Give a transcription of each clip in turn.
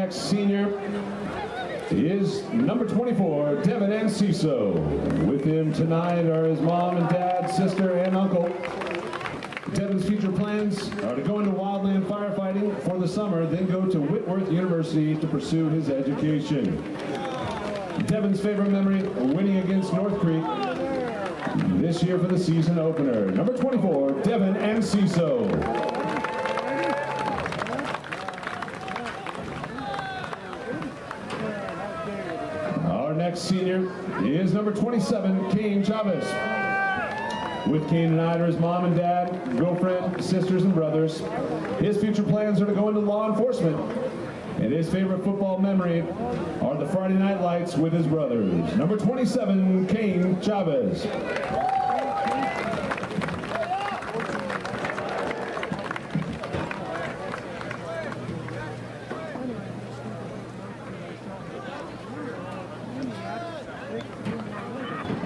next senior is number 24, Devin Enciso. With him tonight are his mom and dad, sister, and uncle. Devin's future plans are to go into wildland firefighting for the summer, then go to Whitworth University to pursue his education. Devin's favorite memory, winning against North Creek this year for the season opener. Number 24, Devin Enciso. Our next senior is number 27, Kane Chavez. With Kane tonight are his mom and dad, girlfriend, sisters, and brothers. His future plans are to go into law enforcement. And his favorite football memory are the Friday night lights with his brothers. Number 27, Kane Chavez.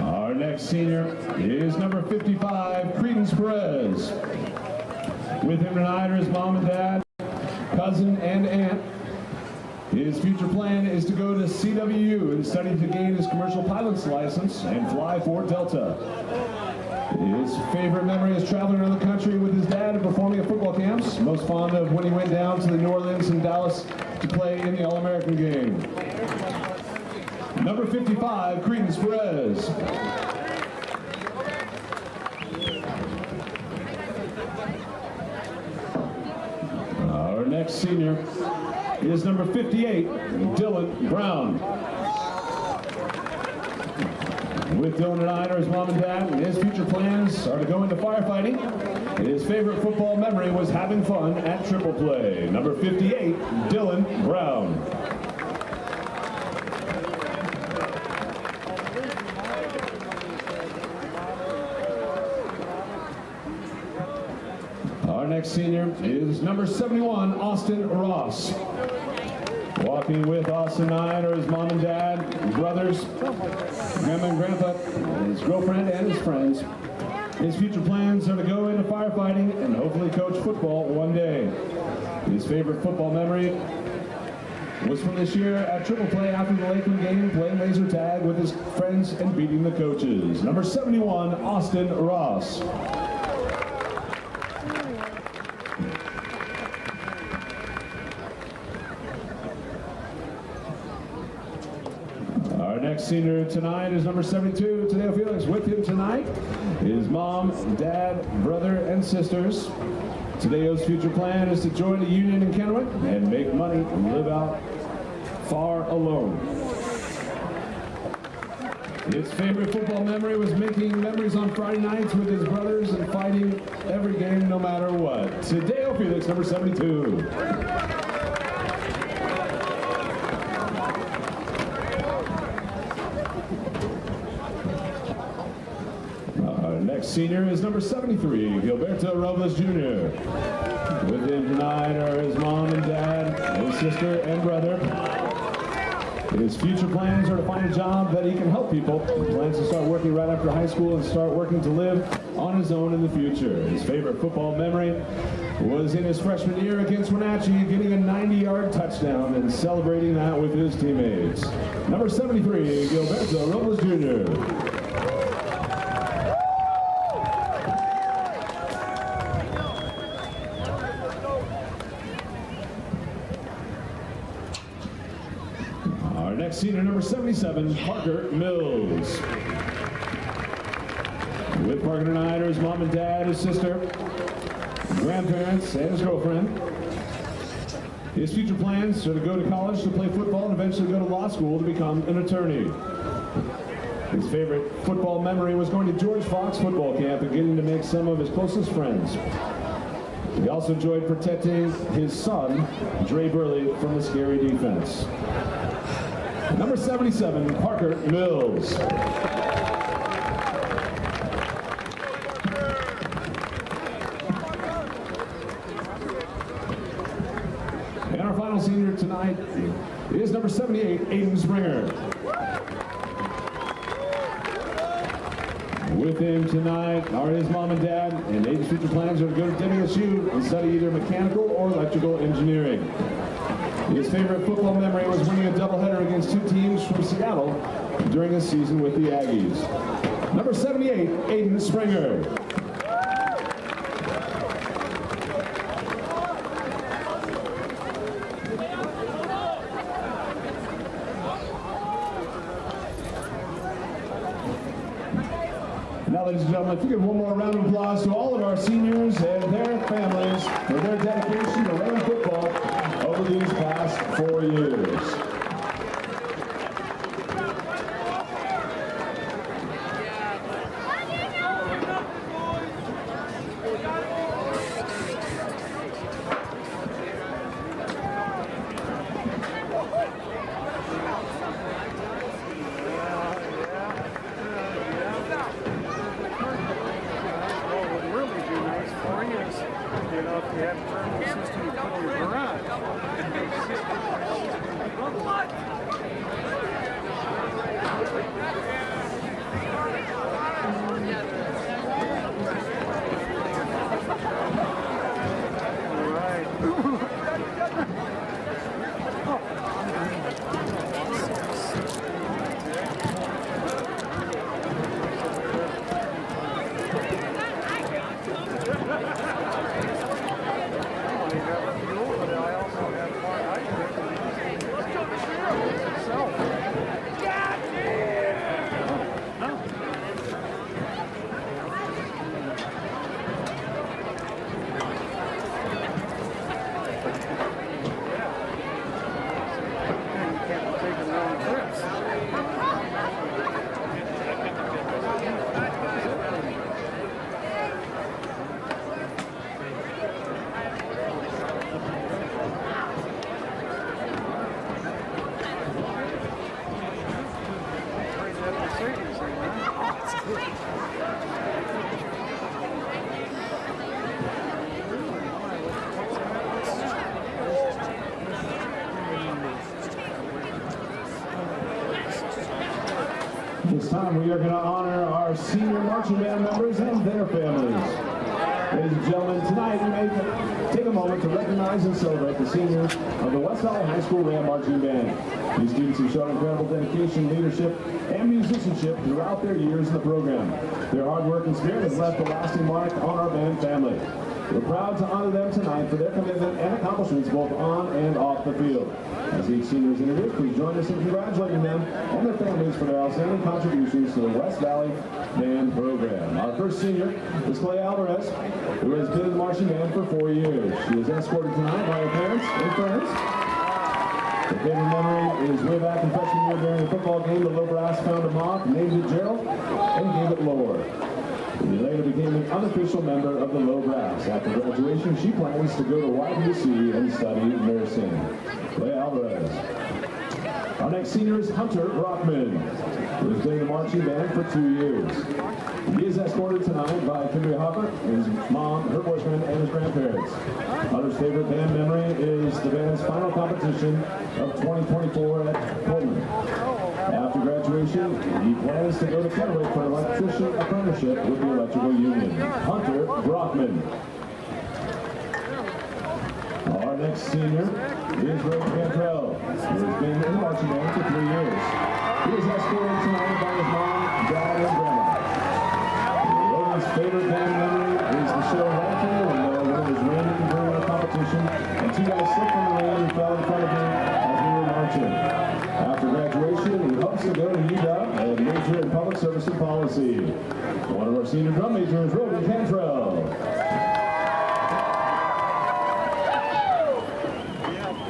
Our next senior is number 55, Credence Perez. With him tonight are his mom and dad, cousin, and aunt. His future plan is to go to CWU and study to gain his commercial pilot's license and fly for Delta. His favorite memory is traveling around the country with his dad and performing at football camps. Most fond of when he went down to the New Orleans and Dallas to play in the All-American game. Number 55, Credence Perez. Our next senior is number 58, Dylan Brown. With Dylan tonight are his mom and dad, and his future plans are to go into firefighting. His favorite football memory was having fun at triple play. Number 58, Dylan Brown. Our next senior is number 71, Austin Ross. Walking with Austin tonight are his mom and dad, his brothers, grandma and grandpa, his girlfriend, and his friends. His future plans are to go into firefighting and hopefully coach football one day. His favorite football memory was from this year at triple play after the Lakeland game, playing laser tag with his friends and beating the coaches. Number 71, Austin Ross. Our next senior tonight is number 72, Tadeo Felix. With him tonight, his mom, dad, brother, and sisters. Tadeo's future plan is to join the union in Kennewick and make money and live out far alone. His favorite football memory was making memories on Friday nights with his brothers and fighting every game no matter what. Tadeo Felix, number 72. Next senior is number 73, Gilberto Robles Jr. With him tonight are his mom and dad, his sister and brother. His future plans are to find a job that he can help people. He plans to start working right after high school and start working to live on his own in the future. His favorite football memory was in his freshman year against Wenatchee, getting a 90-yard touchdown and celebrating that with his teammates. Number 73, Gilberto Robles Jr. Next senior, number 77, Parker Mills. With Parker tonight are his mom and dad, his sister, grandparents, and his girlfriend. His future plans are to go to college to play football and eventually go to law school to become an attorney. His favorite football memory was going to George Fox football camp and getting to make some of his closest friends. He also enjoyed protecting his son, Dre Burley, from the scary defense. Number 77, Parker Mills. And our final senior tonight is number 78, Aiden Springer. With him tonight are his mom and dad, and Aiden's future plans are to go to WSU and study either mechanical or electrical engineering. His favorite football memory was winning a doubleheader against two teams from Seattle during his season with the Aggies. Number 78, Aiden Springer. Now, ladies and gentlemen, if you give one more round of applause to all of our seniors and their families for their dedication to Ram football over these past 4 years. This time we are going to honor our senior marching band members and their families. Ladies and gentlemen, tonight we may take a moment to recognize and celebrate the seniors of the West Valley High School Ram Marching Band. These students have shown incredible dedication, leadership, and musicianship throughout their years in the program. Their hard work and spirit has left a lasting mark on our band family. We're proud to honor them tonight for their commitment and accomplishments both on and off the field. As each senior is introduced, please join us in congratulating them and their families for their outstanding contributions to the West Valley Band program. Our first senior is Clay Alvarez, who has been in the marching band for 4 years. She is escorted tonight by her parents and friends. Her favorite memory is way back in freshman year during a football game. The low brass found a moth, named it Gerald, and gave it Lord. He later became an unofficial member of the Low Brass. After graduation, she plans to go to YPC and study nursing. Clay Alvarez. Our next senior is Hunter Brockman, who has been in the marching band for 2 years. He is escorted tonight by Kimberly Hopper, his mom, her boyfriend, and his grandparents. Hunter's favorite band memory is the band's final competition of 2024 at Pullman. After graduation, he plans to go to Kennewick for an electrician apprenticeship with the electrical union. Hunter Brockman. Our next senior is Ray Cantrell, who has been in the marching band for 3 years. He is escorted tonight by his mom, dad, and grandma. Roland's favorite band memory is the show right here when it was raining during a competition, and 2 guys slipped in the rain and fell in front of him as we were marching. After graduation, he hopes to go to UW and major in public service and policy. One of our senior drum majors, Roland Cantrell.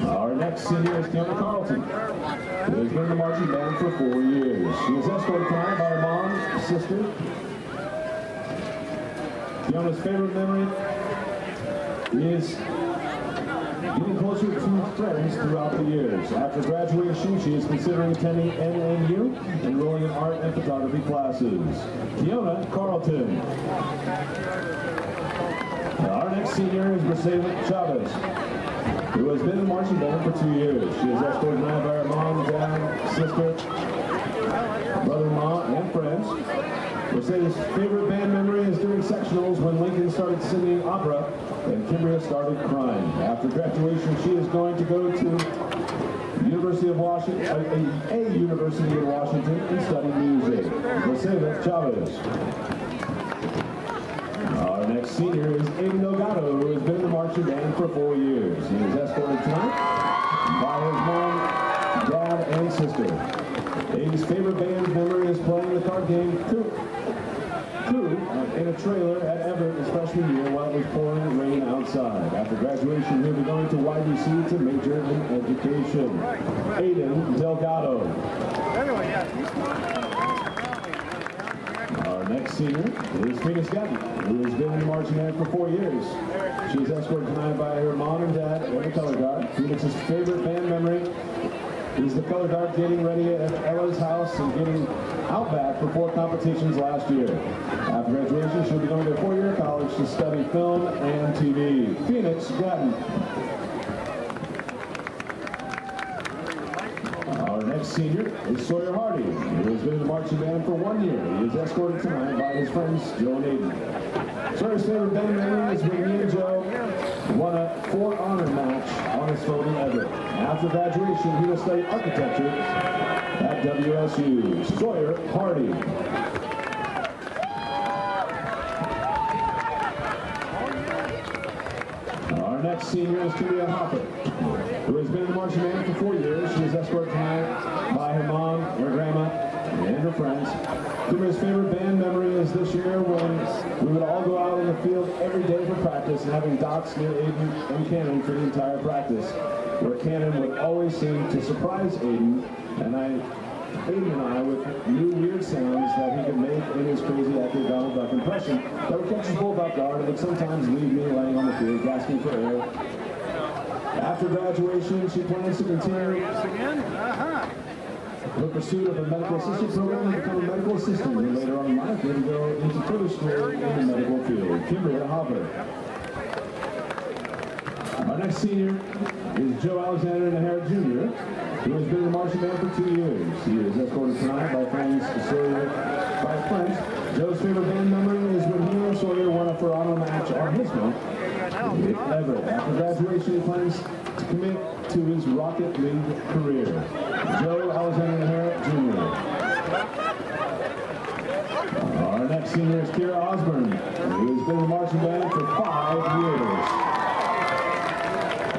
Our next senior is Fiona Carlton, who has been in the marching band for 4 years. She is escorted tonight by her mom, sister. Fiona's favorite memory is getting closer to friends throughout the years. After graduation, she is considering attending NNU, enrolling in art and photography classes. Fiona Carlton. Our next senior is Mercedes Chavez, who has been in the marching band for 2 years. She is escorted tonight by her mom, dad, sister, brother-in-law, and friends. Mercedes' favorite band memory is during sectionals when Lincoln started singing opera and Kimberly started crying. After graduation, she is going to go to University of Washington, a university in Washington, and study music. Mercedes Chavez. Our next senior is Aiden Delgado, who has been in the marching band for 4 years. He is escorted tonight by his mom, dad, and sister. Aiden's favorite band memory is playing the card game Coup in a trailer at Everett his freshman year while it was pouring rain outside. After graduation, he'll be going to YDC to major in education. Aiden Delgado. Our next senior is Phoenix Gatton, who has been in the marching band for 4 years. She is escorted tonight by her mom and dad and the color guard. Phoenix's favorite band memory is the color guard getting ready at Ella's house and getting out back for 4 competitions last year. After graduation, she'll be going to a 4-year college to study film and TV. Phoenix Gatton. Our next senior is Sawyer Hardy, who has been in the marching band for 1 year. He is escorted tonight by his friends Joe and Aiden. Sawyer's favorite band memory is when he and Joe won a 4-honor match on his phone in Everett. After graduation, he will study architecture at WSU. Sawyer Hardy. Our next senior is Kimberly Hopper, who has been in the marching band for 4 years. She is escorted tonight by her mom, her grandma, and her friends. Kimberly's favorite band memory is this year when we would all go out in the field every day for practice and having dots near Aiden and Cannon for the entire practice, where Cannon would always seem to surprise Aiden and I with new weird sounds that he could make in his crazy accurate Donald Duck impression that would catch us both off guard and would sometimes leave me laying on the field gasping for air. After graduation, she plans to continue the pursuit of a medical assistant program and become a medical assistant, and later on in life, to go into further school in the medical field. Kimberly Hopper. Our next senior is Joe Alexander Nahara Jr., who has been in the marching band for 2 years. He is escorted tonight by friends. Joe's favorite band memory is when he and Sawyer won a 4-honor match on his phone in Everett. After graduation, he plans to commit to his Rocket League career. Joe Alexander Nahara Jr. Our next senior is Kira Osborne, who has been in the marching band for 5 years.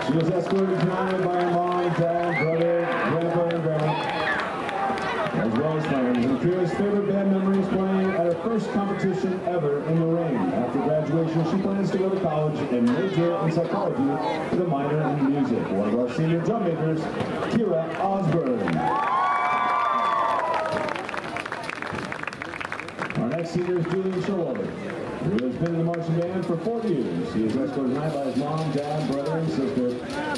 She was escorted tonight by her mom, dad, brother, grandpa, and grandma, as well as friends. And Kira's favorite band memory is playing at her first competition ever in the rain. After graduation, she plans to go to college and major in psychology with a minor in music. One of our senior drum makers, Kira Osborne. Our next senior is Julian Showalter, who has been in the marching band for 4 years. He is escorted tonight by his mom, dad, brother, and sister.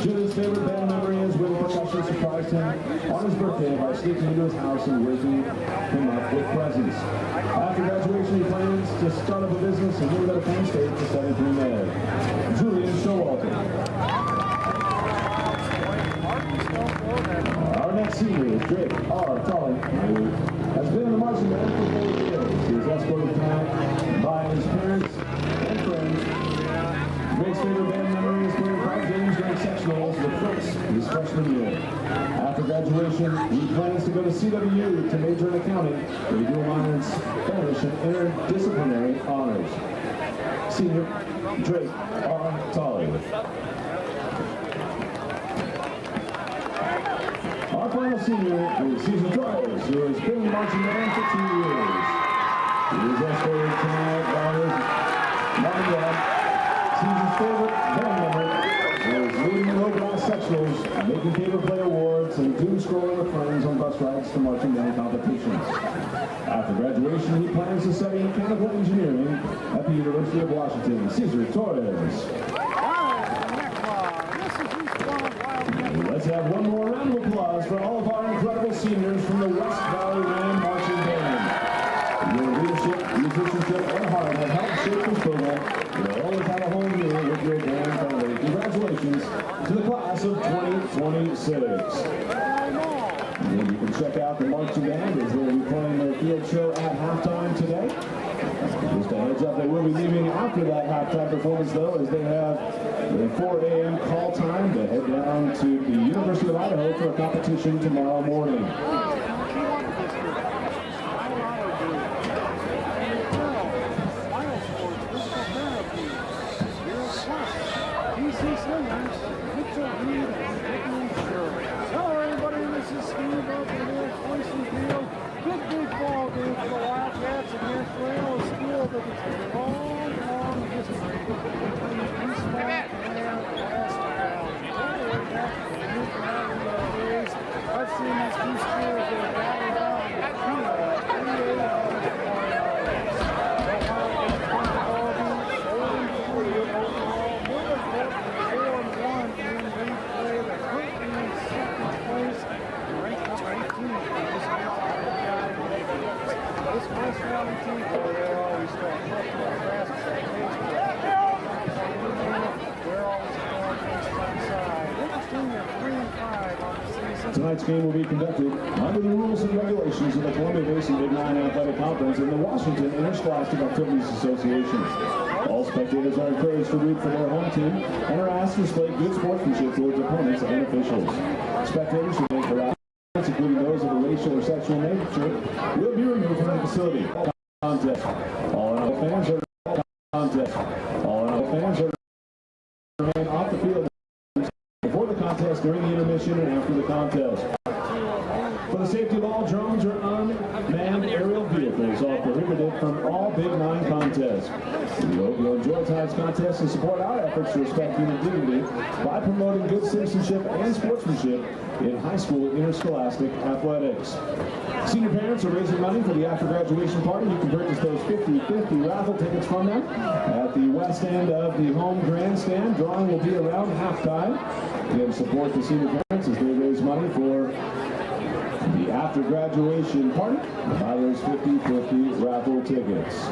Julian's favorite band memory is when percussion surprised him on his birthday by sneaking into his house and waking him up with presents. After graduation, he plans to start up a business and move out of Penn State to study pre-med. Julian Showalter. Our next senior is Drake R. Tully, who has been in the marching band for 4 years. He is escorted tonight by his parents and friends. Drake's favorite band memory is playing 5 games during sectionals with Fritz his freshman year. After graduation, he plans to go to CWU to major in accounting, where he will minor in Spanish and interdisciplinary honors. Senior Drake R. Tully. Our final senior is Susan Torres, who has been in the marching band for 2 years. He is escorted tonight by his mom and dad. Susan's favorite band member is leading the low-class sectionals, making paper play awards, and doom scrolling with friends on bus rides to marching band competitions. After graduation, he plans to study mechanical engineering at the University of Washington. Cesar Torres. Let's have one more round of applause for all of our incredible seniors from the West Valley Ram Marching Band. Your leadership, musicianship, and heart have helped shape this program. You'll always have a home here with your band family. Congratulations to the class of 2026. And you can check out the marching band as they'll be playing their field show at halftime today. Just A heads up, they will be leaving after that halftime performance, though, as they have a 4 a.m. call time to head down to the University of Idaho for a competition tomorrow morning. Hello everybody, this is Steve up in here at Clayson Field. Big ball game for the Wildcats against Reno School that is a long history between Eastmont and West Valley. All the way back to the mid-90s days, I've seen these two schools that have battled out in the West Valley team, they're always strong. They're always strong inside. Interesting, they're 3-5 on the season. Tonight's game will be conducted under the rules and regulations of the Columbia Basin Big Nine Athletic Conference and the Washington Interscholastic Activities Association. All spectators are encouraged to root for their home team and are asked to display good sportsmanship towards opponents and officials. Spectators should make their including those of a racial or sexual nature, will be removed from the facility. Contest. All fans are remain off the field before the contest, during the intermission, and after the contest. For the safety of all, drones or unmanned aerial vehicles are prohibited from all Big Nine contests. We hope you'll enjoy tonight's contest and support our efforts to respect human dignity by promoting good citizenship and sportsmanship in high school interscholastic athletics. Senior parents are raising money for the after-graduation party. You can purchase those 50/50 raffle tickets from them at the west end of the home grandstand. Drawing will be around halftime. Again, support the senior parents as they raise money for the after-graduation party. Buy those 50/50 raffle tickets.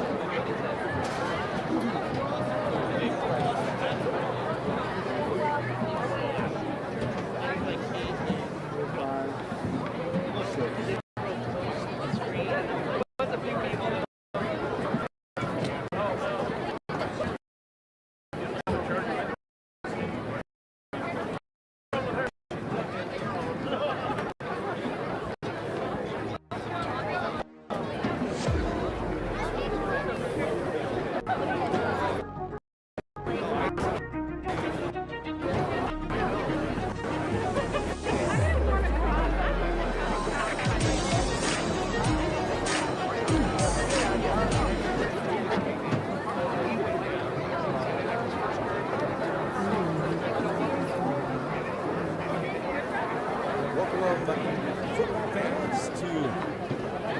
Football fans to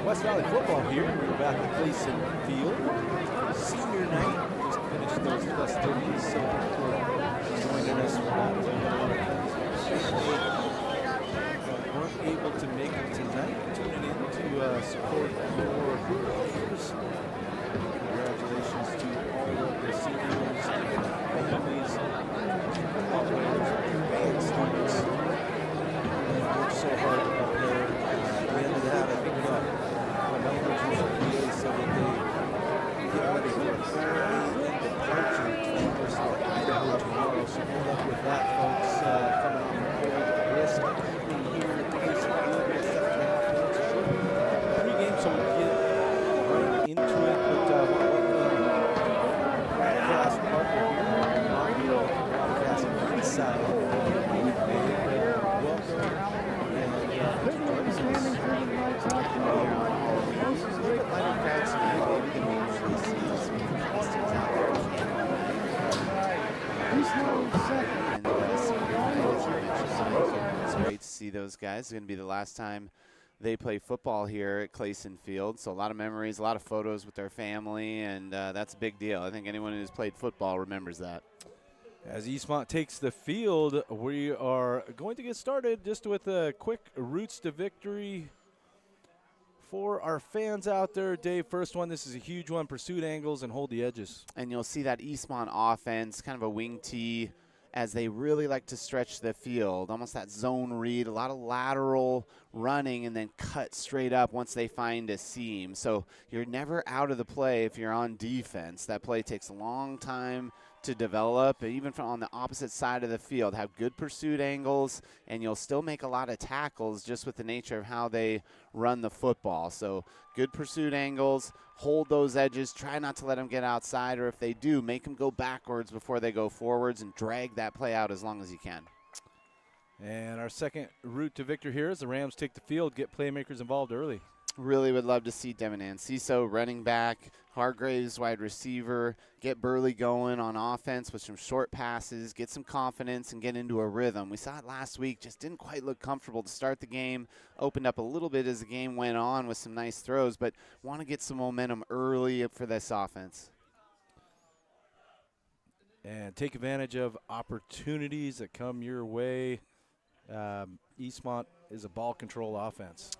West Valley football here. We're back at Clayson Field. Senior night. Just finished those festivities. So for joining us for that. Weren't able to make it tonight. Tuning in to support your peers. Congratulations to all of the seniors, families, operators, and students. So hard to prepare. At the end of that, I think numbers will be so that they get ready for a early departure to the University of Idaho tomorrow. So good luck with that, folks. Coming on board risk here at the Clayson Field. Pre-game, so we'll get right into it. But class partner here on the Wildcats inside. It's great to see those guys. It's going to be the last time they play football here at Clayson Field. So a lot of memories, a lot of photos with their family, and that's a big deal. I think anyone who's played football remembers that. As Eastmont takes the field, we are going to get started just with a quick Roots to Victory for our fans out there. Dave, first one, this is a huge one. Pursuit angles and hold the edges. And you'll see that Eastmont offense, kind of a wing tee as they really like to stretch the field, almost that zone read, a lot of lateral running and then cut straight up once they find a seam. So you're never out of the play if you're on defense. That play takes a long time to develop, even from on the opposite side of the field. Have good pursuit angles, and you'll still make a lot of tackles just with the nature of how they run the football. So good pursuit angles, hold those edges, try not to let them get outside, or if they do, make them go backwards before they go forwards and drag that play out as long as you can. And our second route to victory here is the Rams take the field, get playmakers involved early. Really would love to see Devin Anciso running back, Hargraves wide receiver, get Burley going on offense with some short passes, get some confidence, and get into a rhythm. We saw it last week, just didn't quite look comfortable to start the game, opened up a little bit as the game went on with some nice throws, but want to get some momentum early for this offense. And take advantage of opportunities that come your way. Eastmont is a ball control offense.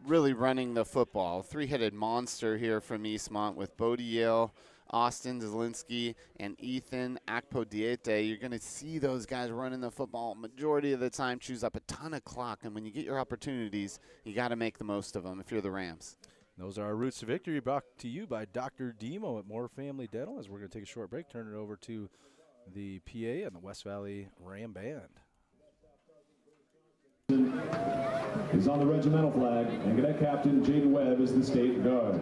Really running the football. Three-headed monster here from Eastmont with Bodie Yale, Austin Zielinski, and Ethan Akpodiete. You're going to see those guys running the football majority of the time, choose up a ton of clock, and when you get your opportunities, you got to make the most of them if you're the Rams. Those are our routes to victory, brought to you by Dr. Demo at Moore Family Dental. As we're going to take a short break, turn it over to the PA and the West Valley Ram Band. Is on the regimental flag, and Cadet Captain Jaden Webb is the state guard.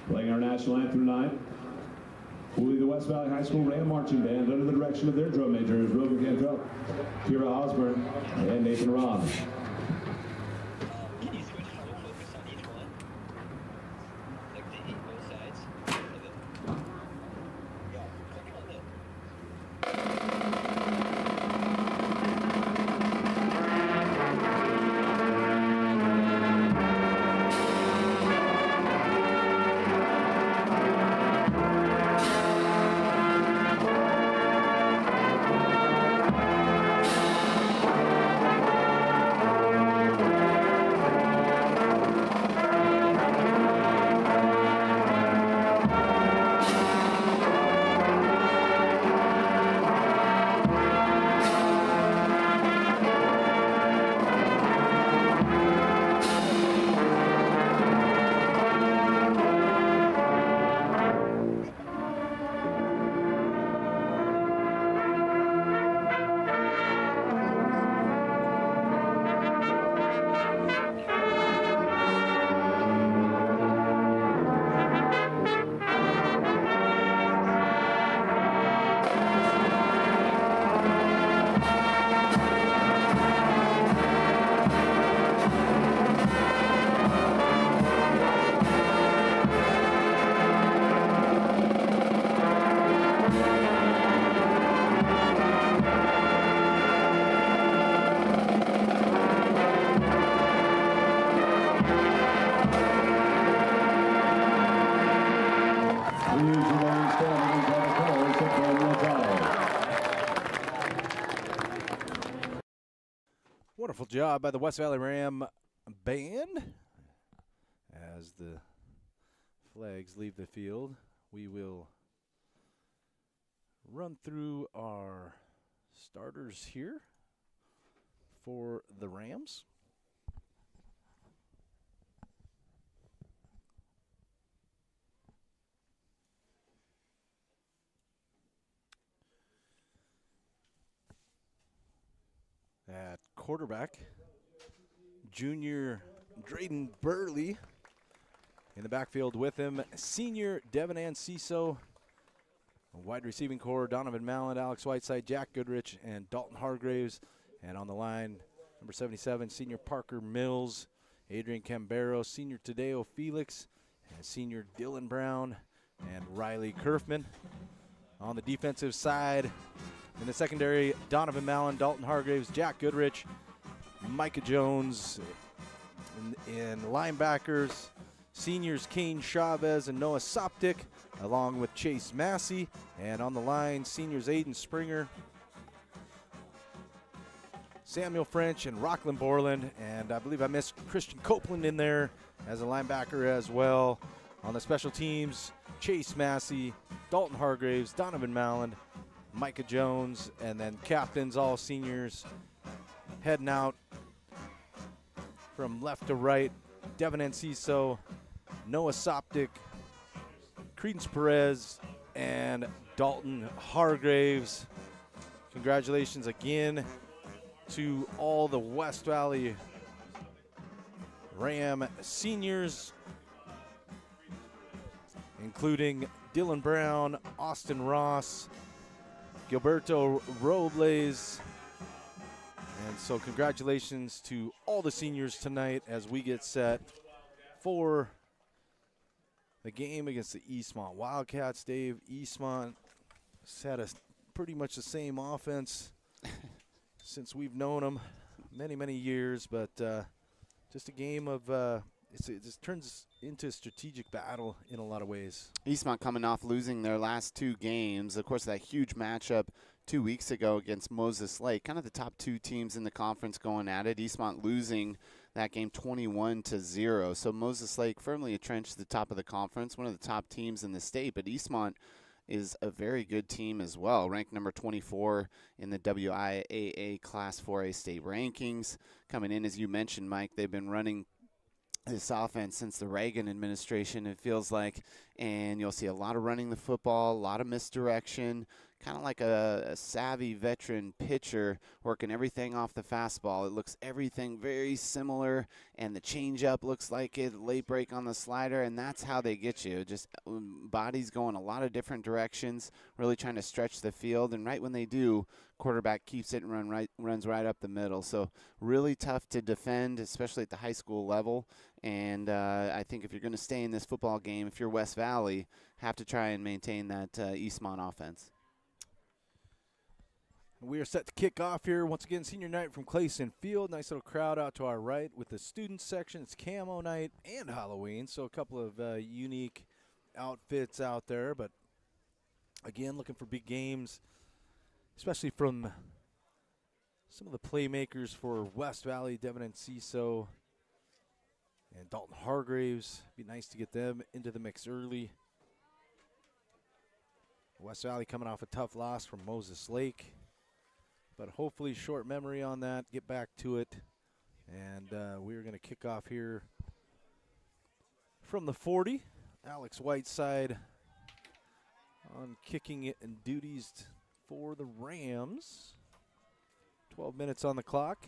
Playing our national anthem tonight will be the West Valley High School Ram Marching Band under the direction of their drum majors, Rover Cantrell, Kira Osborne, and Nathan Ross. Wonderful job by the West Valley Ram Band. As the flags leave the field, we will run through our starters here for the Rams. At quarterback, junior Drayden Burley. In the backfield with him, senior Devin Anciso. Wide receiving core, Donovan Mallon, Alex Whiteside, Jack Goodrich, and Dalton Hargraves. And on the line, number 77, senior Parker Mills, Adrian Cambero, senior Tadeo Felix, and senior Dylan Brown, and Riley Kerfman. On the defensive side, in the secondary, Donovan Mallon, Dalton Hargraves, Jack Goodrich, Micah Jones. In linebackers, seniors Kane Chavez and Noah Soptic, along with Chase Massey. And on the line, seniors Aiden Springer, Samuel French, and Rockland Borland. And I believe I missed Christian Copeland in there as a linebacker as well. On the special teams, Chase Massey, Dalton Hargraves, Donovan Malland, Micah Jones, and then captains, all seniors, heading out from left to right. Devin Enciso, Noah Soptic, Credence Perez, and Dalton Hargraves. Congratulations again to all the West Valley Ram seniors, including Dylan Brown, Austin Ross, Gilberto Robles. And so congratulations to all the seniors tonight as we get set for the game against the Eastmont Wildcats. Dave, Eastmont has had pretty much the same offense since we've known them many years, but just a game of it just turns into a strategic battle in a lot of ways. Eastmont coming off losing their last 2 games. Of course, that huge matchup 2 weeks ago against Moses Lake, kind of the top 2 teams in the conference going at it. Eastmont losing that game 21-0. So Moses Lake firmly entrenched at the top of the conference, one of the top teams in the state. But Eastmont is a very good team as well, ranked number 24 in the WIAA Class 4A state rankings. Coming in, as you mentioned, Mike, they've been running this offense since the Reagan administration, it feels like, and you'll see a lot of running the football, a lot of misdirection, kind of like a savvy veteran pitcher working everything off the fastball. It looks everything very similar, and the changeup looks like it, late break on the slider, and that's how they get you. Just bodies going a lot of different directions, really trying to stretch the field, and right when they do, quarterback keeps it and runs right up the middle. So really tough to defend, especially at the high school level. And I think if you're going to stay in this football game, if you're West Valley, have to try and maintain that Eastmont offense. We are set to kick off here. Once again, senior night from Clayson Field. Nice little crowd out to our right with the student section. It's camo night and Halloween, so a couple of unique outfits out there. But, again, looking for big games, especially from some of the playmakers for West Valley, Devin Enciso and Dalton Hargraves. Be nice to get them into the mix early. West Valley coming off a tough loss from Moses Lake, but hopefully short memory on that, get back to it. And we're going to kick off here from the 40. Alex Whiteside on kicking it and duties for the Rams. 12 minutes on the clock.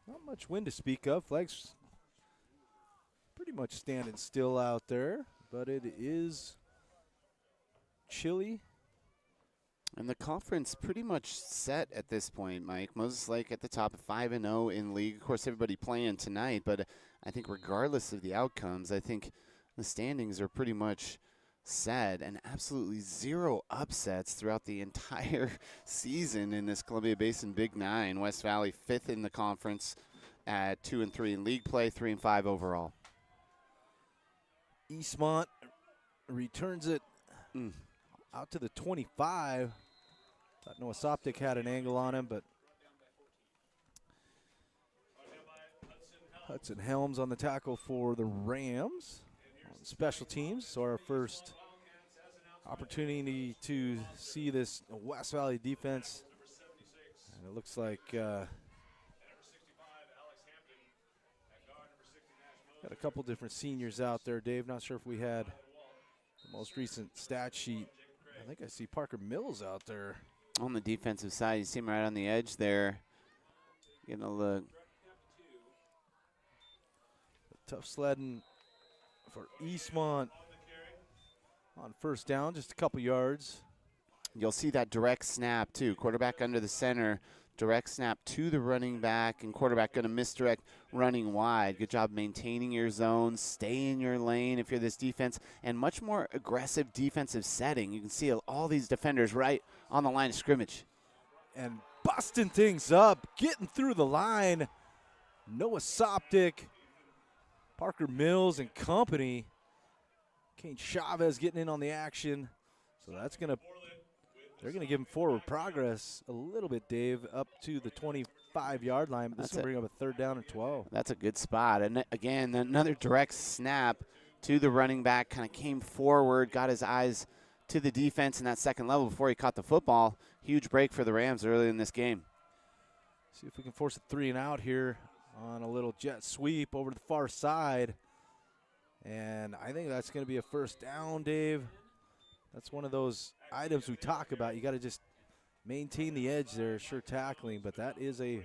Not much wind to speak of. Flags pretty much standing still out there, but it is chilly. And the conference pretty much set at this point, Mike. Moses Lake at the top of 5-0 in league. Of course, everybody playing tonight, but I think regardless of the outcomes, I think the standings are pretty much set, and absolutely 0 upsets throughout the entire season in this Columbia Basin Big 9. West Valley 5th in the conference at 2-3 in league play, 3-5 overall. Eastmont returns it out to the 25. Thought Noah Soptic had an angle on him, but Hudson Helms on the tackle for the Rams on special teams. So our first opportunity to see this West Valley defense. And it looks like got a couple different seniors out there, Dave. Not sure if we had the most recent stat sheet. I think I see Parker Mills out there. On the defensive side, you see him right on the edge there. Getting a look. Tough sledding for Eastmont on first down, just a couple yards. You'll see that direct snap, too. Quarterback under the center, direct snap to the running back, and quarterback going to misdirect running wide. Good job maintaining your zone, stay in your lane if you're this defense, and much more aggressive defensive setting. You can see all these defenders right on the line of scrimmage. And busting things up, getting through the line. Noah Soptic, Parker Mills and company. Kane Chavez getting in on the action. So that's going to, they're going to give him forward progress a little bit, Dave, up to the 25-yard line. But this is going to bring up a 3rd down and 12. That's a good spot. And again, another direct snap to the running back, kind of came forward, got his eyes to the defense in that second level before he caught the football. Huge break for the Rams early in this game. See if we can force a 3 and out here on a little jet sweep over to the far side. And I think that's going to be a first down, Dave. That's one of those items we talk about. You got to just maintain the edge there, sure tackling, but that is a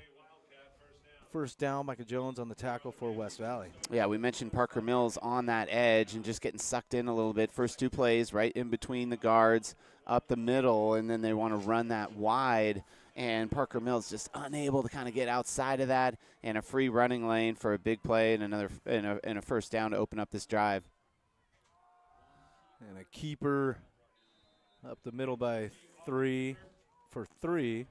first down. Micah Jones on the tackle for West Valley. Yeah, we mentioned Parker Mills on that edge and just getting sucked in a little bit. First 2 plays right in between the guards, up the middle, and then they want to run that wide. And Parker Mills just unable to kind of get outside of that, and a free running lane for a big play and a first down to open up this drive. And a keeper up the middle by 3 for 3.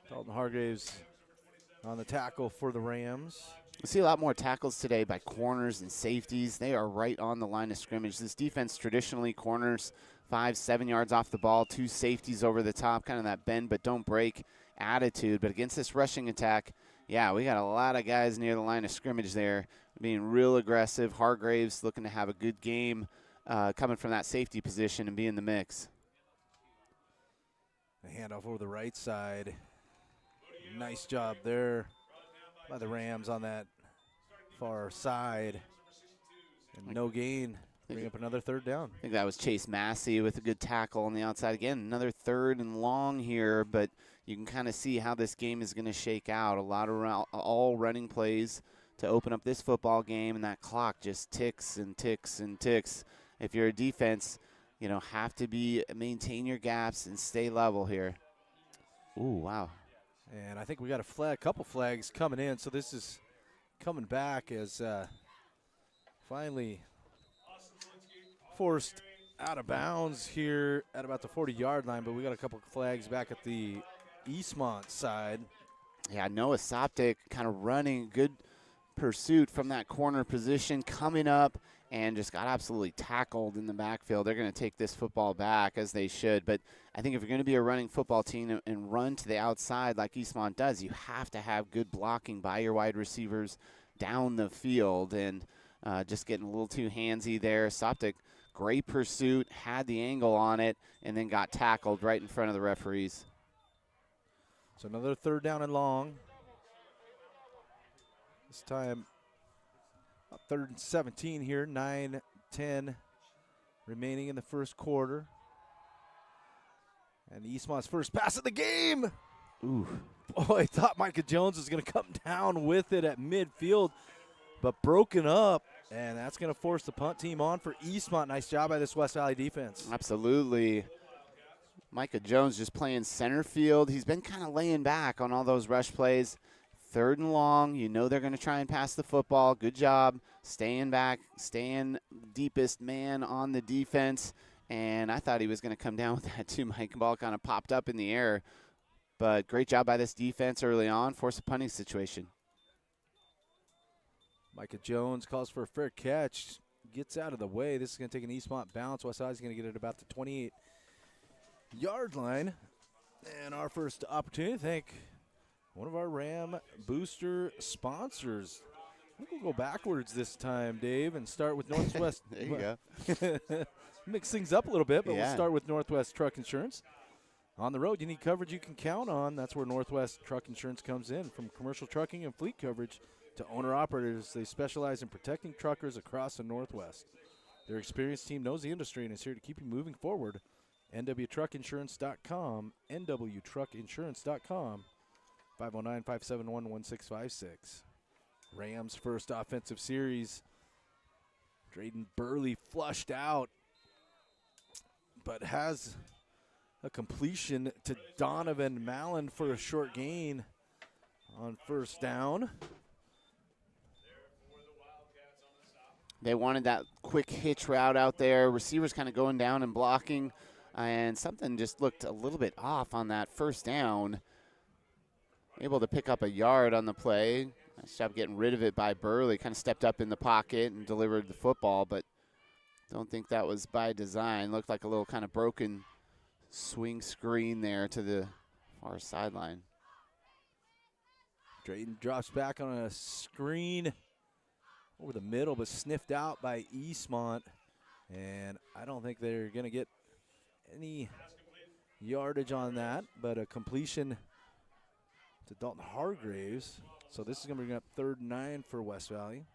Dalton Hargraves on the tackle for the Rams. We see a lot more tackles today by corners and safeties. They are right on the line of scrimmage. This defense traditionally corners 5-7 yards off the ball, 2 safeties over the top, kind of that bend but don't break attitude. But against this rushing attack, yeah, we got a lot of guys near the line of scrimmage there being real aggressive. Hargraves looking to have a good game coming from that safety position and be in the mix. A handoff over the right side. Nice job there by the Rams on that far side. And no gain. Bring up another third down. I think that was Chase Massey with a good tackle on the outside. Again, another 3rd and long here, but you can kind of see how this game is going to shake out. A lot of all running plays to open up this football game, and that clock just ticks and ticks and ticks. If you're a defense, you know, have to maintain your gaps and stay level here. Ooh, wow. And I think we got a couple flags coming in, so this is coming back as finally forced out of bounds here at about the 40-yard line, but we got a couple flags back at the Eastmont side. Yeah, Noah Soptic kind of running good pursuit from that corner position, coming up and just got absolutely tackled in the backfield. They're going to take this football back, as they should. But I think if you're going to be a running football team and run to the outside like Eastmont does, you have to have good blocking by your wide receivers down the field. And just getting a little too handsy there. Soptic, great pursuit, had the angle on it, and then got tackled right in front of the referees. So another 3rd down and long. This time, 3rd and 17 here, 9-10 remaining in the first quarter. And Eastmont's first pass of the game. Ooh. Boy, I thought Micah Jones was going to come down with it at midfield, but broken up. And that's going to force the punt team on for Eastmont. Nice job by this West Valley defense. Absolutely. Micah Jones just playing center field. He's been kind of laying back on all those rush plays. 3rd and long. You know they're going to try and pass the football. Good job staying back, staying deepest man on the defense. And I thought he was going to come down with that too. Mike ball kind of popped up in the air. But great job by this defense early on. Force a punting situation. Micah Jones calls for a fair catch. Gets out of the way. This is going to take an Eastmont bounce. West Side's going to get it about the 28-yard line. And our first opportunity to thank one of our Ram Booster sponsors. I think we'll go backwards this time, Dave, and start with Northwest. There you go. Mix things up a little bit, but Yeah. we'll start with Northwest Truck Insurance. On the road, you need coverage you can count on. That's where Northwest Truck Insurance comes in. From commercial trucking and fleet coverage to owner-operators, they specialize in protecting truckers across the Northwest. Their experienced team knows the industry and is here to keep you moving forward. NWTruckinsurance.com, NWTruckinsurance.com, 509-571-1656. Rams' first offensive series. Drayden Burley flushed out, but has a completion to Donovan Mallon for a short gain on first down. They wanted that quick hitch route out there. Receivers kind of going down and blocking, and something just looked a little bit off on that first down. Able to pick up a yard on the play. Nice job getting rid of it by Burley. Kind of stepped up in the pocket and delivered the football, but don't think that was by design. Looked like a little kind of broken swing screen there to the far sideline. Drayden drops back on a screen over the middle, but sniffed out by Eastmont. And I don't think they're going to get any yardage on that, but a completion to Dalton Hargraves. So this is going to bring up 3rd and 9 for West Valley.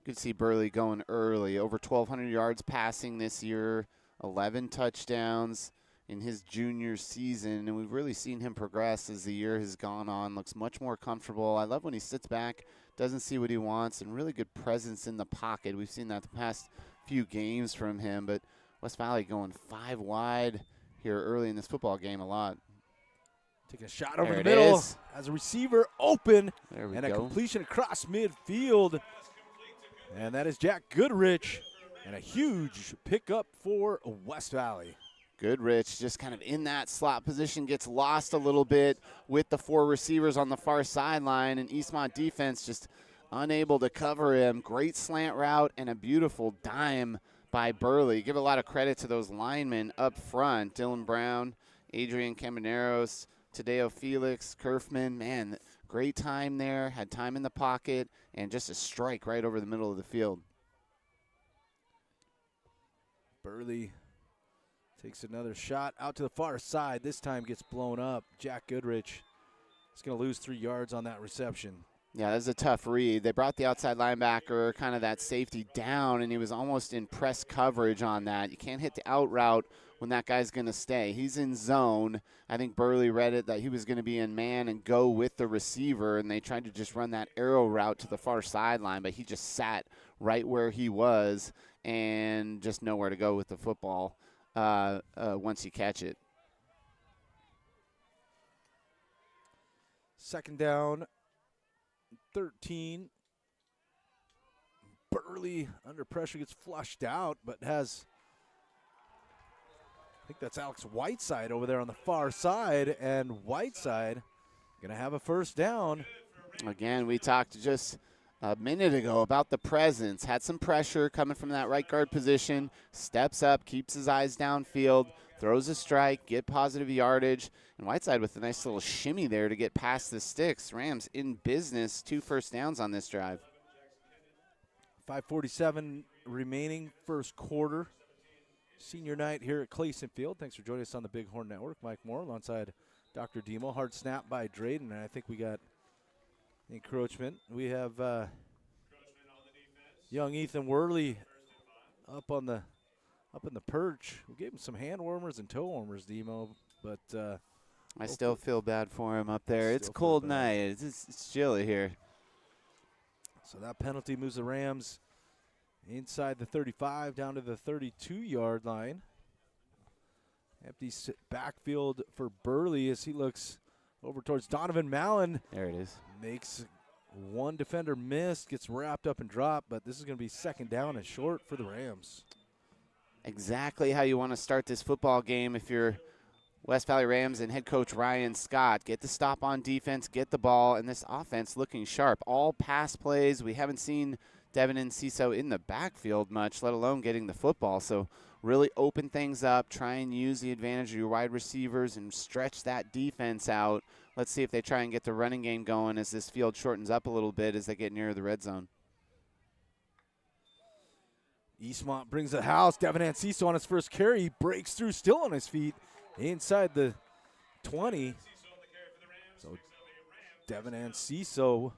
Good to see Burley going early. Over 1,200 yards passing this year, 11 touchdowns in his junior season, and we've really seen him progress as the year has gone on. Looks much more comfortable. I love when he sits back, doesn't see what he wants, and really good presence in the pocket. We've seen that the past few games from him, but West Valley going 5 wide here early in this football game a lot. Taking a shot over There the it middle is. as a receiver open, There we and a go. completion across midfield. And that is Jack Goodrich, and a huge pickup for West Valley. Goodrich just kind of in that slot position, gets lost a little bit with the 4 receivers on the far sideline, and Eastmont defense just unable to cover him. Great slant route and a beautiful dime by Burley. Give a lot of credit to those linemen up front. Dylan Brown, Adrian Camaneros, Tadeo Felix, Kerfman. Man, great time there. Had time in the pocket and just a strike right over the middle of the field. Burley takes another shot out to the far side. This time gets blown up. Jack Goodrich is going to lose 3 yards on that reception. Yeah, that's a tough read. They brought the outside linebacker, kind of that safety down, and he was almost in press coverage on that. You can't hit the out route when that guy's going to stay. He's in zone. I think Burley read it that he was going to be in man and go with the receiver, and they tried to just run that arrow route to the far sideline, but he just sat right where he was and just nowhere to go with the football once you catch it. 2nd down, 13. Burley under pressure gets flushed out, but has, I think that's Alex Whiteside over there on the far side, and Whiteside going to have a 1st down. Again, we talked just a minute ago about the presence. Had some pressure coming from that right guard position. Steps up, keeps his eyes downfield, throws a strike, get positive yardage. And Whiteside with a nice little shimmy there to get past the sticks. Rams in business, 2 first downs on this drive. 5:47 remaining, 1st quarter. Senior night here at Clayson Field. Thanks for joining us on the Bighorn Network. Mike Moore alongside Dr. Demo. Hard snap by Drayden, and I think we got encroachment. We have young Ethan Worley up in the perch. We gave him some hand warmers and toe warmers, Demo, but I still feel bad for him up there. It's a Still cold feel bad. night. It's chilly here. So that penalty moves the Rams inside the 35 down to the 32-yard line. Empty backfield for Burley as he looks over towards Donovan Mallon. There it is. Makes one defender miss, gets wrapped up and dropped, but this is going to be 2nd down and short for the Rams. Exactly how you want to start this football game if you're West Valley Rams and head coach Ryan Scott. Get the stop on defense, get the ball, and this offense looking sharp. All pass plays. We haven't seen Devin and Ciso in the backfield much, let alone getting the football. So really open things up, try and use the advantage of your wide receivers and stretch that defense out. Let's see if they try and get the running game going as this field shortens up a little bit as they get nearer the red zone. Eastmont brings the house. Devin Anciso on his first carry. He breaks through, still on his feet, inside the 20. So Devin Anciso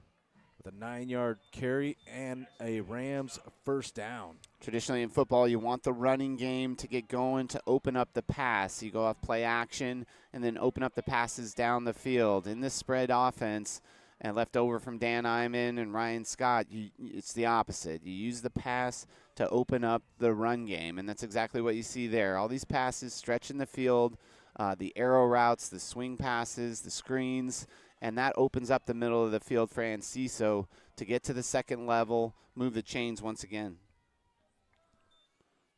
with a 9-yard carry and a Rams first down. Traditionally in football, you want the running game to get going to open up the pass. You go off play action and then open up the passes down the field. In this spread offense, and left over from Dan Iman and Ryan Scott, it's the opposite. You use the pass to open up the run game, and that's exactly what you see there. All these passes stretching the field, the arrow routes, the swing passes, the screens, and that opens up the middle of the field for Anciso to get to the 2nd level, move the chains once again.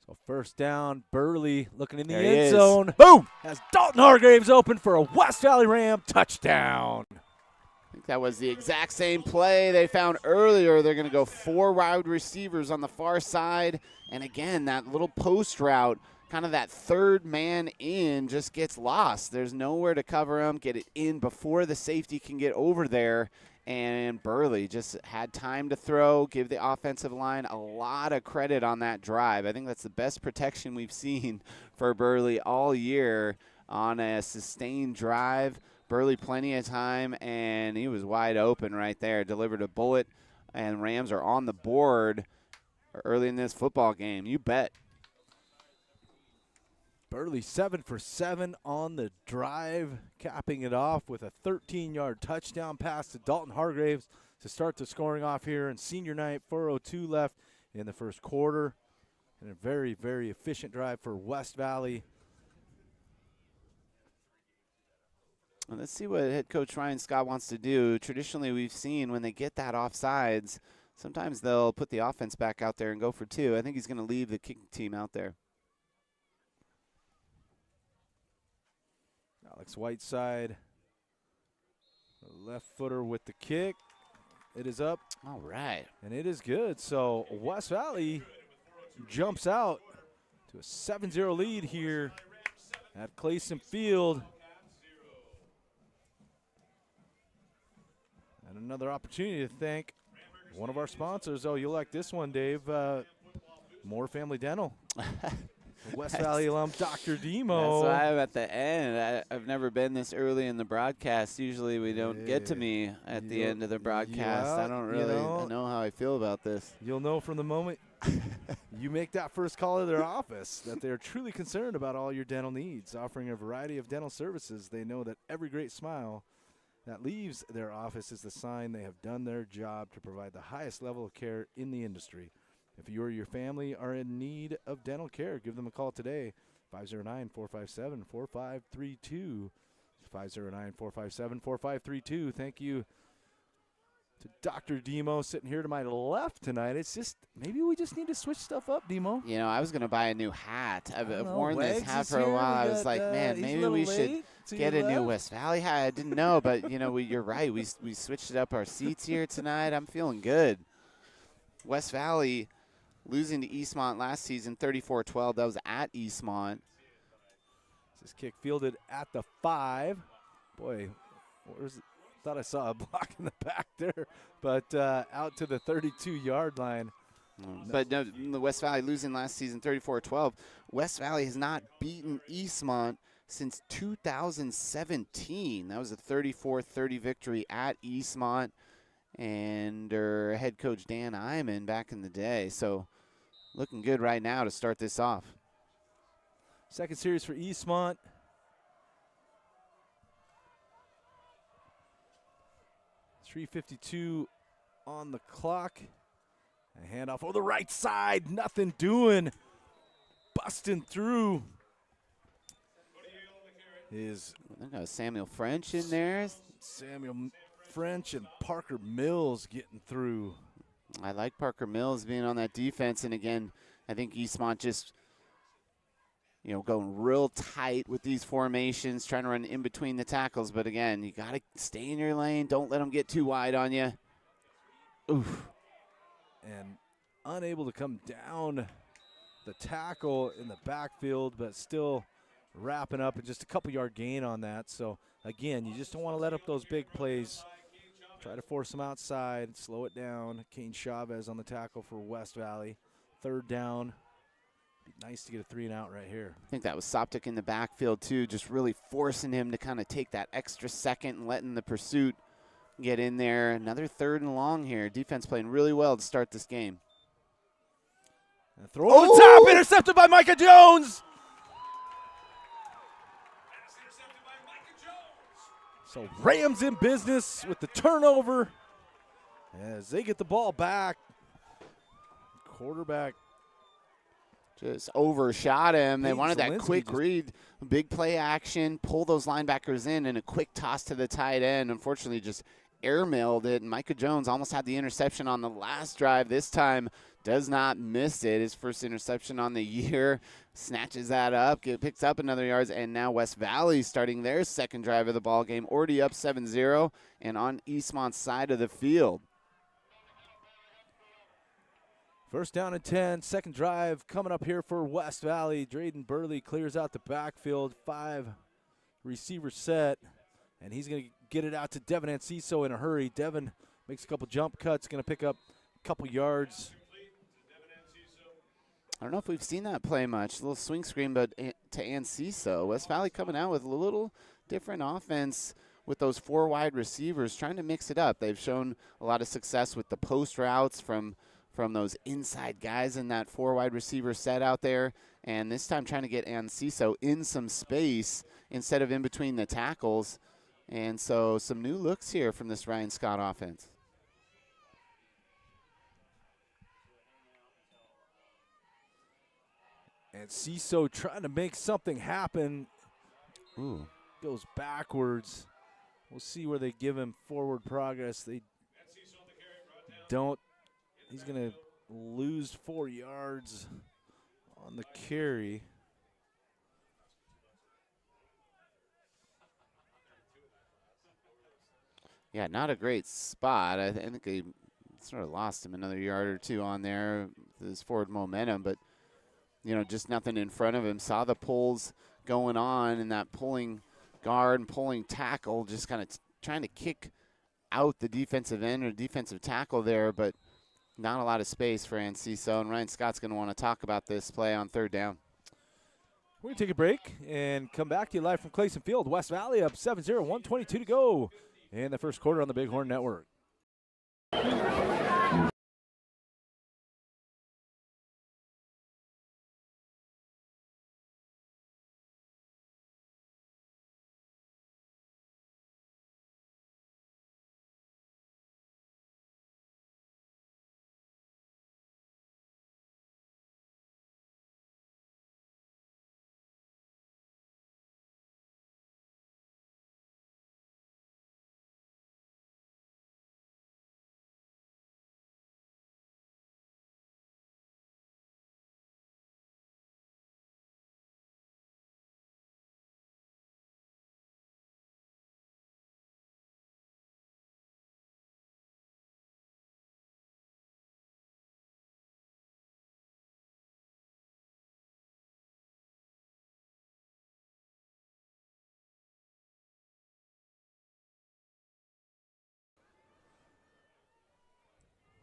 So first down, Burley looking in the There he end is. zone. Boom! As Dalton Hargraves open for a West Valley Ram touchdown. I think that was the exact same play they found earlier. They're going to go 4 wide receivers on the far side. And again, that little post route, kind of that 3rd man in, just gets lost. There's nowhere to cover him, get it in before the safety can get over there. and Burley just had time to throw, give the offensive line a lot of credit on that drive. I think that's the best protection we've seen for Burley all year on a sustained drive. Burley plenty of time, and he was wide open right there, delivered a bullet, and Rams are on the board early in this football game. You bet. Burley 7 for 7 on the drive, capping it off with a 13-yard touchdown pass to Dalton Hargraves to start the scoring off here in senior night. 4:02 left in the first quarter. And a very, very efficient drive for West Valley. Well, let's see what head coach Ryan Scott wants to do. Traditionally, we've seen when they get that offsides, sometimes they'll put the offense back out there and go for 2. I think he's going to leave the kicking team out there. Alex Whiteside, left footer with the kick. It is up. All right. And it is good. So West Valley jumps out to a 7-0 lead here at Clayson Field. And another opportunity to thank one of our sponsors. Oh, you'll like this one, Dave. More Family Dental. West Valley alum Dr. Demo. That's why I'm at the end. I've never been this early in the broadcast. Usually we don't get to me at the end of the broadcast. I don't really know how I feel about this. You'll know from the moment you make that first call to their office that they're truly concerned about all your dental needs. Offering a variety of dental services, they know that every great smile that leaves their office is the sign they have done their job to provide the highest level of care in the industry. If you or your family are in need of dental care, give them a call today, 509-457-4532. 509-457-4532. Thank you to Dr. Demo sitting here to my left tonight. It's just, maybe we just need to switch stuff up, Demo. You know, I was going to buy a new hat. I've worn this hat for a while. I was like, man, maybe we should get a new West Valley hat. I didn't know, but, you know, you're right. We switched up our seats here tonight. I'm feeling good. West Valley losing to Eastmont last season, 34-12. That was at Eastmont. This kick fielded at the 5. Boy, thought I saw a block in the back there, but out to the 32-yard line. But no, the West Valley losing last season, 34-12. West Valley has not beaten Eastmont since 2017. That was a 34-30 victory at Eastmont. And their head coach Dan Iman back in the day. So looking good right now to start this off. Second series for Eastmont. .352 on the clock. A handoff over the right side. Nothing doing. Busting through. I got Samuel French in there. Samuel French and Parker Mills getting through. I like Parker Mills being on that defense. And again, I think Eastmont just, you know, going real tight with these formations, trying to run in between the tackles. But again, you got to stay in your lane. Don't let them get too wide on you. Oof. And unable to come down the tackle in the backfield, but still wrapping up and just a couple-yard gain on that. So, again, you just don't want to let up those big plays. Try to force them outside, slow it down. Kane Chavez on the tackle for West Valley. Third down. Be nice to get a 3-and-out right here. I think that was Soptic in the backfield, too, just really forcing him to kind of take that extra second and letting the pursuit get in there. Another 3rd and long here. Defense playing really well to start this game. And throw over the top, intercepted by Micah Jones. So Rams in business with the turnover as they get the ball back. Quarterback just overshot him. They wanted that Zielinski quick read, big play action, pull those linebackers in, and a quick toss to the tight end. Unfortunately, just airmailed it. And Micah Jones almost had the interception on the last drive. This time does not miss it. His first interception on the year. Snatches that up, picks up another yards, and now West Valley starting their second drive of the ball game. Already up 7-0 and on Eastmont's side of the field. First down and 10, second drive coming up here for West Valley. Drayden Burley clears out the backfield, 5 receiver set, And he's going to get it out to Devin Enciso in a hurry. Devin makes a couple jump cuts, going to pick up a couple yards. I don't know if we've seen that play much. A little swing screen, but to Enciso. West Valley coming out with a little different offense with those 4 wide receivers, trying to mix it up. They've shown a lot of success with the post routes from those inside guys in that 4 wide receiver set out there. And this time trying to get Enciso in some space instead of in between the tackles. And so some new looks here from this Ryan Scott offense. And Enciso trying to make something happen. Ooh. Goes backwards. We'll see where they give him forward progress. They don't. He's going to lose 4 yards on the carry. Yeah, not a great spot. I think they sort of lost him another yard or 2 on there with his forward momentum, but you know, just nothing in front of him. Saw the pulls going on and that pulling guard and pulling tackle, just kind of trying to kick out the defensive end or defensive tackle there, but not a lot of space for Enciso. And Ryan Scott's going to want to talk about this play on 3rd down. We're going to take a break and come back to you live from Clayson Field. West Valley up 7-0, 1:22 to go in the first quarter on the Bighorn Network.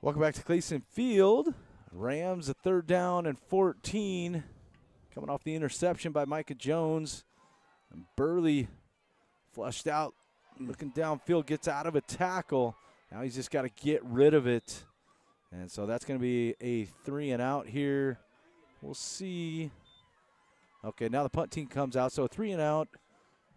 Welcome back to Clayson Field. Rams a 3rd down and 14. Coming off the interception by Micah Jones. And Burley flushed out, looking downfield, gets out of a tackle. Now he's just got to get rid of it. And so that's going to be a 3 and out here. We'll see. Okay, now the punt team comes out, so a 3 and out.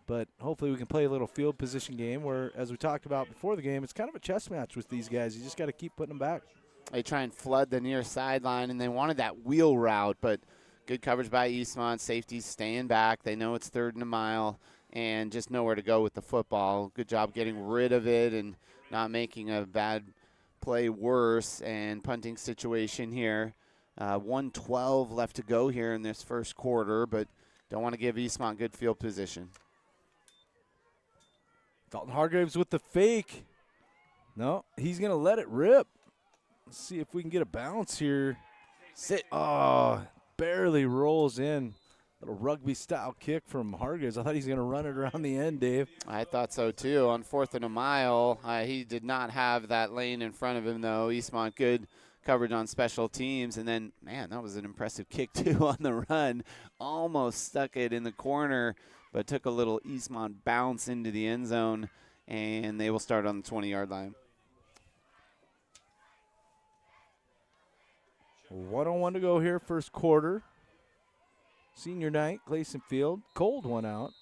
But hopefully we can play a little field position game where, as we talked about before the game, it's kind of a chess match with these guys. You just got to keep putting them back. They try and flood the near sideline, and they wanted that wheel route, but good coverage by Eastmont. Safeties staying back. They know it's 3rd and a mile and just nowhere to go with the football. Good job getting rid of it and not making a bad play worse. And punting situation here. 1:12 left to go here in this first quarter, but don't want to give Eastmont good field position. Dalton Hargraves with the fake. No, he's going to let it rip. Let's see if we can get a bounce here. Sit. Oh, barely rolls in. Little rugby-style kick from Hargraves. I thought he's going to run it around the end, Dave. I thought so, too. On 4th and a mile, he did not have that lane in front of him, though. Eastmont good coverage on special teams. And then, man, that was an impressive kick, too, on the run. Almost stuck it in the corner, but took a little Eastmont bounce into the end zone, and they will start on the 20-yard line. 1:01 to go here, first quarter. Senior night, Clayson Field. Cold one out.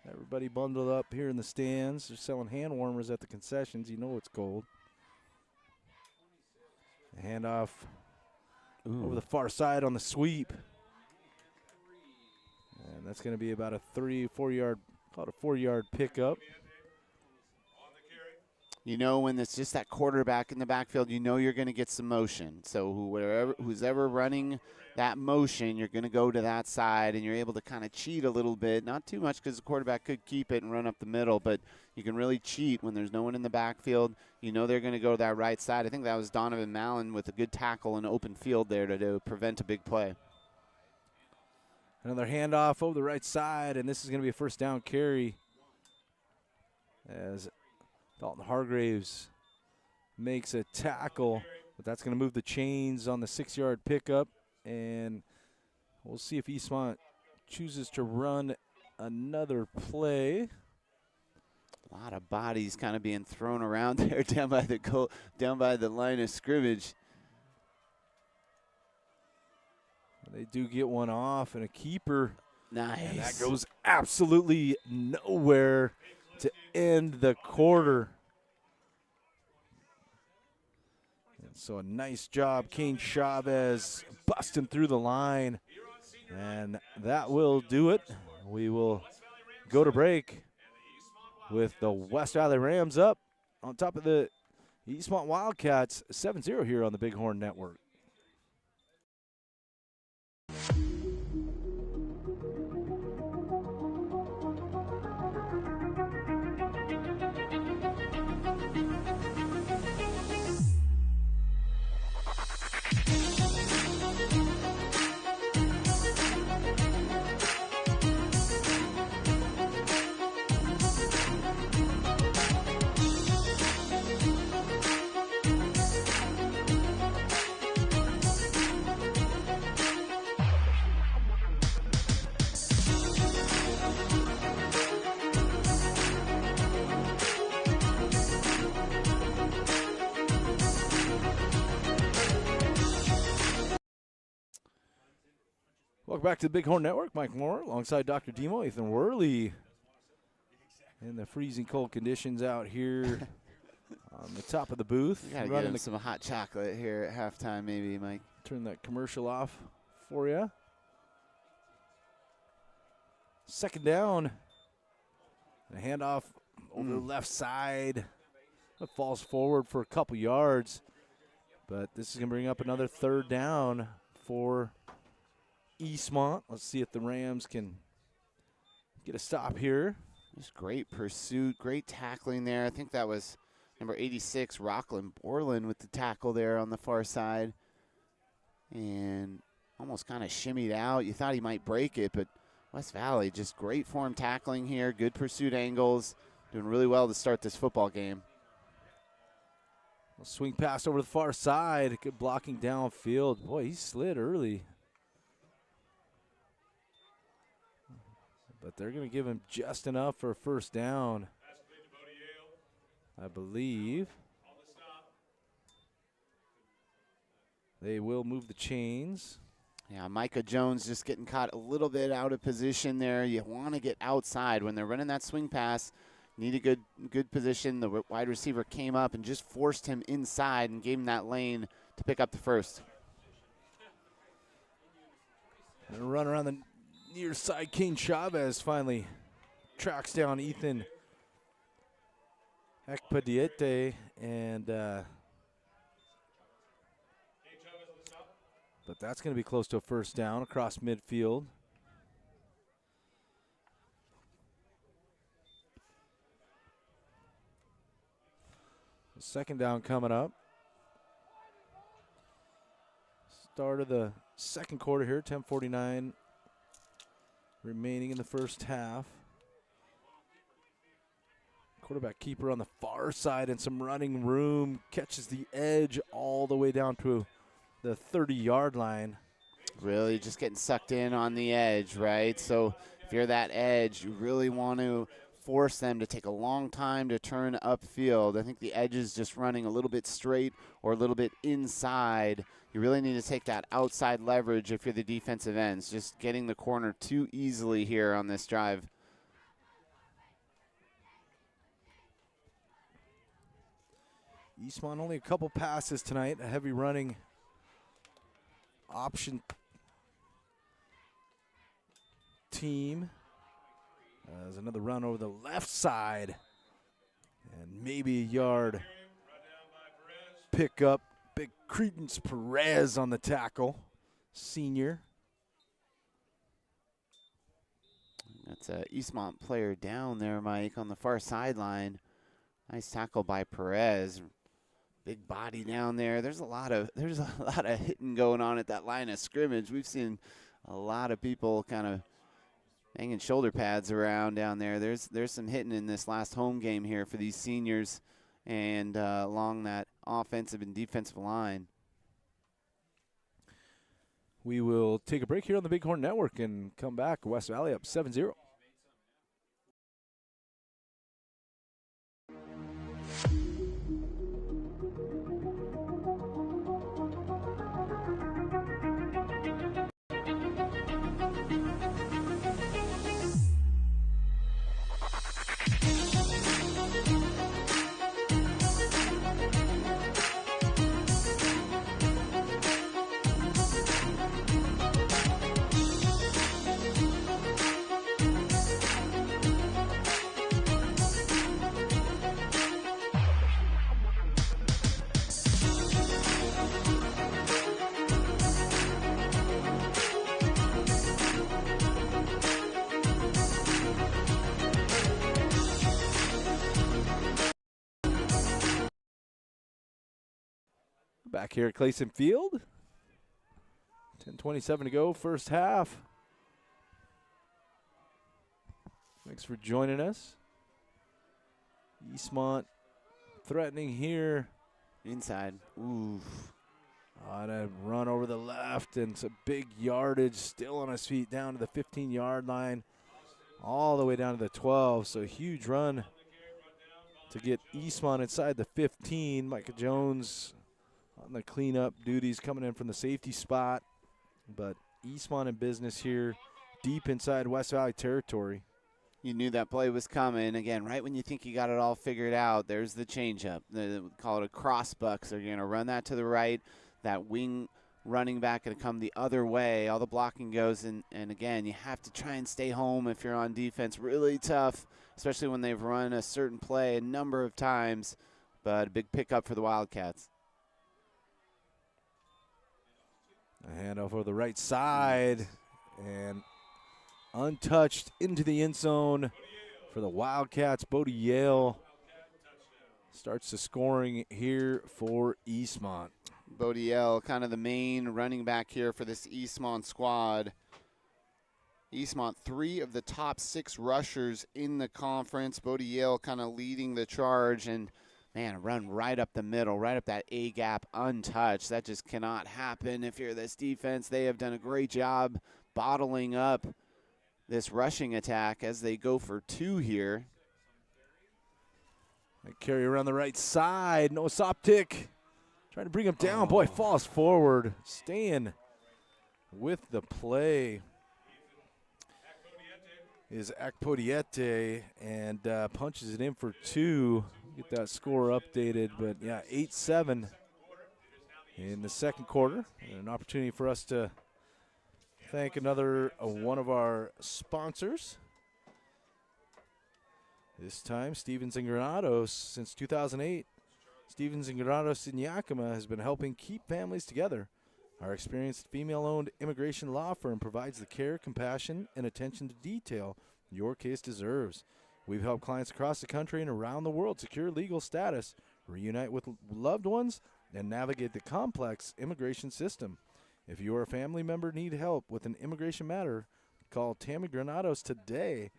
Everybody bundled up here in the stands. They're selling hand warmers at the concessions. You know it's cold. Handoff over the far side on the sweep. And that's going to be about a 4 yard, call it a 4 yard pickup. You know, when it's just that quarterback in the backfield, you know you're going to get some motion. So who's ever running that motion, you're going to go to that side, and you're able to kind of cheat a little bit. Not too much because the quarterback could keep it and run up the middle, but you can really cheat when there's no one in the backfield. You know they're going to go to that right side. I think that was Donovan Mallon with a good tackle in open field there to prevent a big play. Another handoff over the right side, and this is going to be a first down carry. as Dalton Hargraves makes a tackle, but that's going to move the chains on the 6-yard pickup, and we'll see if Eastmont chooses to run another play. A lot of bodies kind of being thrown around there down by the goal, down by the line of scrimmage. They do get one off, and a keeper. Nice. And that goes absolutely nowhere to end the quarter. And so a nice job, Kane Chavez busting through the line. And that will do it. We will go to break with the West Valley Rams up on top of the Eastmont Wildcats 7-0 here on the Bighorn Network. Welcome back to the Bighorn Network. Mike Moore alongside Dr. Demo, Ethan Worley. In the freezing cold conditions out here on the top of the booth. You gotta get him some hot chocolate here at halftime, maybe, Mike. Turn that commercial off for you. Second down. A handoff over the left side. It falls forward for a couple yards. But this is going to bring up another third down for Eastmont. Let's see if the Rams can get a stop here. Just great pursuit, great tackling there. I think that was number 86, Rockland Borland, with the tackle there on the far side. And almost kind of shimmied out. You thought he might break it, but West Valley, just great form tackling here, good pursuit angles, doing really well to start this football game. A swing pass over the far side, good blocking downfield. Boy, he slid early. But they're going to give him just enough for a first down, I believe. They will move the chains. Yeah, Micah Jones just getting caught a little bit out of position there. You want to get outside when they're running that swing pass. Need a good position. The wide receiver came up and just forced him inside and gave him that lane to pick up the first. And a run around the near side. Kane Chavez finally tracks down Ethan Ekpadiete, and but that's going to be close to a first down across midfield. Second down coming up. Start of the second quarter here, 10:49 remaining in the first half. Quarterback keeper on the far side and some running room. Catches the edge all the way down to the 30-yard line. Really just getting sucked in on the edge, right? So if you're that edge, you really want to force them to take a long time to turn upfield. I think the edge is just running a little bit straight or a little bit inside. You really need to take that outside leverage if you're the defensive ends. Just getting the corner too easily here on this drive. Eastmont only a couple passes tonight. A heavy running option team. There's another run over the left side. And maybe a yard pick up. Big Credence Perez on the tackle. Senior. That's a Eastmont player down there, Mike, on the far sideline. Nice tackle by Perez. Big body down there. There's a lot of hitting going on at that line of scrimmage. We've seen a lot of people kind of hanging shoulder pads around down there. There's some hitting in this last home game here for these seniors and along that offensive and defensive line. We will take a break here on the Bighorn Network and come back. West Valley up 7-0. Back here at Clayson Field. 10:27 to go, first half. Thanks for joining us. Eastmont threatening here. Inside. Oof. On a run over the left, and some big yardage, still on his feet down to the 15-yard line, all the way down to the 12. So huge run to get Eastmont inside the 15. Micah Jones on the cleanup duties coming in from the safety spot. But Eastmont in business here, deep inside West Valley territory. You knew that play was coming. Again, right when you think you got it all figured out, there's the changeup. They call it a cross buck. So you're going to run that to the right. That wing running back going to come the other way. All the blocking goes, and again, you have to try and stay home if you're on defense. Really tough, especially when they've run a certain play a number of times. But a big pickup for the Wildcats. A handoff over the right side, and untouched into the end zone for the Wildcats. Bodie Yale starts the scoring here for Eastmont. Bodie Yale, kind of the main running back here for this Eastmont squad. Eastmont, 3 of the top 6 rushers in the conference. Bodie Yale kind of leading the charge, and man, run right up the middle, right up that A-gap untouched. That just cannot happen if you're this defense. They have done a great job bottling up this rushing attack as they go for 2 here. They carry around the right side. No Soptic. Trying to bring him down. Boy, falls forward. Staying with the play is Akpodiete, and punches it in for 2. Get that score updated, but yeah, 8-7 in the second quarter. And an opportunity for us to thank another one of our sponsors. This time, Stevens and Granados. Since 2008, Stevens and Granados in Yakima has been helping keep families together. Our experienced female-owned immigration law firm provides the care, compassion, and attention to detail your case deserves. We've helped clients across the country and around the world secure legal status, reunite with loved ones, and navigate the complex immigration system. If you or a family member need help with an immigration matter, call Tammy Granados today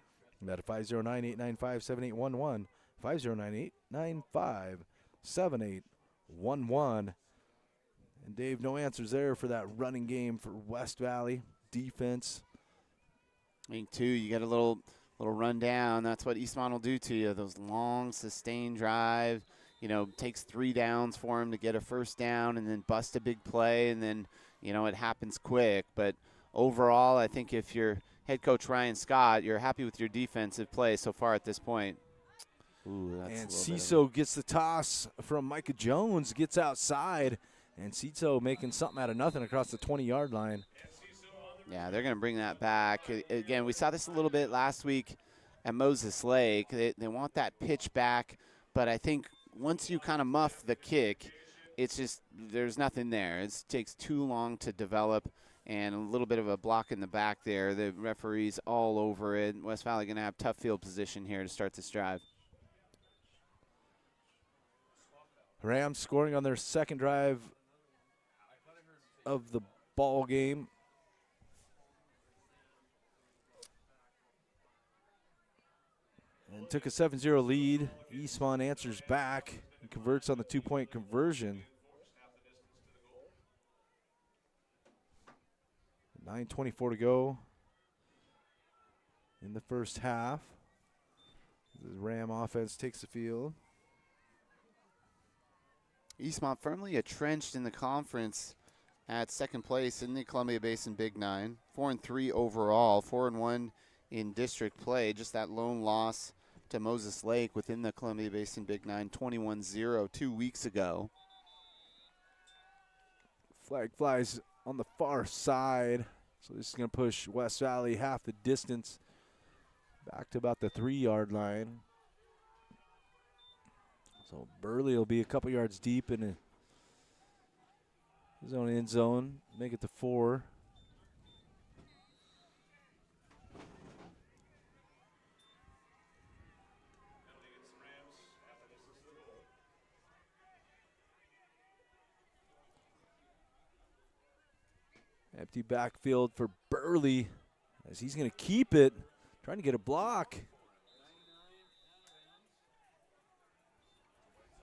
at 509-895-7811, 509-895-7811. And Dave, no answers there for that running game for West Valley defense. I think, too, you get a little run down. That's what Eastmont will do to you. Those long, sustained drive. You know, takes 3 downs for him to get a first down and then bust a big play, and then, you know, it happens quick. But overall, I think if you're head coach Ryan Scott, you're happy with your defensive play so far at this point. Ooh, that's and Ciso gets the toss from Micah Jones, gets outside, and Ciso making something out of nothing across the 20-yard line. Yeah, they're going to bring that back. Again, we saw this a little bit last week at Moses Lake. They want that pitch back, but I think once you kind of muff the kick, it's just there's nothing there. It takes too long to develop, and a little bit of a block in the back there. The referee's all over it. West Valley going to have tough field position here to start this drive. Rams scoring on their second drive of the ball game. and took a 7-0 lead. Eastmont answers back and converts on the 2-point conversion. 9:24 to go in the first half. The Ram offense takes the field. Eastmont firmly entrenched in the conference at second place in the Columbia Basin Big Nine. 4-3 overall, 4-1 in district play. Just that lone loss to Moses Lake within the Columbia Basin Big Nine, 21-0 2 weeks ago. Flag flies on the far side. So this is going to push West Valley half the distance back to about the 3-yard line. So Burley will be a couple yards deep in his own end zone, make it to 4. Empty backfield for Burley as he's going to keep it, trying to get a block.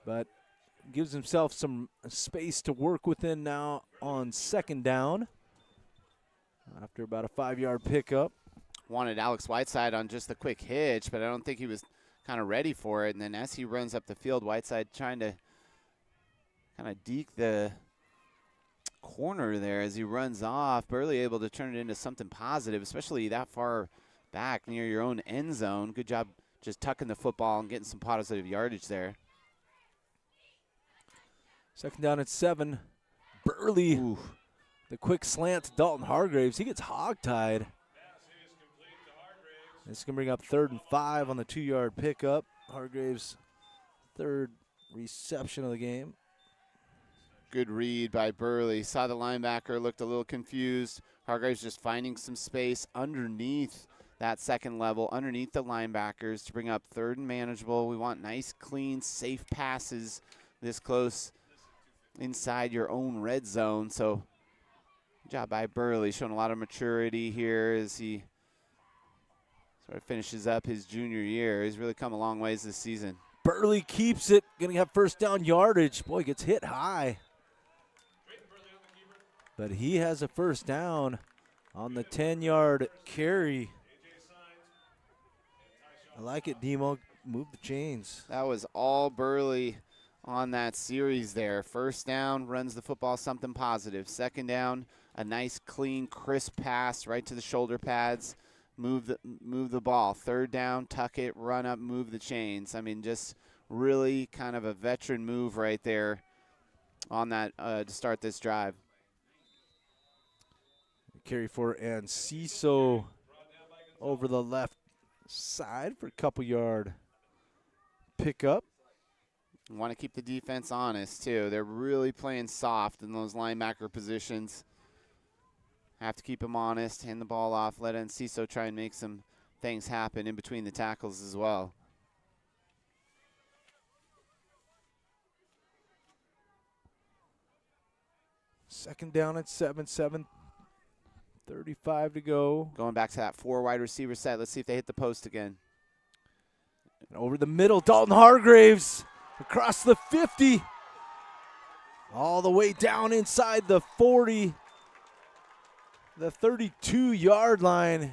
But gives himself some space to work within now on second down after about a 5-yard pickup. Wanted Alex Whiteside on just a quick hitch, but I don't think he was kind of ready for it. And then as he runs up the field, Whiteside trying to kind of deke the corner there as he runs off. Burley able to turn it into something positive, especially that far back near your own end zone. Good job just tucking the football and getting some positive yardage there. Second down at 7. Burley, Ooh. the quick slant to Dalton Hargraves. He gets hogtied. This is going to bring up 3rd and 5 on the 2-yard pickup. Hargraves' 3rd reception of the game. Good read by Burley. Saw the linebacker, looked a little confused. Hargraves just finding some space underneath that second level, underneath the linebackers to bring up 3rd and manageable. We want nice, clean, safe passes this close inside your own red zone. So good job by Burley, showing a lot of maturity here as he sort of finishes up his junior year. He's really come a long ways this season. Burley keeps it, going to have first down yardage. Boy, gets hit high. But he has a first down on the 10-yard carry. I like it, Demo. Move the chains. That was all Burley on that series there. First down, runs the football, something positive. Second down, a nice, clean, crisp pass right to the shoulder pads. Move the ball. Third down, tuck it, run up, move the chains. I mean, just really kind of a veteran move right there on that to start this drive. Carry for Enciso over the left side for a couple-yard pickup. Want to keep the defense honest, too. They're really playing soft in those linebacker positions. Have to keep them honest, hand the ball off, let Enciso try and make some things happen in between the tackles as well. Second down at 7-7. 35 to go. Going back to that 4 wide receiver set. Let's see if they hit the post again. And over the middle, Dalton Hargraves across the 50. All the way down inside the 40. The 32-yard line.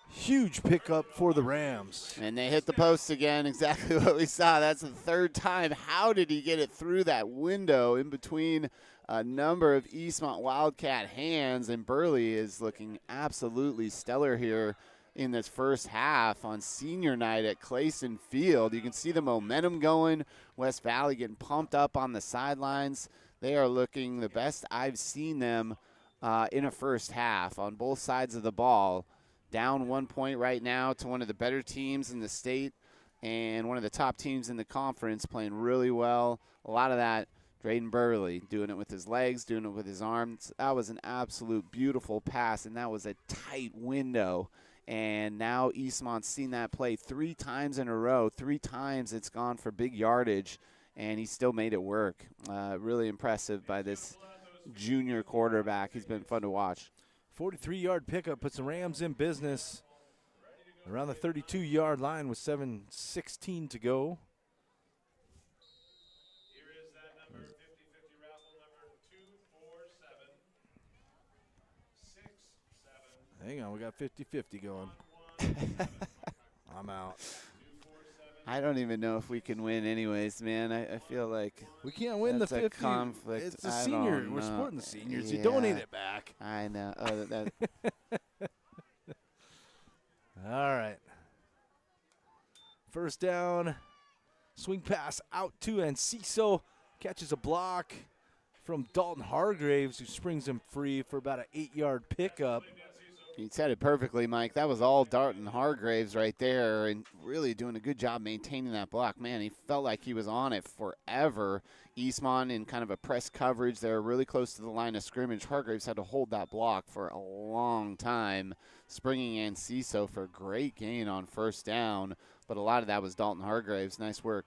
Huge pickup for the Rams. And they hit the post again, exactly what we saw. That's the 3rd time. How did he get it through that window in between a number of Eastmont Wildcat hands? And Burley is looking absolutely stellar here in this first half on senior night at Clayson Field. You can see the momentum going. West Valley getting pumped up on the sidelines. They are looking the best I've seen them in a first half on both sides of the ball. Down 1 point right now to one of the better teams in the state and one of the top teams in the conference, playing really well. A lot of that, Drayden Burley doing it with his legs, doing it with his arms. That was an absolute beautiful pass, and that was a tight window. And now Eastmont's seen that play 3 times in a row. 3 times it's gone for big yardage, and he still made it work. Really impressive by this junior quarterback. He's been fun to watch. 43-yard pickup puts the Rams in business around the 32-yard line with 7:16 to go. Here is that number 50-50 raffle number 24767. Hang on, we got 50-50 going. I'm out. I don't even know if we can win anyways, man. I feel like We can't win that's the a 50. conflict. It's the I senior. don't We're know. supporting the seniors. You Yeah. donate it back. I know. Oh, that All right. First down. Swing pass out to Enciso. Catches a block from Dalton Hargraves, who springs him free for about an 8-yard pickup. You said it perfectly, Mike. That was all Dalton Hargraves right there, and really doing a good job maintaining that block. Man, he felt like he was on it forever. Eastmont in kind of a press coverage. They were really close to the line of scrimmage. Hargraves had to hold that block for a long time, springing Enciso for a great gain on first down. But a lot of that was Dalton Hargraves. Nice work.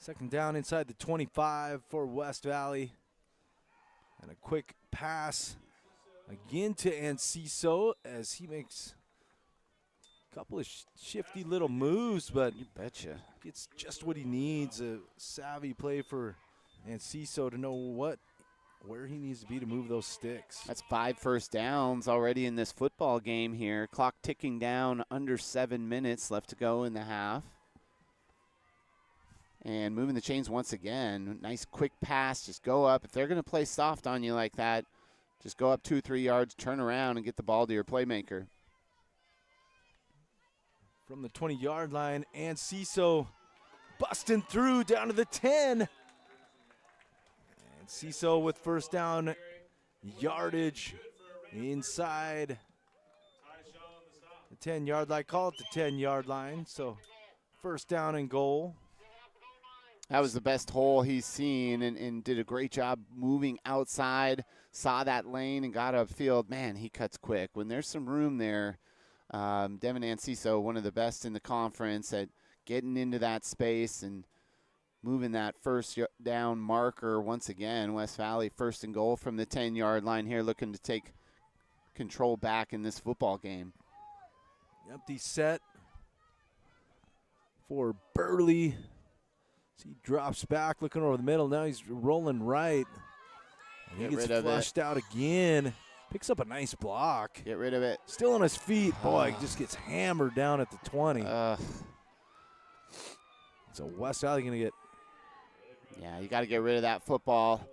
Second down inside the 25 for West Valley. And a quick pass again to Enciso as he makes a couple of shifty little moves, but You betcha. it's just what he needs. A savvy play for Enciso to know where he needs to be to move those sticks. That's 5 first downs already in this football game here. Clock ticking down, under 7 minutes left to go in the half. And moving the chains once again. Nice quick pass. Just go up. If they're going to play soft on you like that, just go up 2-3 yards, turn around, and get the ball to your playmaker. From the 20-yard line, Enciso busting through down to the 10. Enciso with first down yardage inside the 10-yard line. Call it the 10-yard line, so first down and goal. That was the best hole he's seen, and did a great job moving outside, saw that lane and got upfield. Man, he cuts quick. When there's some room there, Devin Enciso, one of the best in the conference at getting into that space and moving that first down marker once again. West Valley first and goal from the 10-yard line here, looking to take control back in this football game. Empty set for Burley. He drops back, looking over the middle. Now he's rolling right. And he Get gets rid of it. flushed out again. Picks up a nice block. Get rid of it. Still on his feet. Boy, he just gets hammered down at the 20. So West Valley going to get. Yeah, you got to get rid of that football.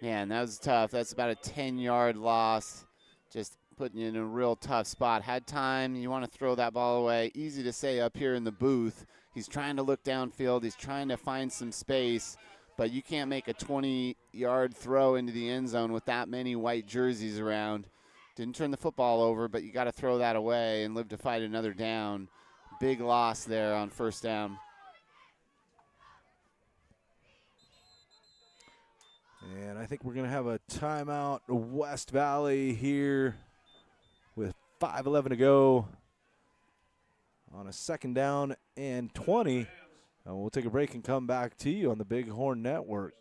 Man, that was tough. That's about a 10-yard loss. Just putting you in a real tough spot. Had time. You want to throw that ball away. Easy to say up here in the booth. He's trying to look downfield. He's trying to find some space. But you can't make a 20-yard throw into the end zone with that many white jerseys around. Didn't turn the football over, but you got to throw that away and live to fight another down. Big loss there on first down. And I think we're going to have a timeout. West Valley here with 5:11 to go on a second down and 20. And we'll take a break and come back to you on the Big Horn Network.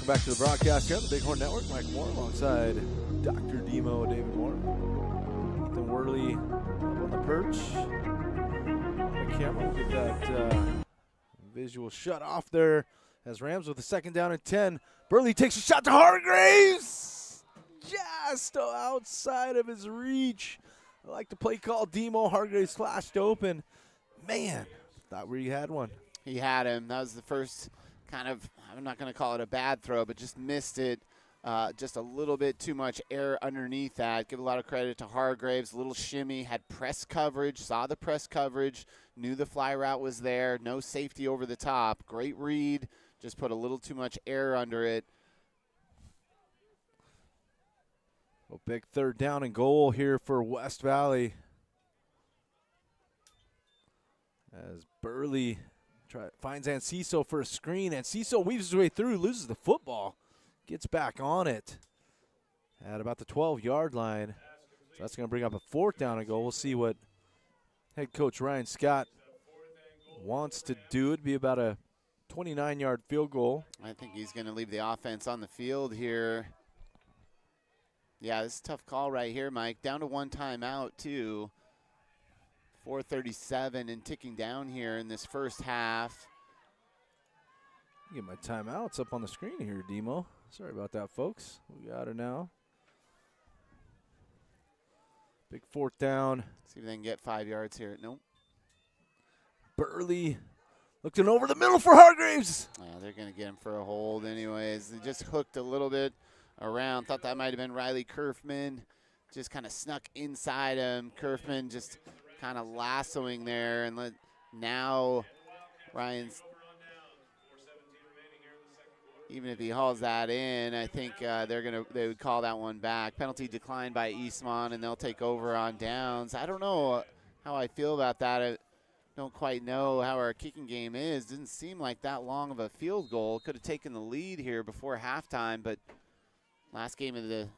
Back to the broadcast here on the Big Horn Network. Mike Moore alongside Dr. Demo, David Moore. Ethan Worley up on the perch. On the camera, we'll get that visual shut off there as Rams with a second down and 10. Burley takes a shot to Hargraves. Just outside of his reach. I like the play call. Demo Hargraves flashed open. Man, thought we had one. He had him. That was the first kind of, I'm not going to call it a bad throw, but just missed it. Just a little bit too much air underneath that. Give a lot of credit to Hargraves. A little shimmy, had press coverage, saw the press coverage, knew the fly route was there. No safety over the top. Great read. Just put a little too much air under it. A big 3rd down and goal here for West Valley. As Burley finds Enciso for a screen. Enciso weaves his way through, loses the football, gets back on it at about the 12-yard line. So that's going to bring up a 4th down and goal. We'll see what head coach Ryan Scott wants to do. It'd be about a 29-yard field goal. I think he's going to leave the offense on the field here. Yeah, this is a tough call right here, Mike. Down to 1 timeout, too. 4:37 and ticking down here in this first half. Get my timeouts up on the screen here, Demo. Sorry about that, folks. We got it now. Big 4th down. See if they can get 5 yards here. Nope. Burley looking over the middle for Hargraves. Yeah, they're going to get him for a hold anyways. They just hooked a little bit around. Thought that might have been Riley Kerfman. Just kind of snuck inside him. Kerfman just kind of lassoing there. And now Ryan's, even if he hauls that in, I think they would call that one back. Penalty declined by Eastmont, and they'll take over on downs. I don't know how I feel about that. I don't quite know how our kicking game is. Didn't seem like that long of a field goal. Could have taken the lead here before halftime, but last game of the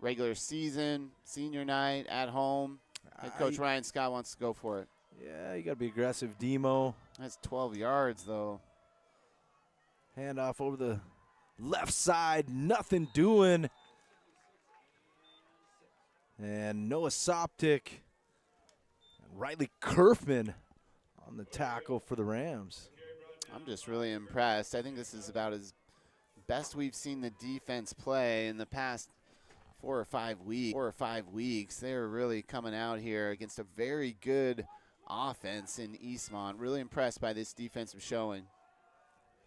regular season, senior night at home. Head coach Ryan Scott wants to go for it. Yeah, you got to be aggressive, Demo. That's 12 yards, though. Handoff over the left side, nothing doing. And Noah Soptic and Riley Kerfman on the tackle for the Rams. I'm just really impressed. I think this is about as best we've seen the defense play in the past 4 or 5 weeks. They're really coming out here against a very good offense in Eastmont. Really impressed by this defensive showing.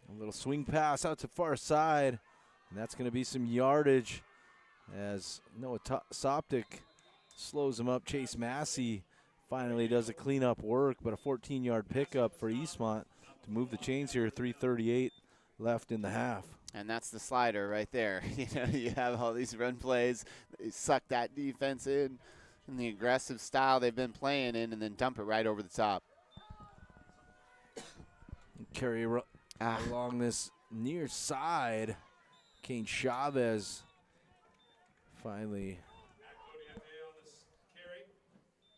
A little swing pass out to far side, and that's going to be some yardage as Noah Soptic slows him up. Chase Massey finally does the cleanup work, but a 14-yard pickup for Eastmont to move the chains here. 3:38 left in the half. And that's the slider right there. You have all these run plays. They suck that defense in the aggressive style they've been playing in, and then dump it right over the top. Carry along this near side. Kane Chavez finally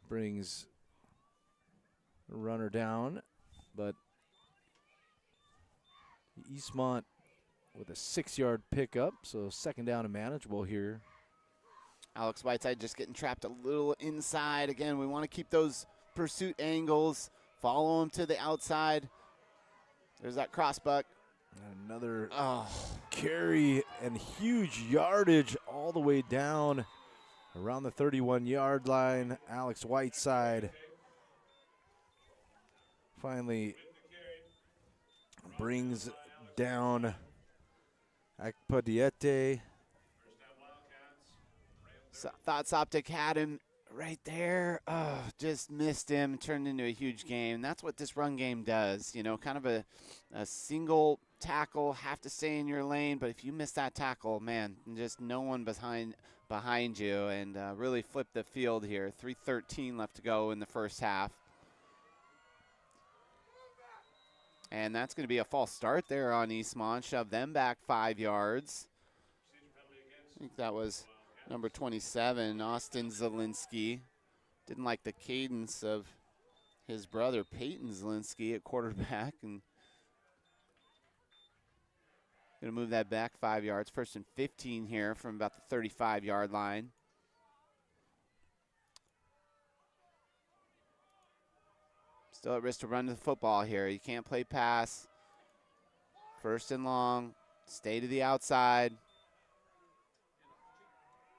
brings the runner down, but Eastmont with a 6-yard pickup, so 2nd down and manageable here. Alex Whiteside just getting trapped a little inside. Again, we want to keep those pursuit angles, follow him to the outside. There's that crossbuck. Another carry and huge yardage all the way down around the 31-yard line. Alex Whiteside finally brings down Akpadiete. Thought Soptic had him right there. Just missed him, turned into a huge game. That's what this run game does. Kind of a single tackle, have to stay in your lane, but if you miss that tackle, man, just no one behind you, and really flip the field here. 3:13 left to go in the first half. And that's going to be a false start there on Eastmont. Shove them back 5 yards. I think that was number 27, Austin Zielinski. Didn't like the cadence of his brother, Peyton Zielinski, at quarterback. And going to move that back 5 yards. 1st and 15 here from about the 35-yard line. Still at risk to run the football here. You can't play pass. 1st and long. Stay to the outside.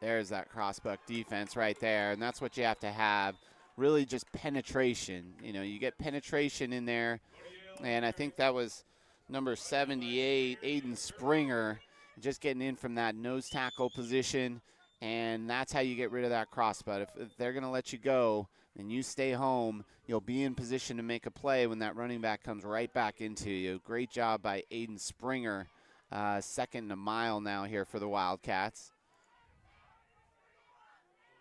There's that crossbuck defense right there, and that's what you have to have. Really just penetration. You get penetration in there, and I think that was number 78, Aiden Springer, just getting in from that nose tackle position, and that's how you get rid of that crossbutt. If they're going to let you go and you stay home, you'll be in position to make a play when that running back comes right back into you. Great job by Aiden Springer. Second and a mile now here for the Wildcats.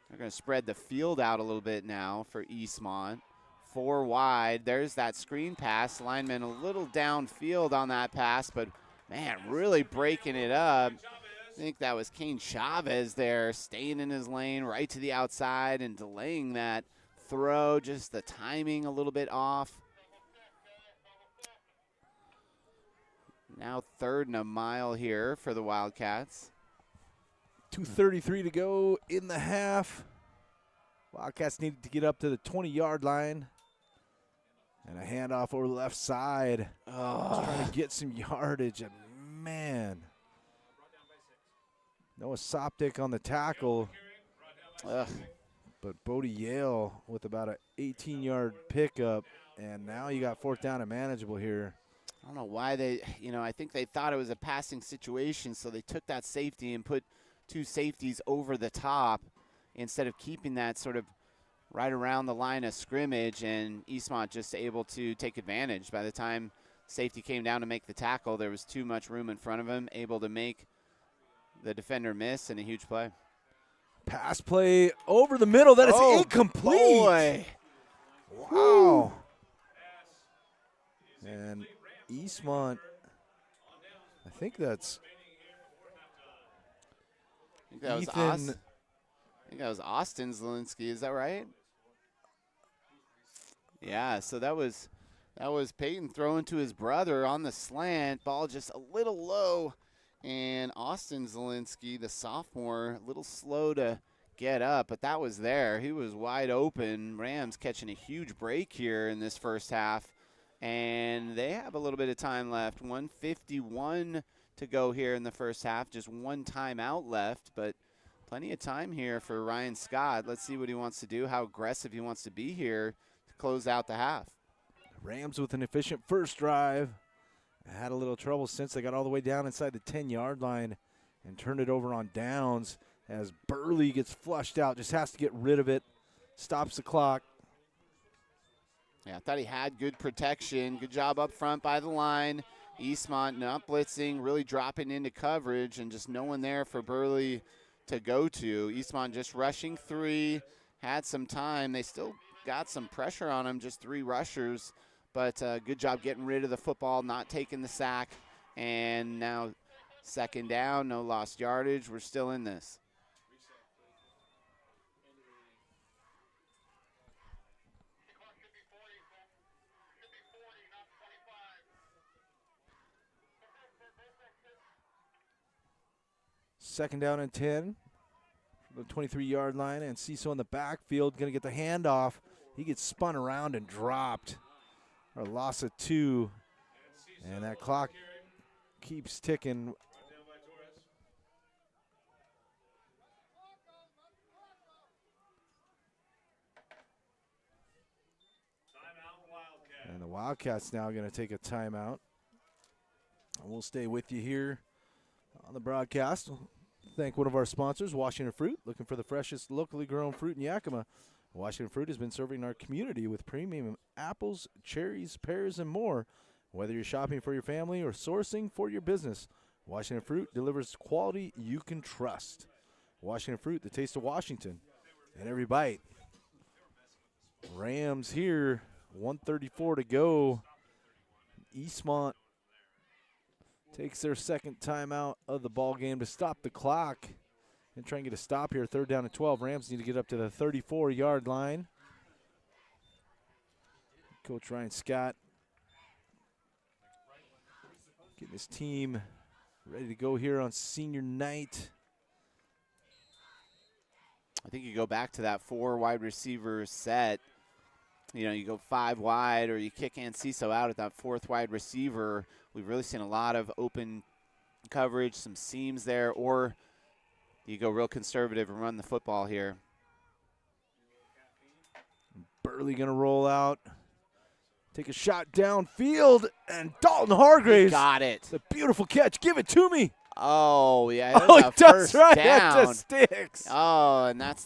They're going to spread the field out a little bit now for Eastmont. 4 wide. There's that screen pass. Lineman a little downfield on that pass, but, man, really breaking it up. I think that was Kane Chavez there, staying in his lane right to the outside and delaying that throw. Just the timing a little bit off. Now 3rd and a mile here for the Wildcats. 2:33 to go in the half. Wildcats needed to get up to the 20-yard line. And a handoff over the left side. Trying to get some yardage. And, man. Noah Soptic on the tackle. But Bodie Yale with about an 18-yard pickup. And now you got 4th down and manageable here. I don't know why they, I think they thought it was a passing situation, so they took that safety and put 2 safeties over the top instead of keeping that sort of right around the line of scrimmage, and Eastmont just able to take advantage. By the time safety came down to make the tackle, there was too much room in front of him, able to make the defender miss, and a huge play. Pass play over the middle. That is incomplete. Boy. Wow. And Eastmont, I think that was Austin Zielinski. Is that right? Yeah, so that was Peyton throwing to his brother on the slant. Ball just a little low. And Austin Zielinski, the sophomore, a little slow to get up, but that was there. He was wide open. Rams catching a huge break here in this first half. And they have a little bit of time left. 1:51 to go here in the first half. Just 1 timeout left, but plenty of time here for Ryan Scott. Let's see what he wants to do, how aggressive he wants to be here to close out the half. Rams with an efficient first drive. Had a little trouble since they got all the way down inside the 10-yard line and turned it over on downs as Burley gets flushed out. Just has to get rid of it. Stops the clock. Yeah, I thought he had good protection. Good job up front by the line. Eastmont not blitzing, really dropping into coverage and just no one there for Burley to go to. Eastmont just rushing 3, had some time. They still got some pressure on him, just 3 rushers, but good job getting rid of the football, not taking the sack. And now 2nd down, no lost yardage. We're still in this. Second down and 10 from the 23-yard line, and Ciso in the backfield going to get the handoff. He gets spun around and dropped. A loss of 2, and that clock keeps ticking. And the Wildcats now going to take a timeout. And we'll stay with you here on the broadcast. Thank one of our sponsors, Washington Fruit. Looking for the freshest locally grown fruit in Yakima. Washington Fruit has been serving our community with premium apples, cherries, pears, and more. Whether you're shopping for your family or sourcing for your business, Washington Fruit delivers quality you can trust. Washington Fruit, the taste of Washington. And every bite. Rams here, 1:34 to go. Eastmont takes their 2nd timeout of the ball game to stop the clock and try and get a stop here. 3rd down and 12. Rams need to get up to the 34-yard line. Coach Ryan Scott getting his team ready to go here on senior night. I think you go back to that 4 wide receiver set. You go 5 wide or you kick Anciso out at that 4th wide receiver. We've really seen a lot of open coverage, some seams there, or you go real conservative and run the football here. Burley going to roll out. take a shot downfield, and Dalton Hargraves. Got it. It's a beautiful catch. Give it to me. Oh, yeah. Oh, he That was a does first right down. at the sticks. Oh, and that's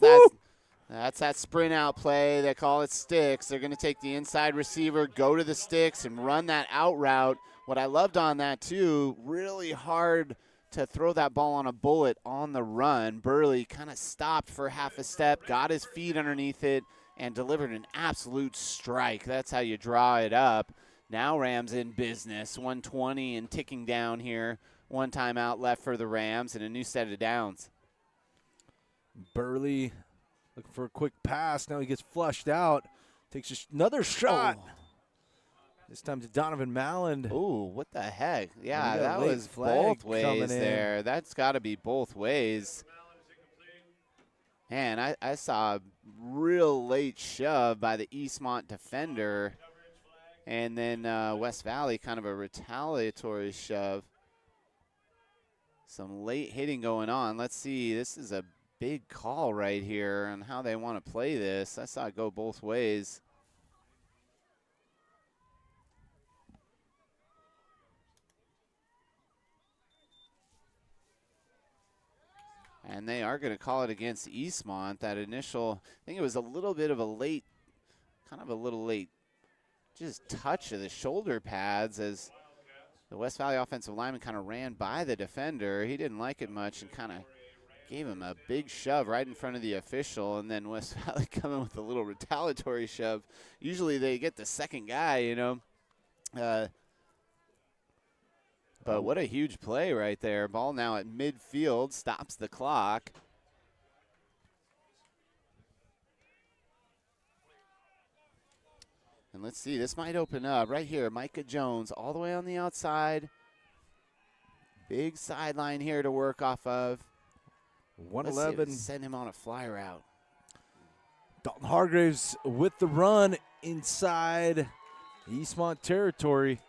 that sprint out play. They call it sticks. They're going to take the inside receiver, go to the sticks, and run that out route. What I loved on that, too, really hard to throw that ball on a bullet on the run. Burley kind of stopped for half a step, got his feet underneath it, and delivered an absolute strike. That's how you draw it up. Now Rams in business. 1:20 and ticking down here. One timeout left for the Rams and a new set of downs. Burley looking for a quick pass. Now he gets flushed out. Takes another shot. Oh. This time to Donovan Malland. Ooh, what the heck? Yeah, got a that late was flag both coming ways in. there. That's got to be both ways. Man, I saw a real late shove by the Eastmont defender. And then West Valley kind of a retaliatory shove. Some late hitting going on. Let's see. This is a big call right here on how they want to play this. I saw it go both ways. And they are going to call it against Eastmont. That initial, I think it was a little bit of a late, kind of a little late, just touch of the shoulder pads as the West Valley offensive lineman kind of ran by the defender. He didn't like it much and kind of gave him a big shove right in front of the official. And then West Valley coming with a little retaliatory shove. Usually they get the second guy, you know. But what a huge play right there. Ball now at midfield, stops the clock. And let's see, this might open up right here. Micah Jones all the way on the outside. Big sideline here to work off of. 111. Send him on a fly route. Dalton Hargraves with the run inside Eastmont territory.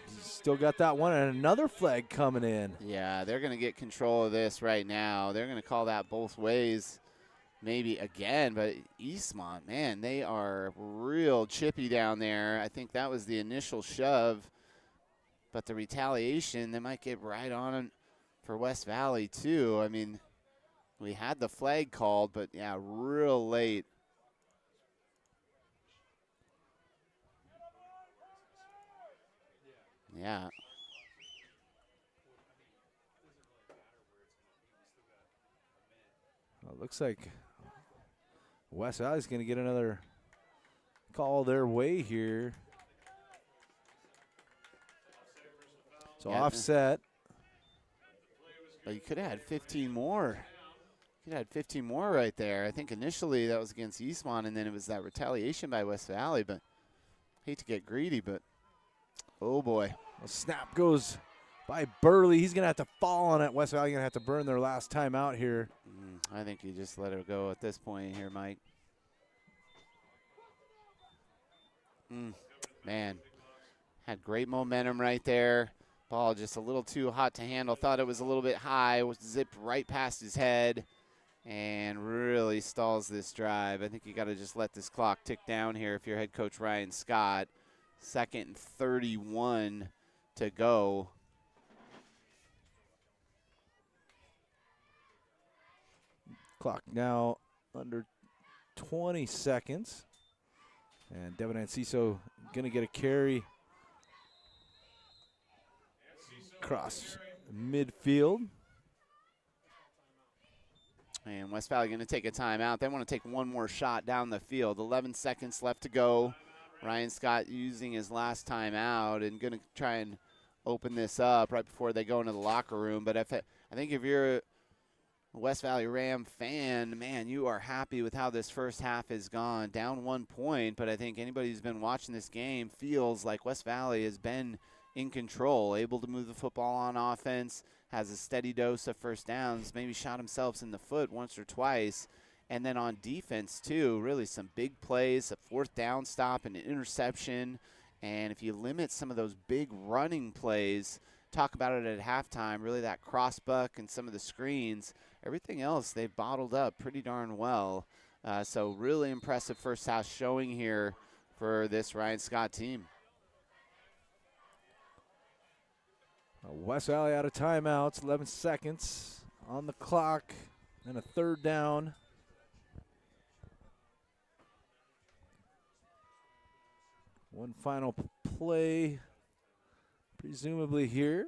He's still got that one, and another flag coming in. Yeah, they're going to get control of this right now. They're going to call that both ways maybe again, but Eastmont, man, they are real chippy down there. I think that was the initial shove, but the retaliation, they might get right on it for West Valley too. I mean, we had the flag called, but yeah, real late. Yeah. Well, it looks like West Valley's going to get another call their way here. So Yeah, offset. But you could have had 15 more. You could have had 15 more right there. I think initially that was against Eastmont, and then it was that retaliation by West Valley. But hate to get greedy, but oh boy. A snap goes by Burley. He's going to have to fall on it. West Valley going to have to burn their last time out here. I think you just let it go at this point here, Mike. Man, had great momentum right there. Ball just a little too hot to handle. Thought it was a little bit high. Was zipped right past his head and really stalls this drive. I think you got to just let this clock tick down here if you're head coach Ryan Scott. 2nd and 31 to go. Clock now under 20 seconds. And Devin Anciso going to get a carry across midfield. And West Valley going to take a timeout. They want to take one more shot down the field. 11 seconds left to go. Ryan Scott using his last timeout and going to try and open this up right before they go into the locker room. But I think if you're a West Valley Ram fan, man, you are happy with how this first half has gone. Down 1 point, but I think anybody who's been watching this game feels like West Valley has been in control, able to move the football on offense, has a steady dose of first downs, maybe shot themselves in the foot once or twice. And then on defense, too, really some big plays, a 4th down stop and an interception. And if you limit some of those big running plays, talk about it at halftime, really that cross buck and some of the screens, everything else they've bottled up pretty darn well. So really impressive first half showing here for this Ryan Scott team. West Valley out of timeouts, 11 seconds on the clock, and a third down. One final play, presumably here.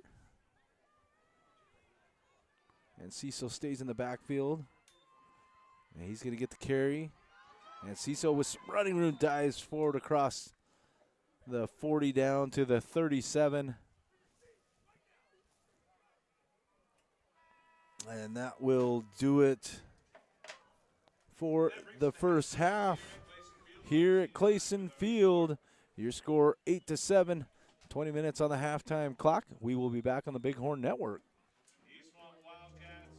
And Cecil stays in the backfield. And he's going to get the carry. And Cecil with some running room dives forward across the 40 down to the 37. And that will do it for the first half here at Clayson Field. Your score 8-7, 20 minutes on the halftime clock. We will be back on the Bighorn Network. Eastmont Wildcats.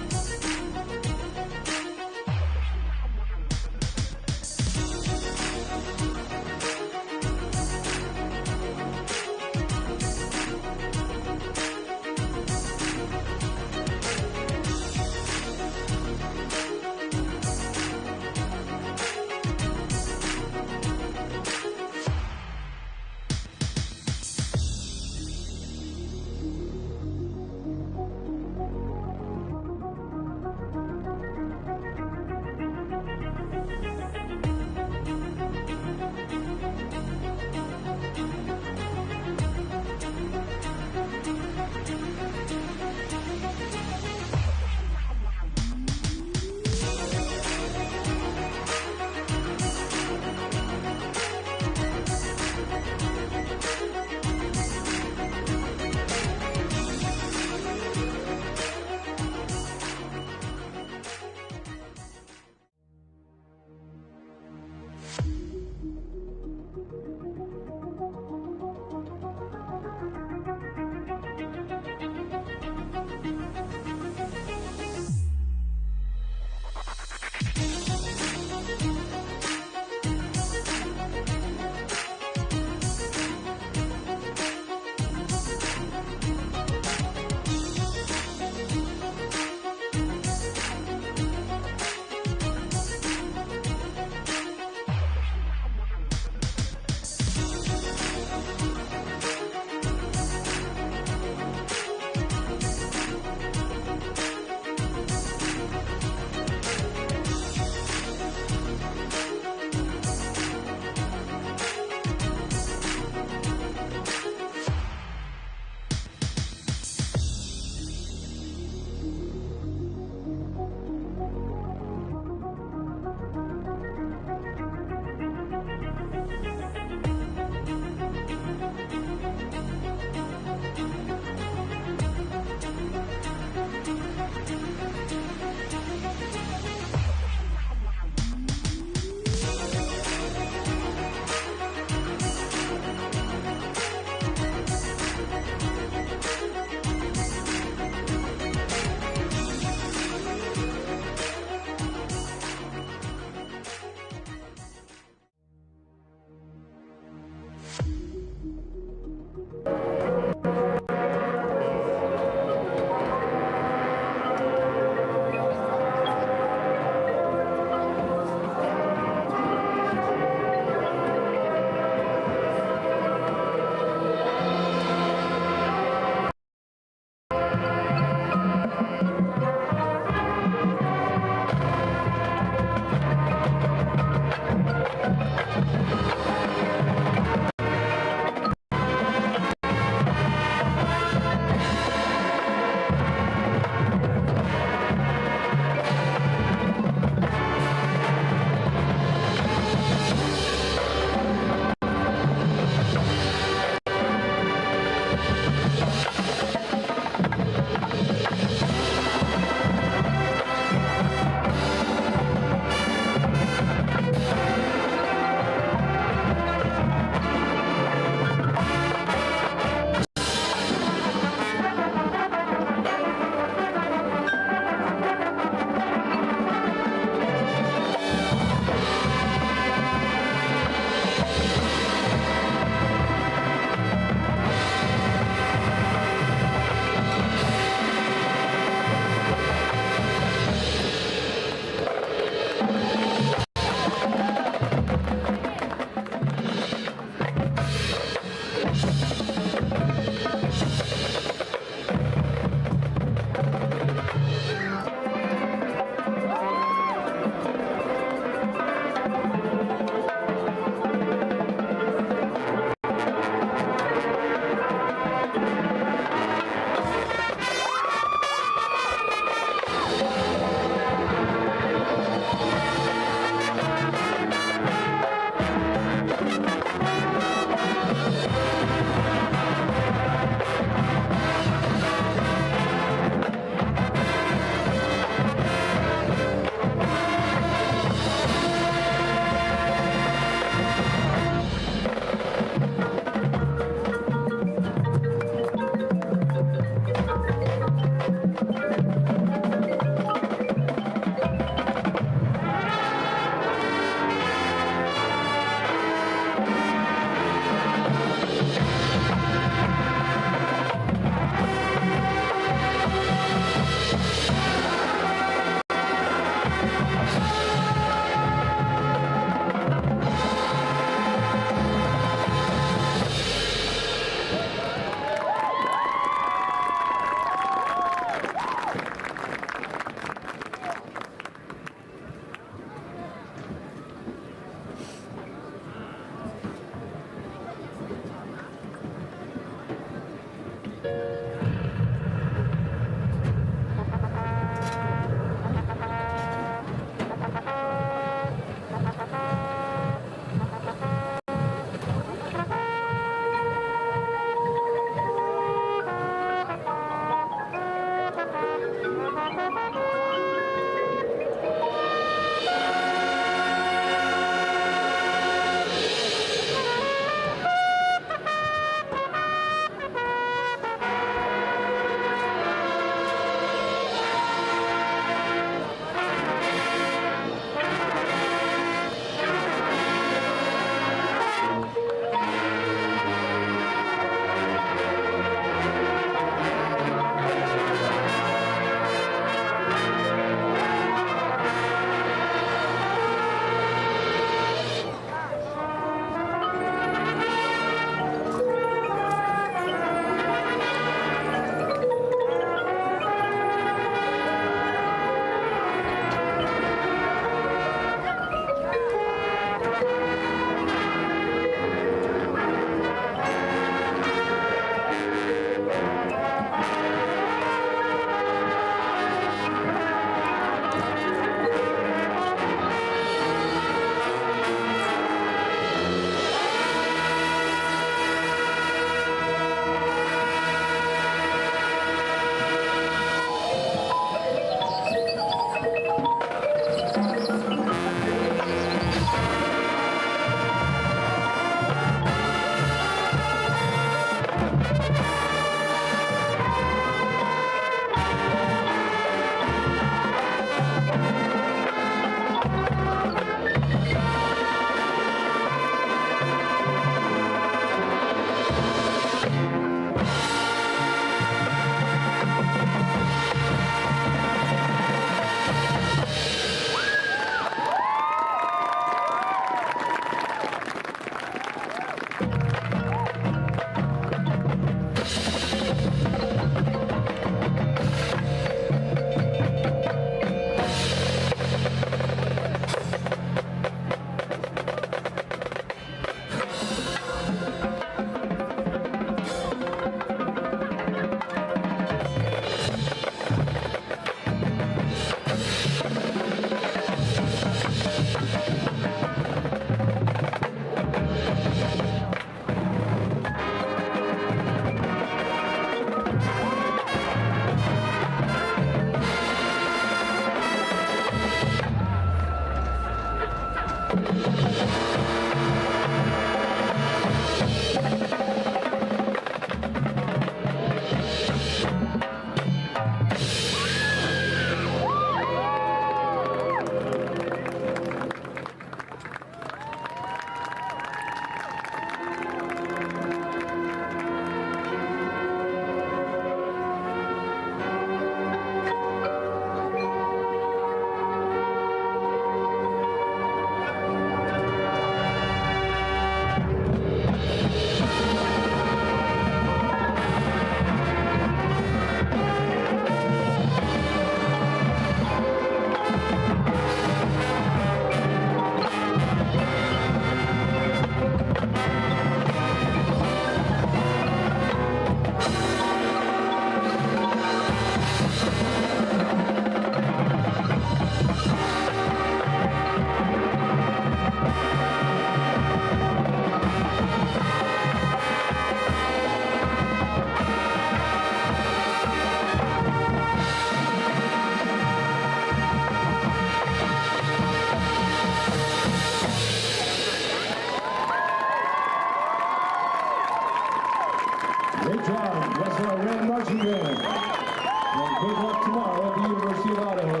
Great job, Western Ram Marching Band. And good luck tomorrow at the University of Idaho.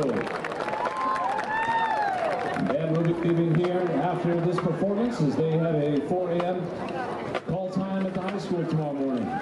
And we'll be leaving here after this performance as they have a 4 a.m. call time at the high school tomorrow morning.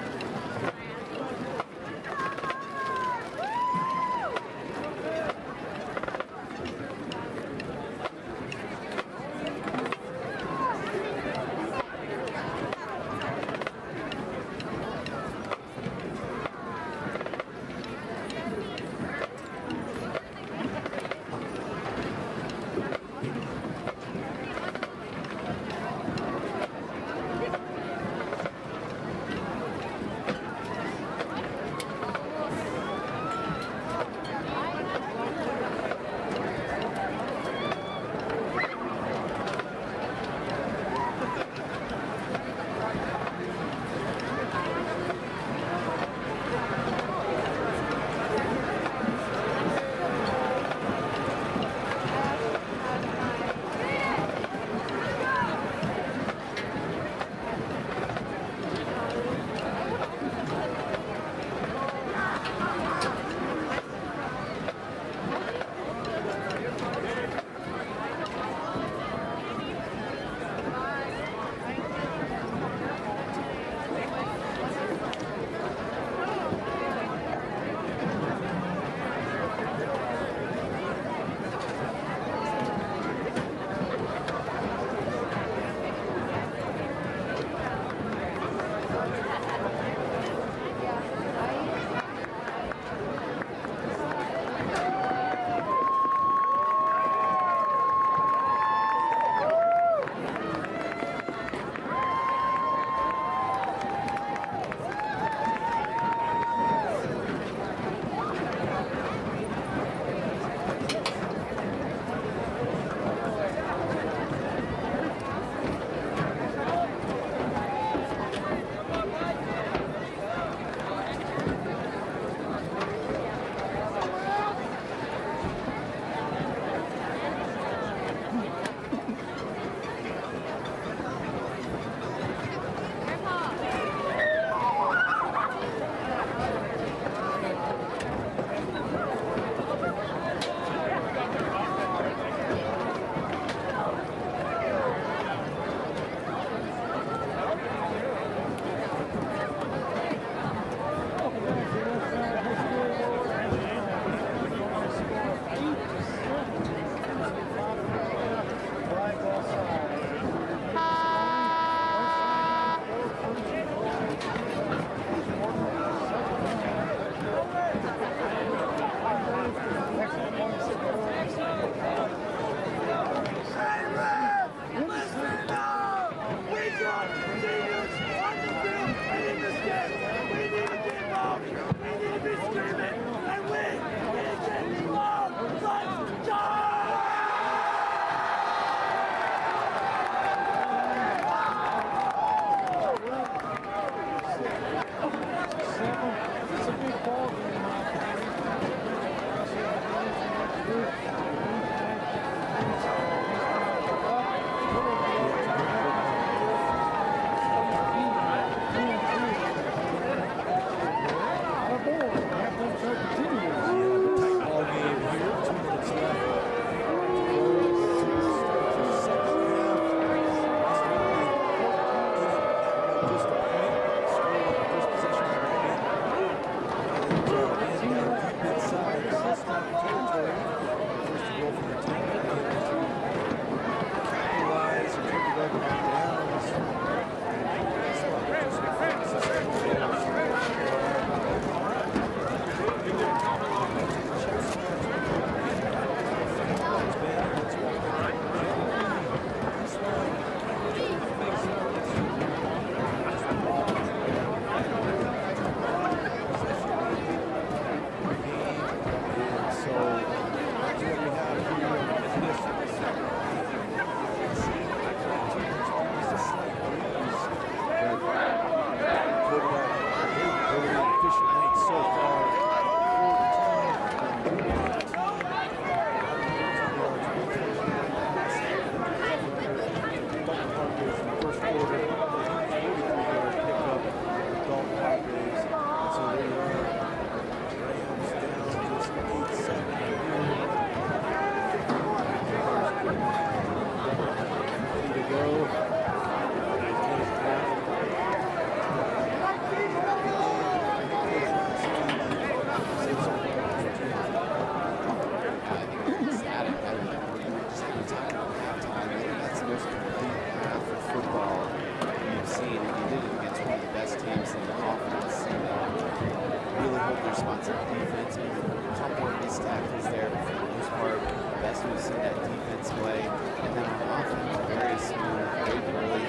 of defense, maybe a couple of missed tackles there, but for the most part, best we've seen that defense play. And then on offense, very smooth, very early,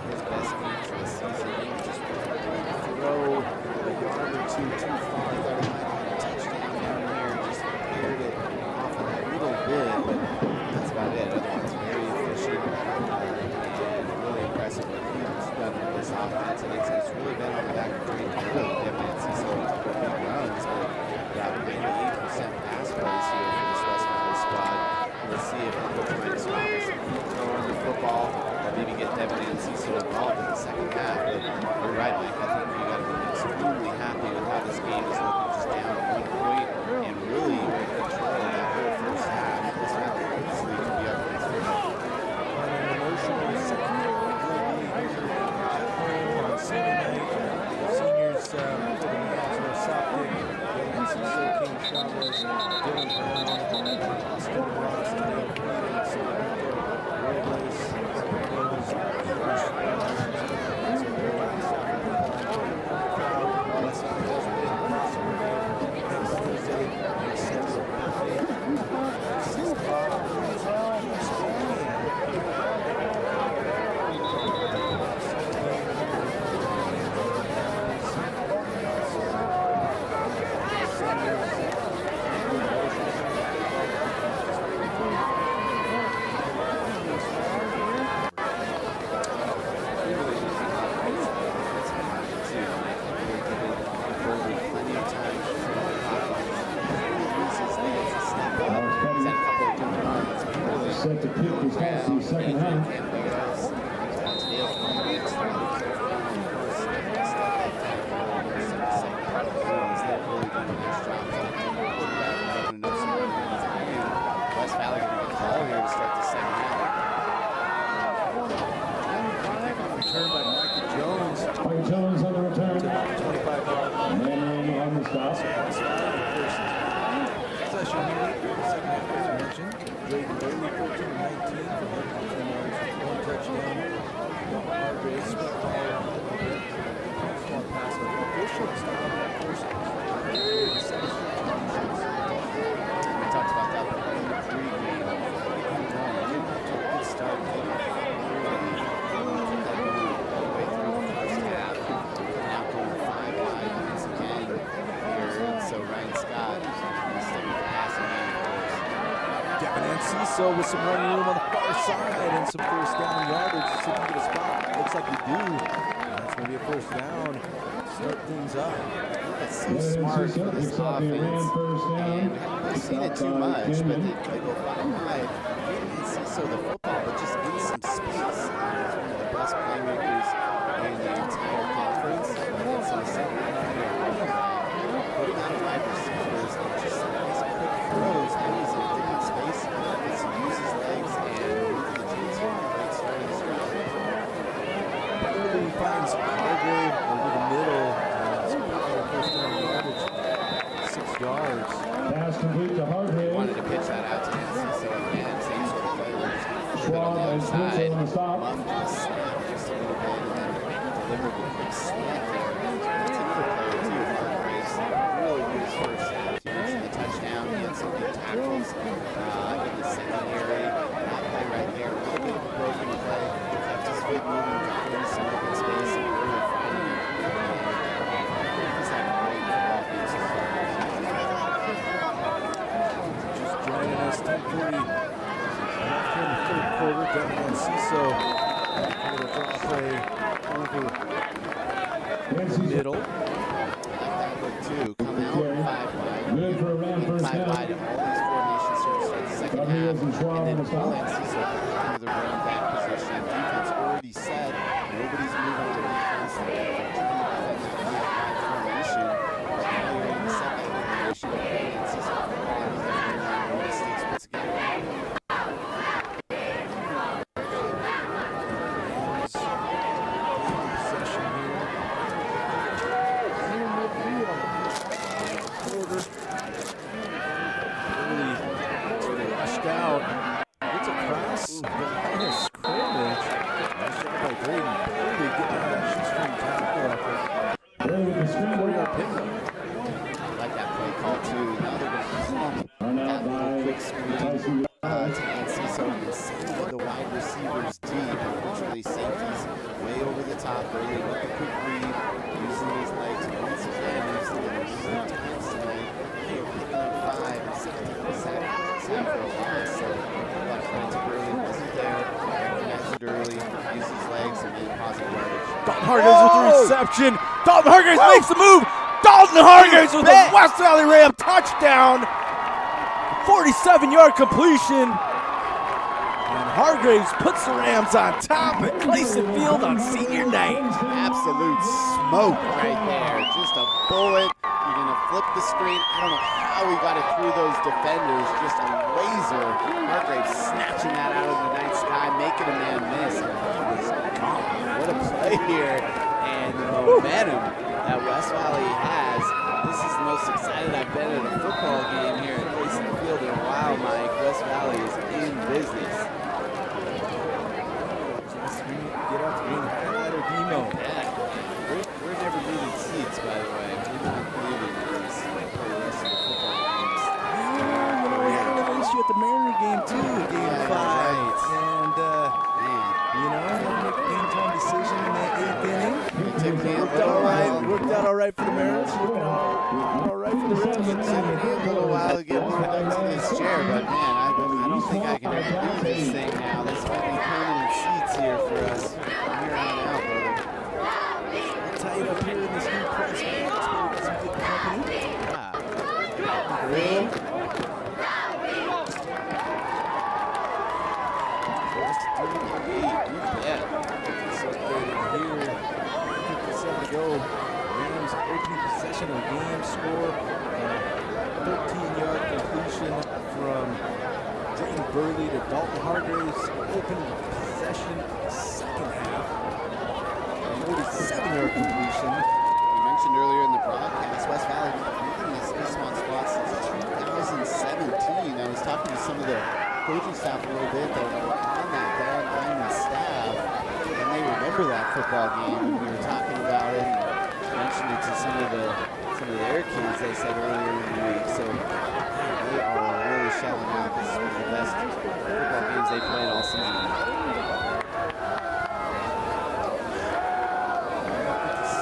his best games of the season. Maybe just throw a yard or two too far. Thought he might have a touchdown down here, just cleared it off of that little bit, but that's about it. Otherwise, very efficient and really impressive what he's done with this offense. And it's really been on the back of three Evans. He's a couple of big runs, but got 98% pass plays here for this West Valley squad. We'll see if Uncle Frank Thomas can keep throwing the football or maybe get Devin Anciso involved in the second half. But you're right, Mike. I think you got to be extremely happy with how this game is looking, just down 1 point and really controlling that whole first half. This Valley easily could be up against football. An emotional second half will be here at home on Sunday night. Seniors for the National Soptic, Devin Anciso, King Chavez, Dylan Brown, Austin Ross, Dale Phoenix, Robles, set to kick his pass in the second half. West Valley going to get the ball here to start the second half. return by Michael Jones. Michael Jones on the return. 25-yard line. Man on the stop. Possession here. Second half, as mentioned. Drayden Bailey, 14-19 for 110 yards, 1 touchdown. Hargrave swept the ball out a little bit. Small pass on the official stop. First, We talked about that pre-game. Good start. Anciso with some running room on the far side and some first down yardage. See if we can get a spot. Looks like we do. That's going to be a first down. Start things up. It's so smart for this offense. And we've seen it too much, but they go wide. Anciso the football, but just in some space. He's one of the best playmakers in the entire conference. It's on the second putting out wide receivers and just nice quick throws. And he's in different space. Gets to use his legs and move the chains here. Great start of this drive. Early finds Hargrave over the middle. First down yardage. 6 yards. Pass complete to Hargrave. Wanted to pitch that out to Anciso again. Same sort of play. Schwab and Switzer on the stop. Love just snapped just a little bit and then delivered the quick snap there. That's another player too. Hargrave's really good his first half. He mentioned the touchdown. He had some good tackles in the secondary. That play right there, a little bit of a broken play. Kept his feet moving, got in some open space and really finding it. And he's had a great football game so far. Just joining us, 10:40 in the third quarter. Devin Anciso with a draw play over the middle. I like that look too. Come out 5 wide. Good for a round first 5 down. wide in all these formations here to start the second half. Gabriels and Schwab And on then the stop. Anciso through the run back position. Defense already set. Nobody's moving on defense. Formation. Now you're in the second formation. Anciso no mistakes once again. Possession here. Quarter. Really rushed out. It's a crowd Hargraves with the reception. Dalton Hargraves makes the move. Dalton Hargraves with a West Valley Ram touchdown. 47-yard completion. And Hargraves puts the Rams on top at Clayson Field on senior night. Absolute smoke right there. Just a bullet. You're going to flip the screen. I don't know how he got it through those defenders. Just a laser. Hargraves snatching that out of the night sky, making a man miss. And he was gone. What a play here. And the momentum that West Valley has. This is the most excited I've been at a football game here at Clayson Field in a while, Mike. West Valley is in business. Get out to green highlighter demo. Yeah. We're never leaving seats, by the way. We're not leaving these for the rest of the football games. We had a little issue at the Mariner game, too, game 5. Right. And, Man. make a game time decision in that 8th inning. Worked out all right. Worked out all right for the Mariners. Worked out all right for the Reds. It took me a little while to get warmed up to this chair, but man, I don't think I can ever leave this thing now. This might be permanent seats here for us from here on out, brother. We'll tie it up here in this new press box. We'll get some good company. Green. Yeah. Celebrating here. 57 to go. Rams opening possession of the game. Score. 13-yard completion from Drayton Burley to Dalton Hargraves. Opening possession second half. A 47-yard completion. We mentioned earlier in the broadcast, West Valley leading this Eastmont spot since 2017. I was talking to some of the coaching staff a little bit that were on that bad lineman staff, and they remember that football game, and we were talking about it and mentioned it to some of their kids, they said earlier in the week. So they are really shelling out. This is one of the best football games they've played all season.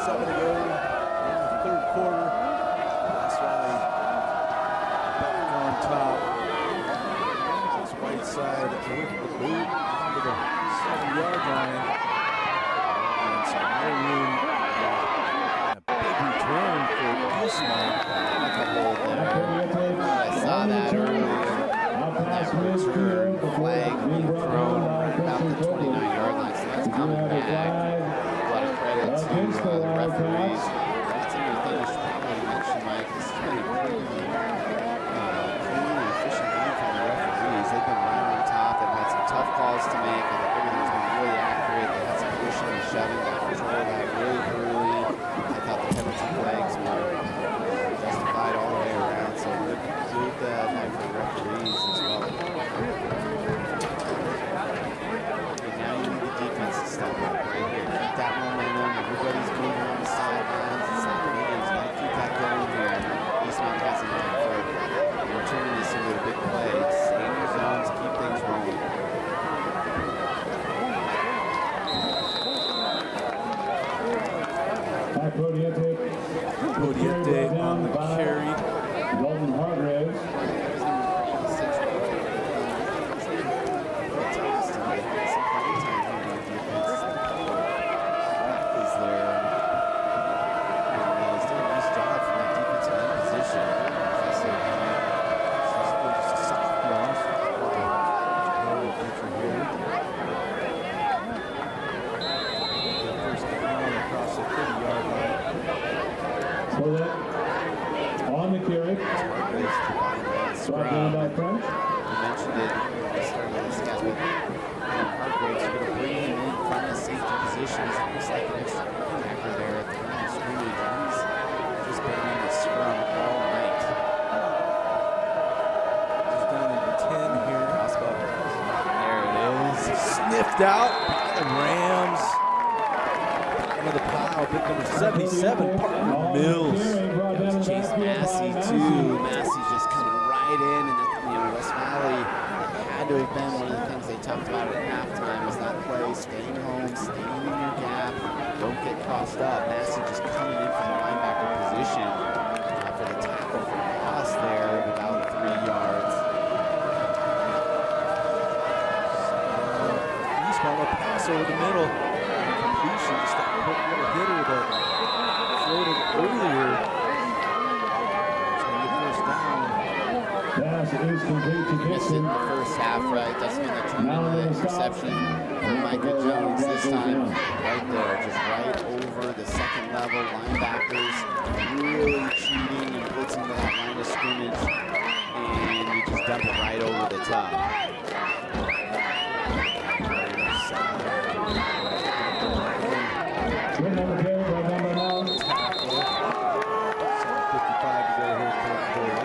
7 to go in the third quarter. West Valley back on top. This right side with the boot to the 7-yard line. And some more room. A big return for Eastmont. I saw that earlier. That return flag being thrown right about the 29-yard line. So that's coming back. A lot of credit to the referees. That's another thing we should probably mention, Mike. This has been a pretty clean and efficient game from the referees. They've been right on top. They've had some tough calls to make. I think everything's been really accurate. They had some pushing and shoving. Got control of that really early. I thought the penalty flags were justified all the way around. So good night for the referees as well. Okay, now you need the defense to step up right here. Keep that momentum. Everybody's moving on the sidelines. It's not leaders. Got to keep that going here. Eastmont has an eye for turning this into a big play. Stay in your zones. Keep things rolling. Codiente on the carry. Dalton Hargraves. On the carry. Brought down by French. We mentioned it at the start of this guy, but Hargraves are going to bring him in from the safety position. He's almost like an extra linebacker there at the line of scrimmage. He's just been in the scrum all night. Just down into 10 here. There it is. Sniffed out by the Rams. Into the pile, pick number 77, Parker Mills. Chase Massey too. Massey's just coming right in, and West Valley had to have been one of the things they talked about at halftime is that play, staying home, staying in your gap, don't get crossed up. Massey just coming in from the linebacker position for the tackle for loss there of about 3 yards. Eastmont will pass over the middle. Completion, just that quick little pass is complete to Missed it in Dixon. the first half, right? Doesn't mean they turned Now into the the stop. interception for Micah Jones this time. Right there, just right over the second level. Linebackers really cheating and blitzing to that line of scrimmage. And you just dump it right over the top. With number 10, by number 9. 7:55 to go here, third quarter.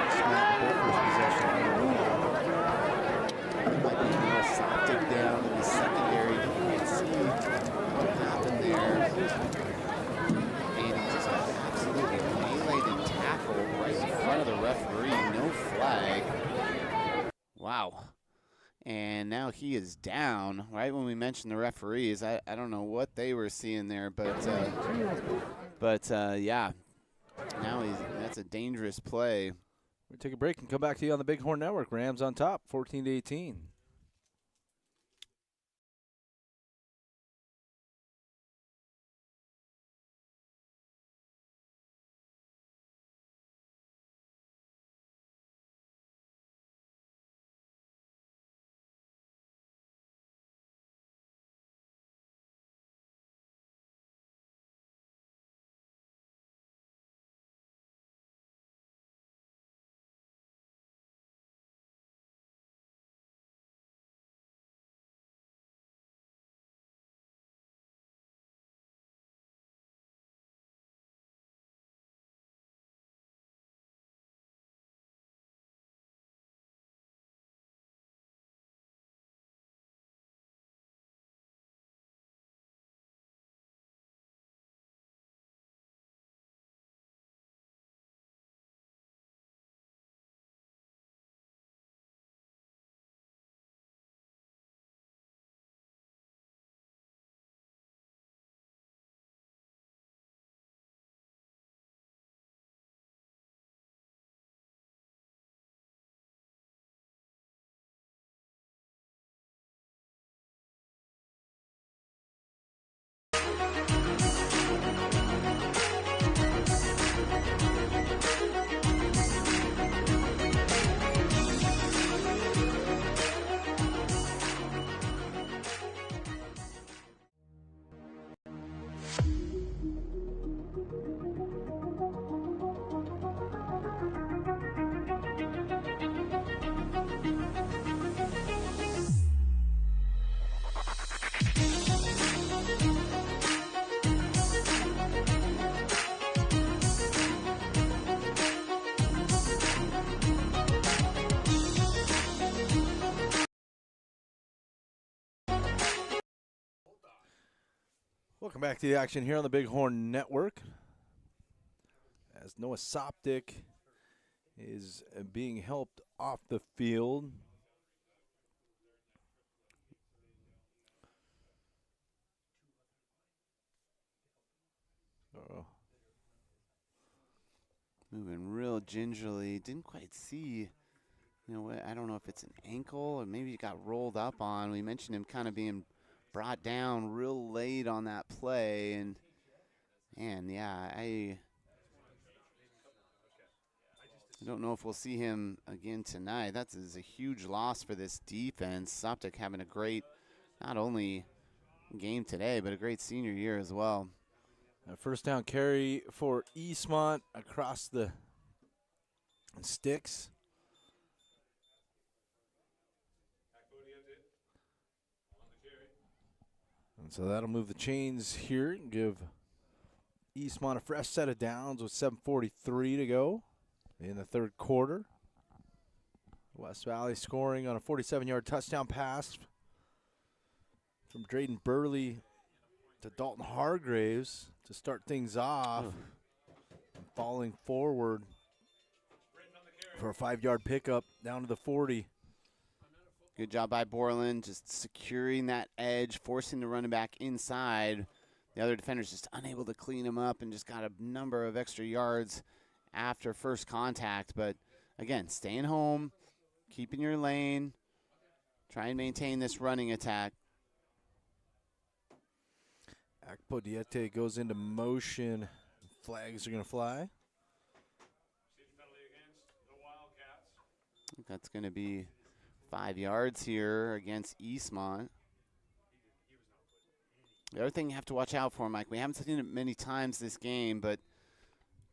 Eastmont with their first possession. Might be a little Soptic down in the secondary. Didn't quite see what happened there. And he just got absolutely meleeed and tackled right in front of the referee. No flag. Wow. And now he is down. Right when we mentioned the referees, I don't know what they were seeing there, but yeah. Now that's a dangerous play. We'll take a break and come back to you on the Bighorn Network. Rams on top, 14-18. Welcome back to the action here on the Bighorn Network. As Noah Soptic is being helped off the field. Moving real gingerly. Didn't quite see, I don't know if it's an ankle or maybe he got rolled up on. We mentioned him kind of being brought down real late on that play. And yeah, I don't know if we'll see him again tonight. That is a huge loss for this defense. Soptic having a great, not only game today, but a great senior year as well. A first down carry for Eastmont across the sticks. And so that'll move the chains here and give Eastmont a fresh set of downs with 7:43 to go in the third quarter. West Valley scoring on a 47-yard touchdown pass from Drayden Burley to Dalton Hargraves to start things off. And falling forward for a 5-yard pickup down to the 40. Good job by Borland, just securing that edge, forcing the running back inside. The other defender's just unable to clean him up and just got a number of extra yards after first contact. But, again, staying home, keeping your lane, try and maintain this running attack. Akpo Diete goes into motion. Flags are going to fly. think that's going to be 5 yards here against Eastmont. The other thing you have to watch out for, Mike, we haven't seen it many times this game, but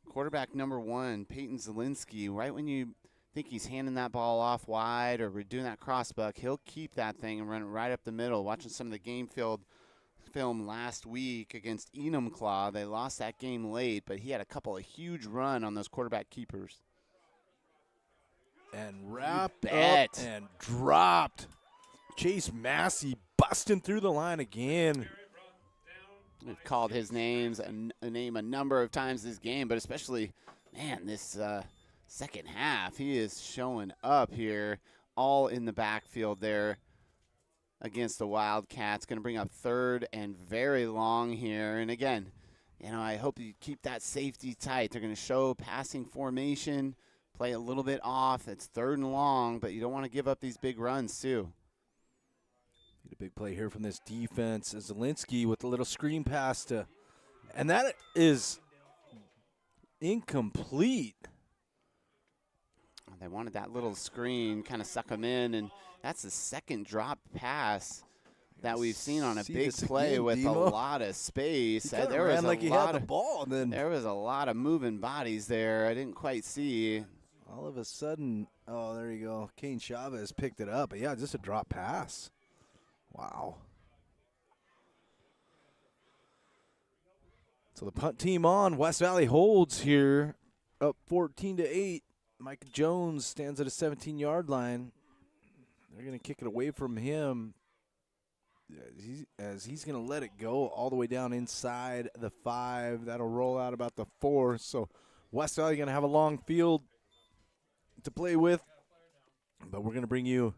quarterback number 1, Peyton Zielinski, right when you think he's handing that ball off wide or doing that crossbuck, he'll keep that thing and run it right up the middle. Watching some of the game film last week against Enumclaw, they lost that game late, but he had a couple of huge run on those quarterback keepers. And wrapped up and dropped. Chase Massey busting through the line again. We've called his name a number of times this game, but especially, man, this second half, he is showing up here all in the backfield there against the Wildcats. Going to bring up 3rd and very long here. And again, I hope you keep that safety tight. They're going to show passing formation, play a little bit off. It's 3rd and long, but you don't want to give up these big runs too. Get a big play here from this defense. Zielinski with a little screen pass to, and that is incomplete. They wanted that little screen, kind of suck them in, and that's the 2nd drop pass that we've seen on a big play with Demo. A lot of space. There was like he had the ball, and then there was a lot of moving bodies there. I didn't quite see. All of a sudden, oh, there you go. Kane Chavez picked it up, but yeah, just a drop pass. Wow. So the punt team on. West Valley holds here, up 14-8. Micah Jones stands at a 17-yard line. They're going to kick it away from him as he's going to let it go all the way down inside the 5. That'll roll out about the 4. So West Valley going to have a long field to play with. But we're going to bring you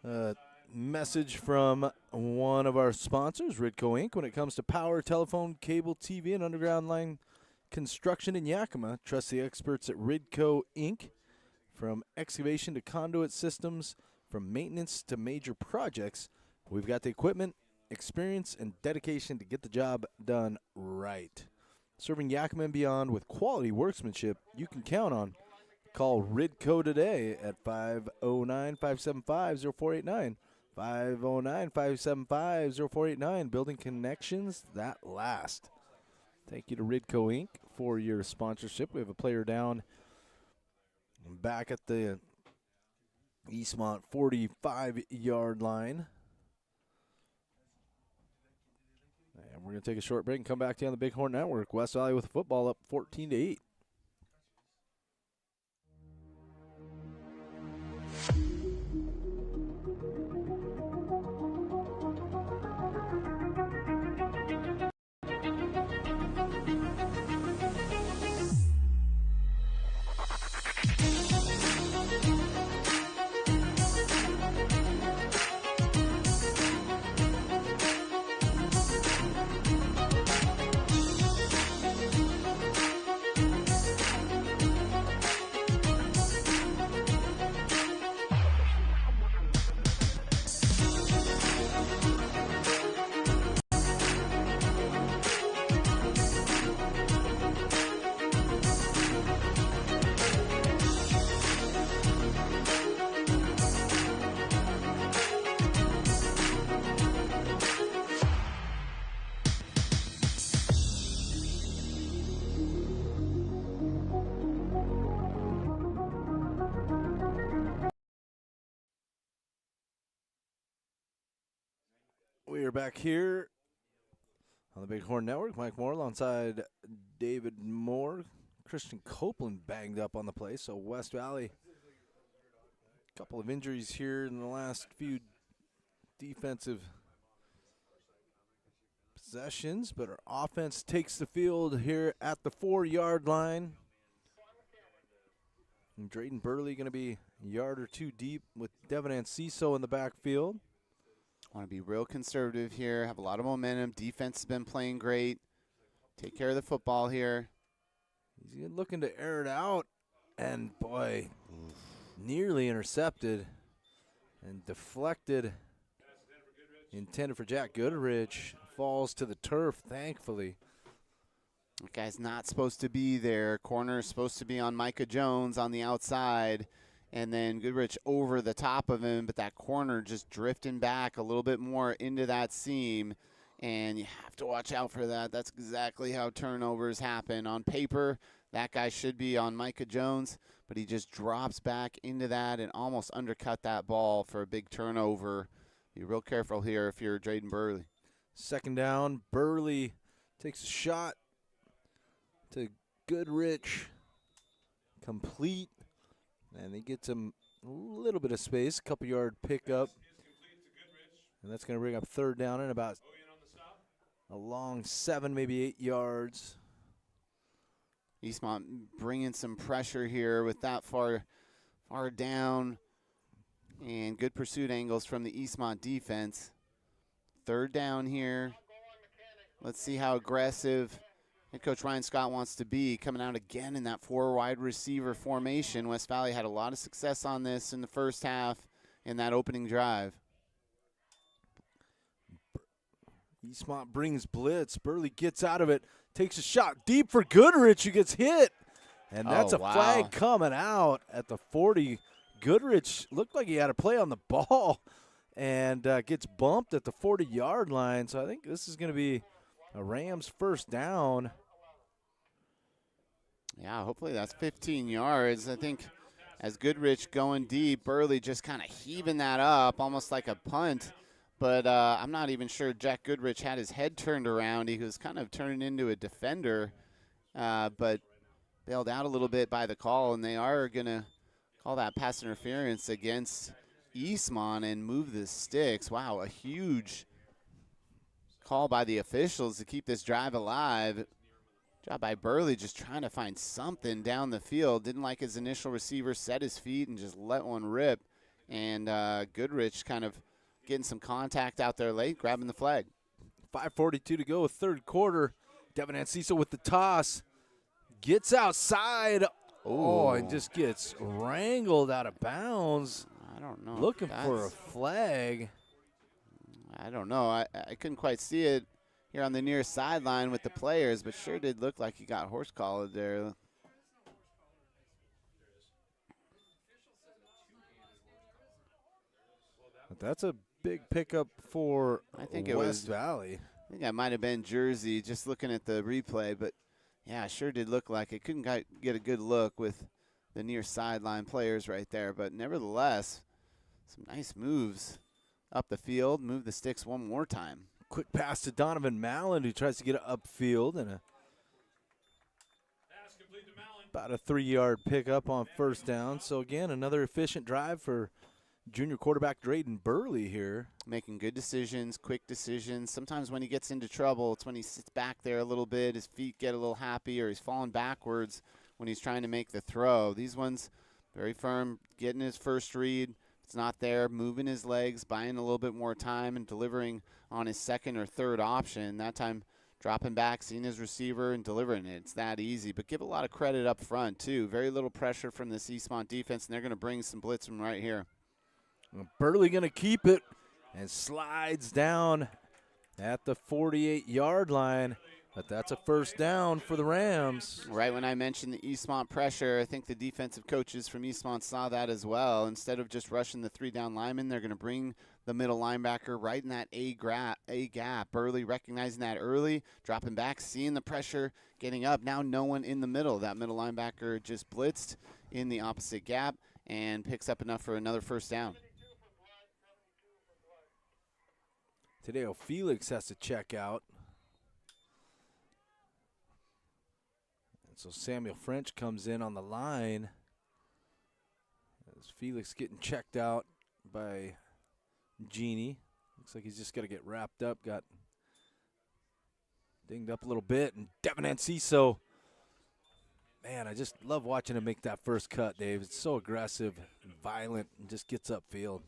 a message from one of our sponsors, Ridco Inc. When it comes to power, telephone, cable, TV, and underground line construction in Yakima, trust the experts at Ridco Inc. From excavation to conduit systems, from maintenance to major projects, we've got the equipment, experience, and dedication to get the job done right. Serving Yakima and beyond with quality workmanship you can count on. Call Ridco today at 509-575-0489. 509-575-0489. Building connections that last. Thank you to Ridco Inc. for your sponsorship. We have a player down back at the Eastmont 45-yard line. And we're going to take a short break and come back to you on the Bighorn Network. West Valley with football up 14-8. We are back here on the Bighorn Network. Mike Moore alongside David Moore. Christian Copeland banged up on the play. So West Valley, a couple of injuries here in the last few defensive possessions. But our offense takes the field here at the 4-yard line. And Drayden Burley going to be a yard or two deep with Devin Anciso in the backfield. Want to be real conservative here, have a lot of momentum. Defense has been playing great. Take care of the football here. He's looking to air it out, and boy, nearly intercepted and deflected. Intended for Jack Goodrich. Falls to the turf, thankfully. That guy's not supposed to be there. Corner is supposed to be on Micah Jones on the outside. And then Goodrich over the top of him, but that corner just drifting back a little bit more into that seam. And you have to watch out for that. That's exactly how turnovers happen. On paper, that guy should be on Micah Jones, but he just drops back into that and almost undercut that ball for a big turnover. Be real careful here if you're Drayden Burley. Second down, Burley takes a shot to Goodrich, complete, and he gets him a little bit of space, couple-yard pickup, and that's going to bring up third down and about a long 7, maybe 8 yards. Eastmont bringing some pressure here with that far down, and good pursuit angles from the Eastmont defense. Third down here. Let's see how aggressive head coach Ryan Scott wants to be, coming out again in that 4 wide receiver formation. West Valley had a lot of success on this in the first half in that opening drive. Eastmont brings blitz. Burley gets out of it, takes a shot deep for Goodrich, who gets hit. And that's a flag coming out at the 40. Goodrich looked like he had a play on the ball and gets bumped at the 40-yard line. So I think this is going to be a Rams first down. Yeah, hopefully that's 15 yards. I think as Goodrich going deep, Burley just kind of heaving that up, almost like a punt. But I'm not even sure Jack Goodrich had his head turned around. He was kind of turning into a defender, but bailed out a little bit by the call, and they are going to call that pass interference against Eastmont and move the sticks. Wow, a huge call by the officials to keep this drive alive. Job by Burley just trying to find something down the field. Didn't like his initial receiver, set his feet and just let one rip. And Goodrich kind of getting some contact out there late, grabbing the flag. 5:42 to go, third quarter. Devin Anciso with the toss. Gets outside. Oh, and just gets wrangled out of bounds. I don't know. Looking for a flag. I don't know. I couldn't quite see it here on the near sideline with the players, but sure did look like he got horse collared there. But that's a big pickup for West Valley. I think I might have been Jersey just looking at the replay, but yeah, it sure did look like it. Couldn't get a good look with the near sideline players right there, but nevertheless, some nice moves up the field. Move the sticks one more time. Quick pass to Donovan Mallon, who tries to get it upfield, and about a 3-yard pickup on first down. So again, another efficient drive for junior quarterback Drayden Burley here. Making good decisions, quick decisions. Sometimes when he gets into trouble, it's when he sits back there a little bit, his feet get a little happy, or he's falling backwards when he's trying to make the throw. These ones, very firm, getting his first read. It's not there, moving his legs, buying a little bit more time, and delivering on his second or third option. That time dropping back, seeing his receiver, and delivering it. It's that easy. But give a lot of credit up front, too. Very little pressure from this Eastmont defense, and they're going to bring some blitz from right here. Burley going to keep it and slides down at the 48-yard line. But that's a first down for the Rams. Right when I mentioned the Eastmont pressure, I think the defensive coaches from Eastmont saw that as well. Instead of just rushing the 3-down lineman, they're going to bring the middle linebacker right in that A gap. Burley recognizing that early, dropping back, seeing the pressure, getting up. Now no one in the middle. That middle linebacker just blitzed in the opposite gap and picks up enough for another first down. Tadeo Felix has to check out. So Samuel French comes in on the line. As Felix getting checked out by Genie. Looks like he's just got to get wrapped up. Got dinged up a little bit. And Devin Anciso. Man, I just love watching him make that first cut, Dave. It's so aggressive and violent and just gets upfield.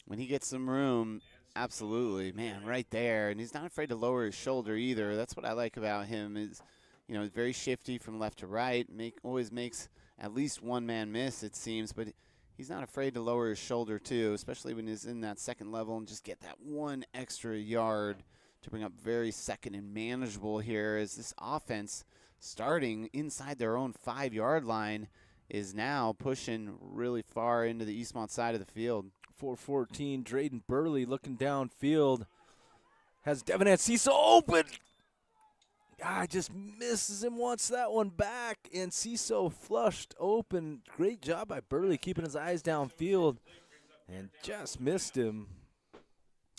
When he gets some room, absolutely. Man, right there. And he's not afraid to lower his shoulder either. That's what I like about him is, you know, very shifty from left to right. Always makes at least one man miss, it seems, but he's not afraid to lower his shoulder too, especially when he's in that second level and just get that one extra yard to bring up very second and manageable here as this offense starting inside their own 5-yard line is now pushing really far into the Eastmont side of the field. 4-14, Drayden Burley looking downfield. Has Devin Enciso open. Just misses him, wants that one back. Enciso flushed open. Great job by Burley keeping his eyes downfield and just missed him.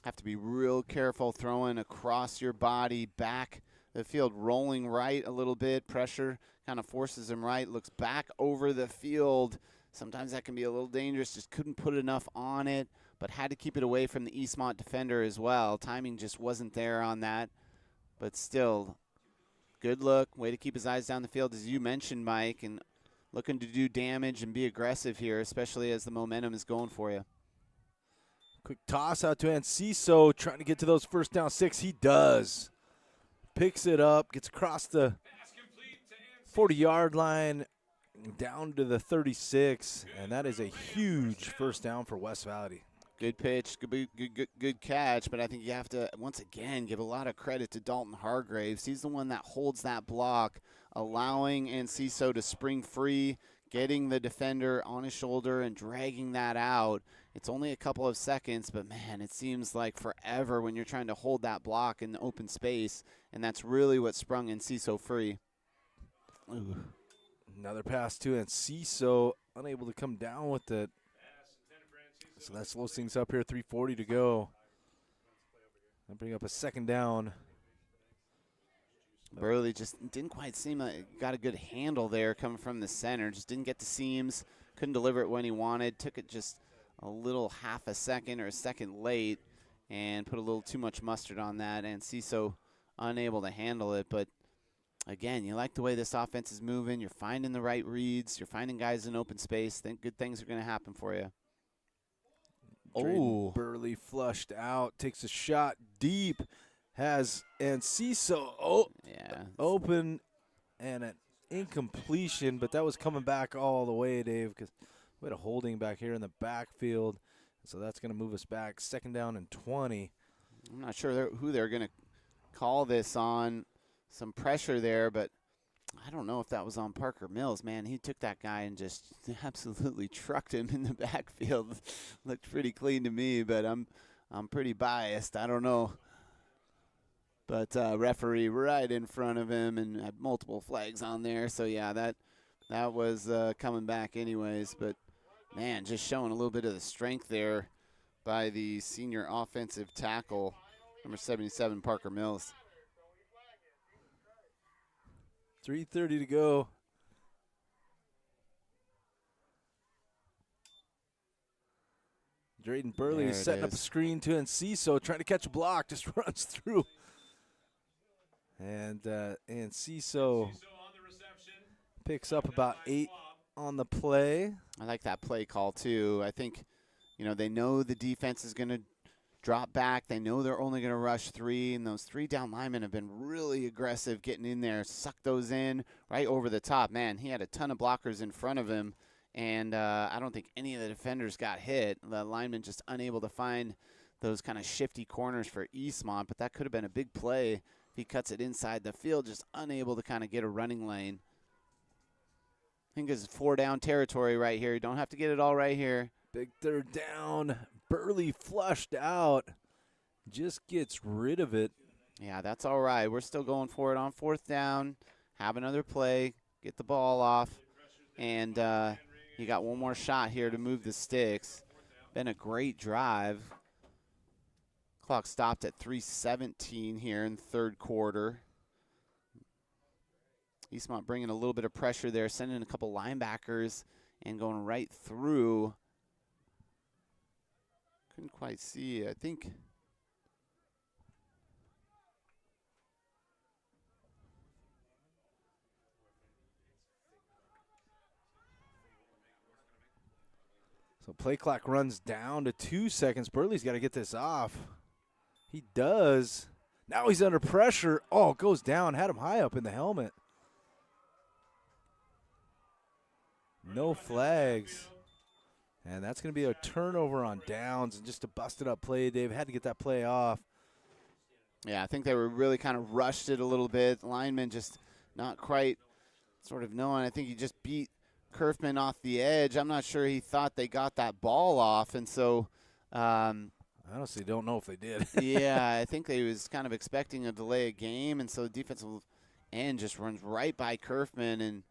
Have to be real careful throwing across your body, back the field, rolling right a little bit. Pressure kind of forces him right, looks back over the field. Sometimes that can be a little dangerous. Just couldn't put enough on it, but had to keep it away from the Eastmont defender as well. Timing just wasn't there on that, but still, good look. Way to keep his eyes down the field, as you mentioned, Mike, and looking to do damage and be aggressive here, especially as the momentum is going for you. Quick toss out to Enciso, trying to get to those first down 6. He does. Picks it up, gets across the 40-yard line, down to the 36, and that is a huge first down for West Valley. Good pitch, good catch, but I think you have to, once again, give a lot of credit to Dalton Hargraves. He's the one that holds that block, allowing Enciso to spring free, getting the defender on his shoulder and dragging that out. It's only a couple of seconds, but, man, it seems like forever when you're trying to hold that block in the open space, and that's really what sprung Enciso free. Ooh. Another pass to Enciso, unable to come down with it. So that slows things up here, 3:40 to go. I'll bring up a second down. Burley just didn't quite seem like got a good handle there coming from the center. Just didn't get the seams, couldn't deliver it when he wanted. Took it just a little half a second or a second late and put a little too much mustard on that. And Enciso unable to handle it. But, again, you like the way this offense is moving. You're finding the right reads. You're finding guys in open space. Think good things are going to happen for you. Oh, Burley flushed out, takes a shot deep, has Enciso open and an incompletion, but that was coming back all the way, Dave, because we had a holding back here in the backfield, so that's going to move us back. Second down and 20. I'm not sure who they're going to call this on. Some pressure there, but I don't know if that was on Parker Mills. Man, he took that guy and just absolutely trucked him in the backfield. Looked pretty clean to me, but I'm pretty biased. I don't know. But referee right in front of him and had multiple flags on there. So, yeah, that was coming back anyways. But, man, just showing a little bit of the strength there by the senior offensive tackle, number 77, Parker Mills. 3:30 to go. Drayden Burley is setting up a screen to Enciso, trying to catch a block, just runs through. And Enciso picks up about 8 on the play. I like that play call, too. I think, they know the defense is going to drop back. They know they're only going to rush 3, and those 3 down linemen have been really aggressive getting in there, suck those in right over the top. Man, he had a ton of blockers in front of him, and I don't think any of the defenders got hit. The linemen just unable to find those kind of shifty corners for Eastmont, but that could have been a big play if he cuts it inside the field, just unable to kind of get a running lane. I think it's 4-down territory right here. You don't have to get it all right here. Big third down. Burley flushed out. Just gets rid of it. Yeah, that's all right. We're still going for it on 4th down. Have another play. Get the ball off. And you got one more shot here to move the sticks. Been a great drive. Clock stopped at 3:17 here in the third quarter. Eastmont bringing a little bit of pressure there, sending a couple linebackers and going right through. Couldn't quite see, I think. So play clock runs down to 2 seconds. Burley's got to get this off. He does. Now he's under pressure. Oh, goes down. Had him high up in the helmet. No flags. And that's going to be a turnover on downs and just a busted up play. Dave had to get that play off. Yeah, I think they were really kind of rushed it a little bit. The lineman just not quite sort of knowing. I think he just beat Kerfman off the edge. I'm not sure he thought they got that ball off, and so I honestly don't know if they did. yeah, I think they was kind of expecting a delay of game, and so the defensive end just runs right by Kerfman, and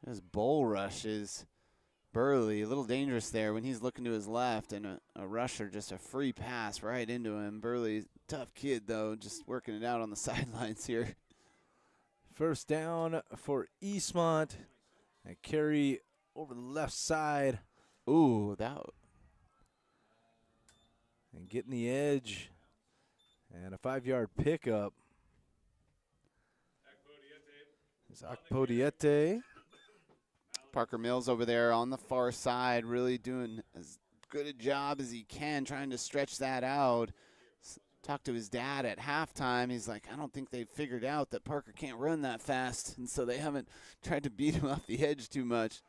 his bull rush is Burley, a little dangerous there when he's looking to his left, and a rusher, just a free pass right into him. Burley, tough kid, though, just working it out on the sidelines here. First down for Eastmont. And carry over the left side. Ooh, that. And getting the edge. And a 5-yard pickup. Akpodiete. Parker Mills over there on the far side, really doing as good a job as he can, trying to stretch that out. Talked to his dad at halftime. He's like, I don't think they've figured out that Parker can't run that fast, and so they haven't tried to beat him off the edge too much.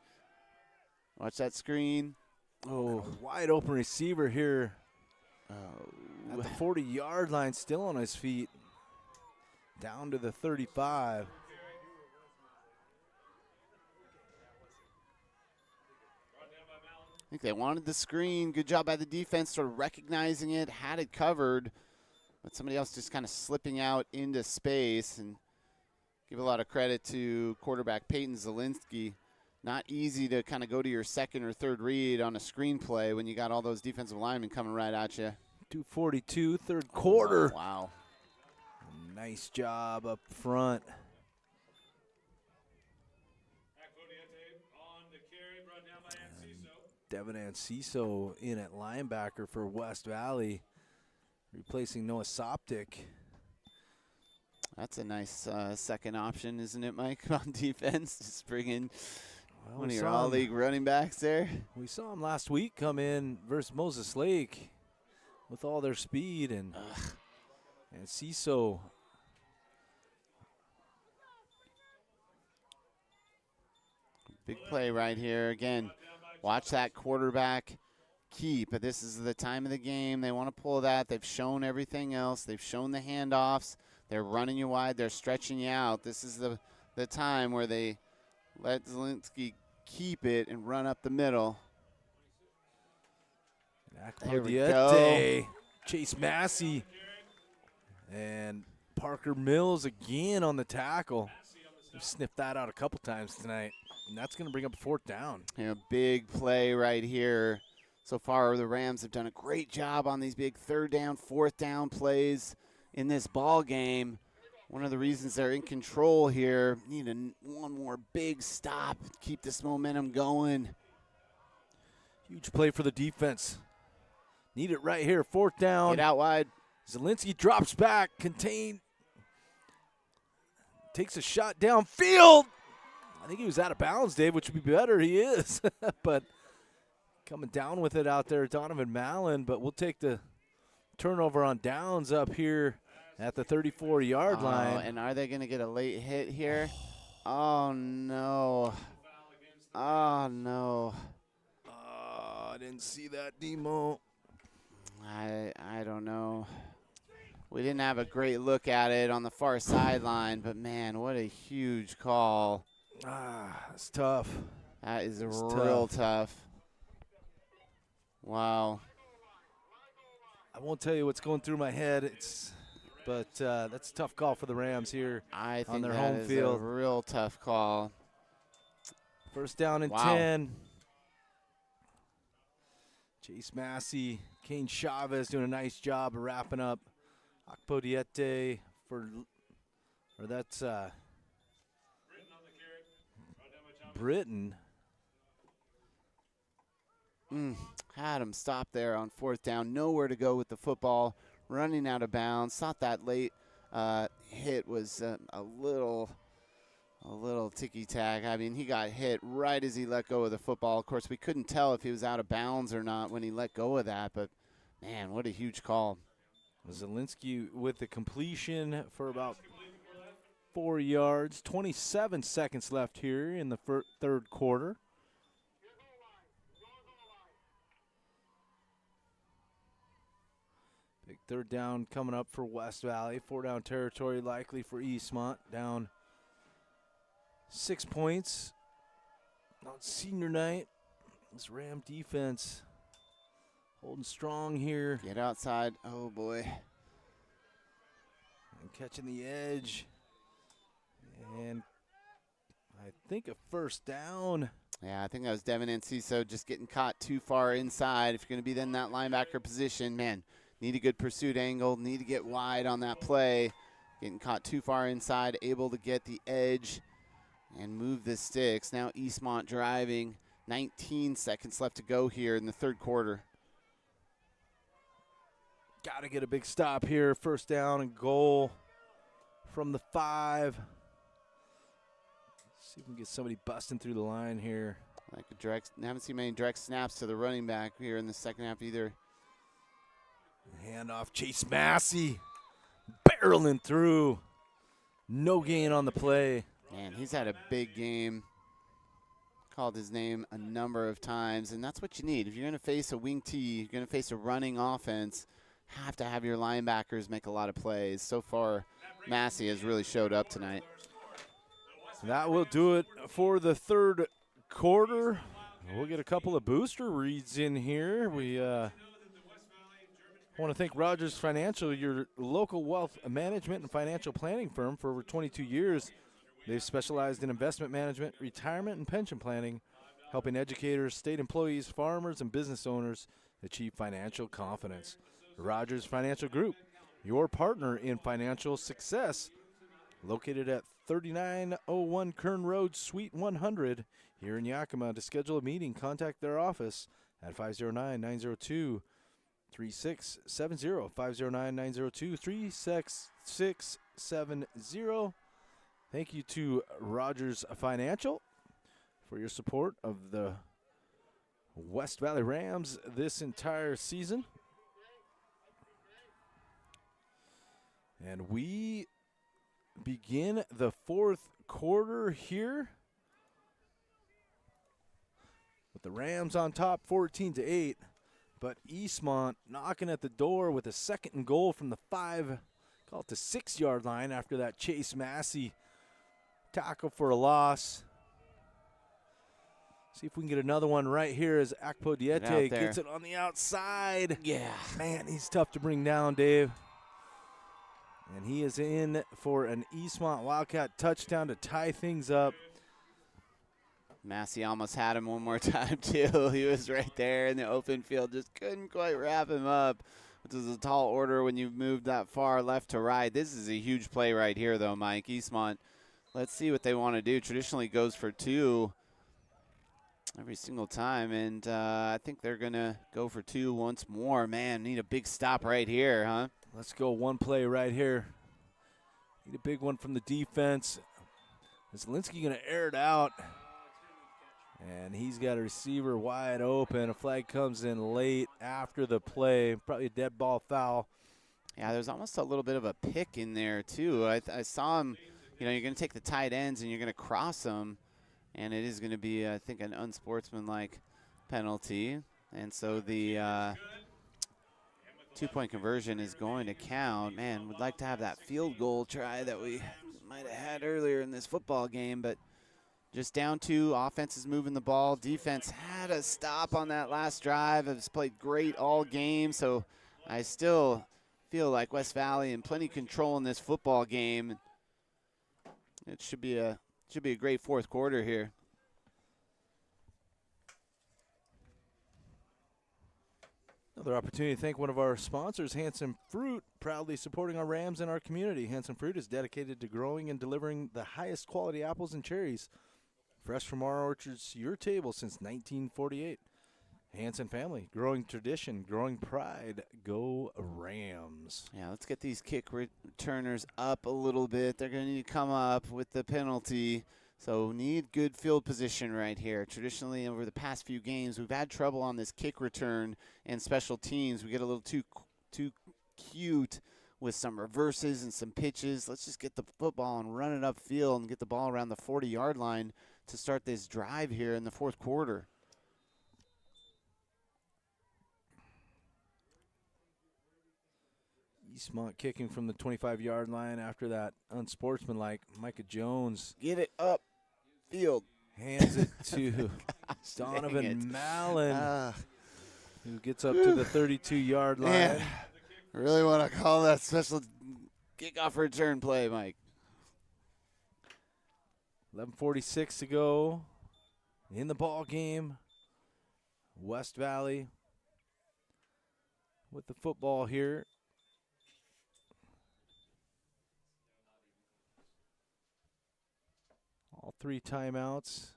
Watch that screen. Oh, wide open receiver here oh. at the 40-yard line, still on his feet. Down to the 35. I think they wanted the screen. Good job by the defense, sort of recognizing it, had it covered, but somebody else just kind of slipping out into space. And give a lot of credit to quarterback Peyton Zielinski. Not easy to kind of go to your second or third read on a screen play when you got all those defensive linemen coming right at you. 2:42, third quarter. Oh, wow. Nice job up front. Devin Anciso in at linebacker for West Valley, replacing Noah Soptic. That's a nice second option, isn't it, Mike, on defense? Just bring in one of your all-league running backs there. We saw him last week come in versus Moses Lake with all their speed, and Anciso. Big play right here. Again, watch that quarterback keep. But this is the time of the game. They want to pull that. They've shown everything else. They've shown the handoffs. They're running you wide. They're stretching you out. This is the time where they let Zielinski keep it and run up the middle. There we go. Chase Massey and Parker Mills again on the tackle. We've sniffed that out a couple times tonight, and that's going to bring up a fourth down. Yeah, big play right here. So far, the Rams have done a great job on these big third down, fourth down plays in this ball game. One of the reasons they're in control here. Need one more big stop, keep this momentum going. Huge play for the defense. Need it right here, fourth down. Get out wide. Zielinski drops back, contained. Takes a shot downfield. I think he was out of bounds, Dave, which would be better. He is. But coming down with it out there, Donovan Mallon. But we'll take the turnover on downs up here at the 34-yard line. And are they going to get a late hit here? Oh, no. Oh, no. I didn't see that, Demo. I don't know. We didn't have a great look at it on the far sideline, but, man, what a huge call. It's tough. That is real tough. Wow. I won't tell you what's going through my head. But that's a tough call for the Rams here I think on their that home is field. A real tough call. First down and 10. Chase Massey, Kane Chavez doing a nice job of wrapping up. Akpodiete that's Britton. Had him stop there on fourth down. Nowhere to go with the football. Running out of bounds. Thought that late hit was a little ticky-tack. I mean, he got hit right as he let go of the football. Of course, we couldn't tell if he was out of bounds or not when he let go of that. But, man, what a huge call. Zielinski with the completion for about 4 yards. 27 seconds left here in the third quarter. Big Third down coming up for West Valley. 4-down territory likely for Eastmont. Down 6 points on senior night. This Ram defense holding strong here. Get outside. Oh, boy. And catching the edge. And I think a first down. Yeah, I think that was Devin Enciso just getting caught too far inside. If you're going to be in that linebacker position, man, need a good pursuit angle, need to get wide on that play. Getting caught too far inside, able to get the edge and move the sticks. Now Eastmont driving. 19 seconds left to go here in the third quarter. Got to get a big stop here. First down and goal from the 5. See if we can get somebody busting through the line here. Like a direct, haven't seen many direct snaps to the running back here in the second half either. Handoff, Chase Massey barreling through. No gain on the play. Man, he's had a big game. Called his name a number of times, and that's what you need. If you're going to face a wing T, you're going to face a running offense, have to have your linebackers make a lot of plays. So far, Massey has really showed up tonight. That will do it for the third quarter. We'll get a couple of booster reads in here. We want to thank Rogers Financial, your local wealth management and financial planning firm for over 22 years. They've specialized in investment management, retirement, and pension planning, helping educators, state employees, farmers, and business owners achieve financial confidence. Rogers Financial Group, your partner in financial success, located at 3901 Kern Road, Suite 100 here in Yakima. To schedule a meeting, contact their office at 509-902-3670, 509-902-3670. Thank you to Rogers Financial for your support of the West Valley Rams this entire season. And we begin the fourth quarter here with the Rams on top 14-8, but Eastmont knocking at the door with a second and goal from the 5, call it the 6-yard line after that Chase Massey tackle for a loss. See if we can get another one right here as Akpo Diete gets it on the outside. Yeah. Man, he's tough to bring down, Dave. And he is in for an Eastmont Wildcat touchdown to tie things up. Massey almost had him one more time, too. He was right there in the open field, just couldn't quite wrap him up, which is a tall order when you've moved that far left to right. This is a huge play right here, though, Mike. Eastmont, let's see what they want to do. Traditionally goes for 2 every single time, and I think they're going to go for 2 once more. Man, need a big stop right here, huh? Let's go one play right here. Need a big one from the defense. Is Linsky going to air it out? And he's got a receiver wide open. A flag comes in late after the play. Probably a dead ball foul. Yeah, there's almost a little bit of a pick in there, too. I saw him, you know, you're going to take the tight ends and you're going to cross them. And it is going to be, I think, an unsportsmanlike penalty. And so the 2-point conversion is going to count. Man, would like to have that field goal try that we might have had earlier in this football game, but just down 2. Offense is moving the ball. Defense had a stop on that last drive. Has played great all game, so I still feel like West Valley in plenty of control in this football game. It should be a great fourth quarter here. Another opportunity to thank one of our sponsors, Hanson Fruit, proudly supporting our Rams and our community. Hanson Fruit is dedicated to growing and delivering the highest quality apples and cherries, fresh from our orchards to your table since 1948. Hanson family, growing tradition, growing pride. Go Rams. Yeah, let's get these kick returners up a little bit. They're going to need to come up with the penalty. So need good field position right here. Traditionally, over the past few games, we've had trouble on this kick return and special teams. We get a little too cute with some reverses and some pitches. Let's just get the football and run it upfield and get the ball around the 40-yard line to start this drive here in the fourth quarter. Eastmont kicking from the 25-yard line after that unsportsmanlike. Micah Jones Get it up field. hands it to Gosh, dang Donovan it. Mallon, who gets up to the 32-yard line. Man, I really want to call that special kickoff return play, Mike. 11:46 to go in the ball game. West Valley with the football here. All 3 timeouts.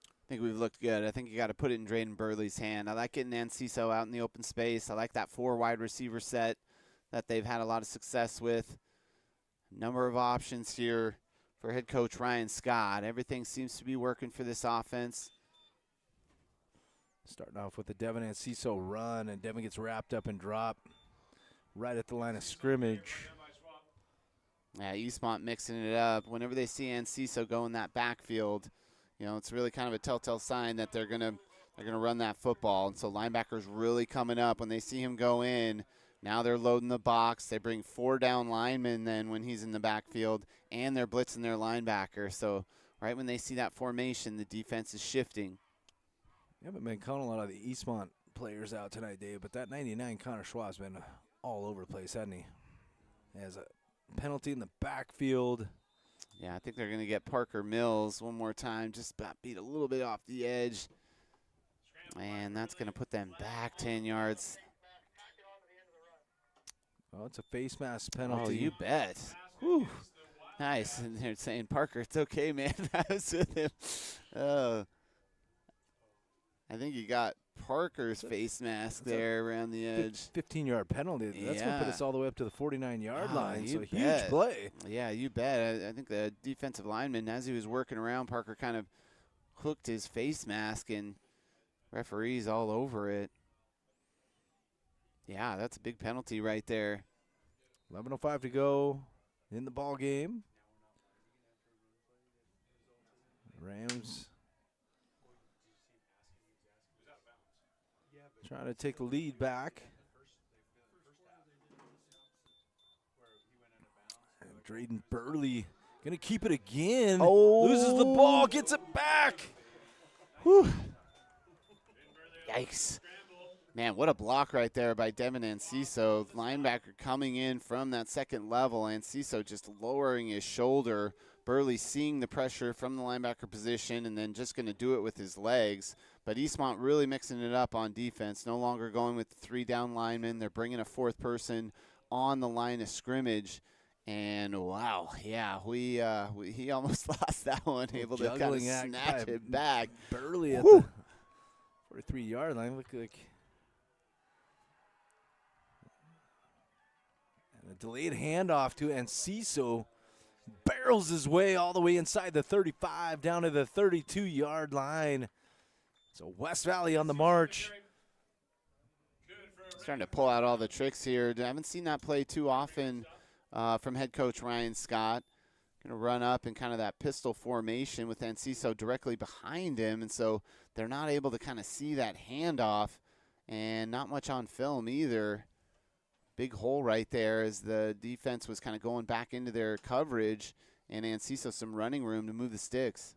I think we've looked good. I think you got to put it in Drayden Burley's hand. I like getting Anciso out in the open space. I like that 4 wide receiver set that they've had a lot of success with. Number of options here for head coach Ryan Scott. Everything seems to be working for this offense. Starting off with the Devin Anciso run, and Devin gets wrapped up and dropped right at the line of scrimmage. Yeah, Eastmont mixing it up. Whenever they see Anciso go in that backfield, you know, it's really kind of a telltale sign that they're gonna run that football. And so linebackers really coming up when they see him go in. Now they're loading the box. They bring 4 down linemen then when he's in the backfield, and they're blitzing their linebacker. So right when they see that formation, the defense is shifting. You haven't been calling a lot of the Eastmont players out tonight, Dave, but that 99 Connor Schwab's been all over the place, hasn't he? He has a penalty in the backfield. Yeah, I think they're going to get Parker Mills one more time, just about beat a little bit off the edge. And that's going to put them back 10 yards. Oh, it's a face mask penalty. Oh, you bet. Whew. Nice. And they're saying, Parker, it's okay, man. I was with him. I think you got Parker's face mask there around the edge. 15-yard penalty. That's going to put us all the way up to the 49-yard line. So huge play. Yeah, you bet. I think the defensive lineman, as he was working around, Parker kind of hooked his face mask, and referees all over it. Yeah, that's a big penalty right there. 11:05 to go in the ball game. Rams trying to take the lead back. And Drayden Burley going to keep it again. Oh. Loses the ball, gets it back. Whew. Yikes. Man, what a block right there by Devin Anciso. Linebacker coming in from that second level. Anciso just lowering his shoulder. Burley seeing the pressure from the linebacker position and then just going to do it with his legs. But Eastmont really mixing it up on defense. No longer going with the 3 down linemen. They're bringing a 4th person on the line of scrimmage. And, wow, yeah, he almost lost that one, able to kind of snatch it back. Burley at the 43-yard line. Look like and a delayed handoff to Anciso. Barrels his way all the way inside the 35 down to the 32-yard line. So West Valley on the march. Starting to pull out all the tricks here. I haven't seen that play too often from head coach Ryan Scott. Going to run up in kind of that pistol formation with Anciso directly behind him, and so they're not able to kind of see that handoff, and not much on film either. Big hole right there as the defense was kind of going back into their coverage, and Anciso some running room to move the sticks.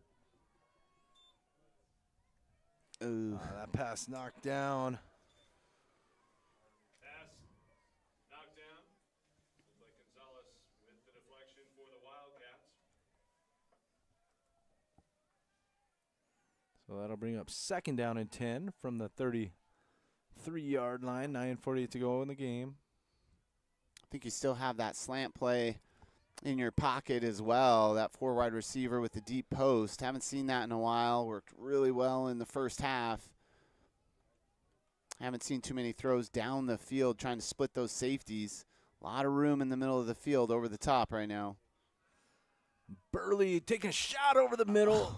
Ooh. That pass knocked down. Pass knocked down. Looks like Gonzalez with the deflection for the Wildcats. So that'll bring up 2nd down and 10 from the 33-yard line. 9:48 to go in the game. I think you still have that slant play in your pocket as well, that 4 wide receiver with the deep post. Haven't seen that in a while. Worked really well in the first half. Haven't seen too many throws down the field trying to split those safeties. A lot of room in the middle of the field over the top right now. Burley taking a shot over the middle.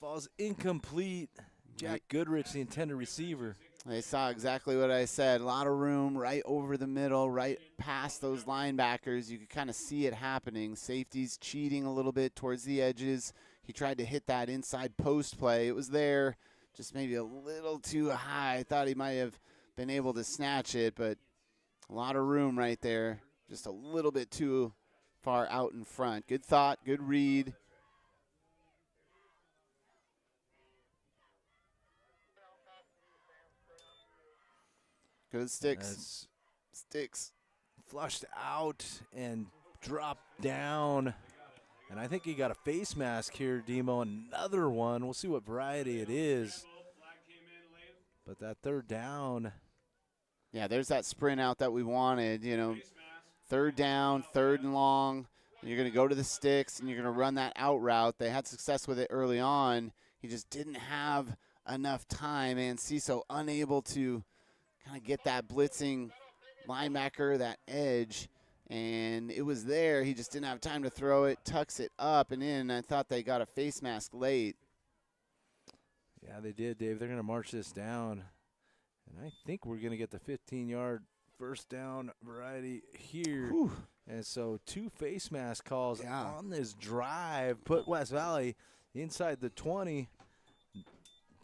Falls incomplete. Jack Goodrich, the intended receiver. They saw exactly what I said. A lot of room right over the middle, right past those linebackers. You could kind of see it happening. Safety's cheating a little bit towards the edges. He tried to hit that inside post play. It was there, just maybe a little too high. I thought he might have been able to snatch it, but A lot of room right there. Just a little bit too far out in front. Good thought, good read. Good sticks. Sticks. Flushed out and dropped down. And I think he got a face mask here, Demo. Another one. We'll see what variety it is. But that third down. Yeah, there's that sprint out that we wanted, you know. Third down, third and long. You're going to go to the sticks, and you're going to run that out route. They had success with it early on. He just didn't have enough time, and Ciso unable to kind of get that blitzing linebacker, that edge. And it was there. He just didn't have time to throw it, tucks it up and in. I thought they got a face mask late. Yeah, they did, Dave. They're going to march this down. And I think we're going to get the 15-yard first down variety here. Whew. And so 2 face mask calls on this drive. Put West Valley inside the 20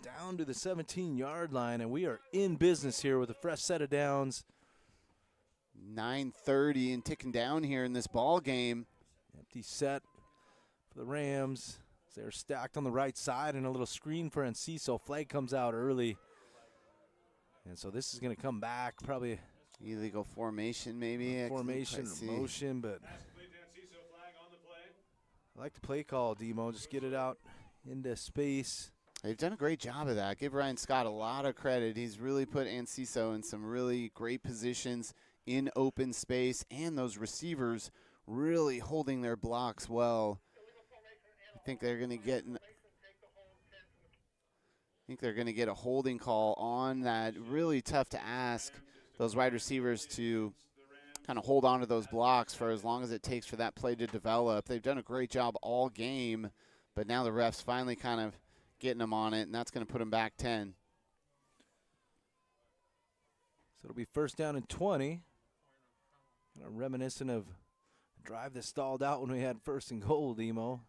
down to the 17-yard line. And we are in business here with a fresh set of downs. 9:30 and ticking down here in this ball game. Empty set for the Rams. They're stacked on the right side and a little screen for Enciso. Flag comes out early. And so this is going to come back probably. Illegal formation maybe. Formation or motion, but I like the play call, Demo. Just get it out into space. They've done a great job of that. Give Ryan Scott a lot of credit. He's really put Enciso in some really great positions in open space, and those receivers really holding their blocks well. I think they're going to get a holding call on that. Really tough to ask those wide receivers to kind of hold on to those blocks for as long as it takes for that play to develop. They've done a great job all game, but now the refs finally kind of getting them on it, and that's going to put them back 10. So it'll be first down and 20. Kind of reminiscent of a drive that stalled out when we had first and goal, Demo.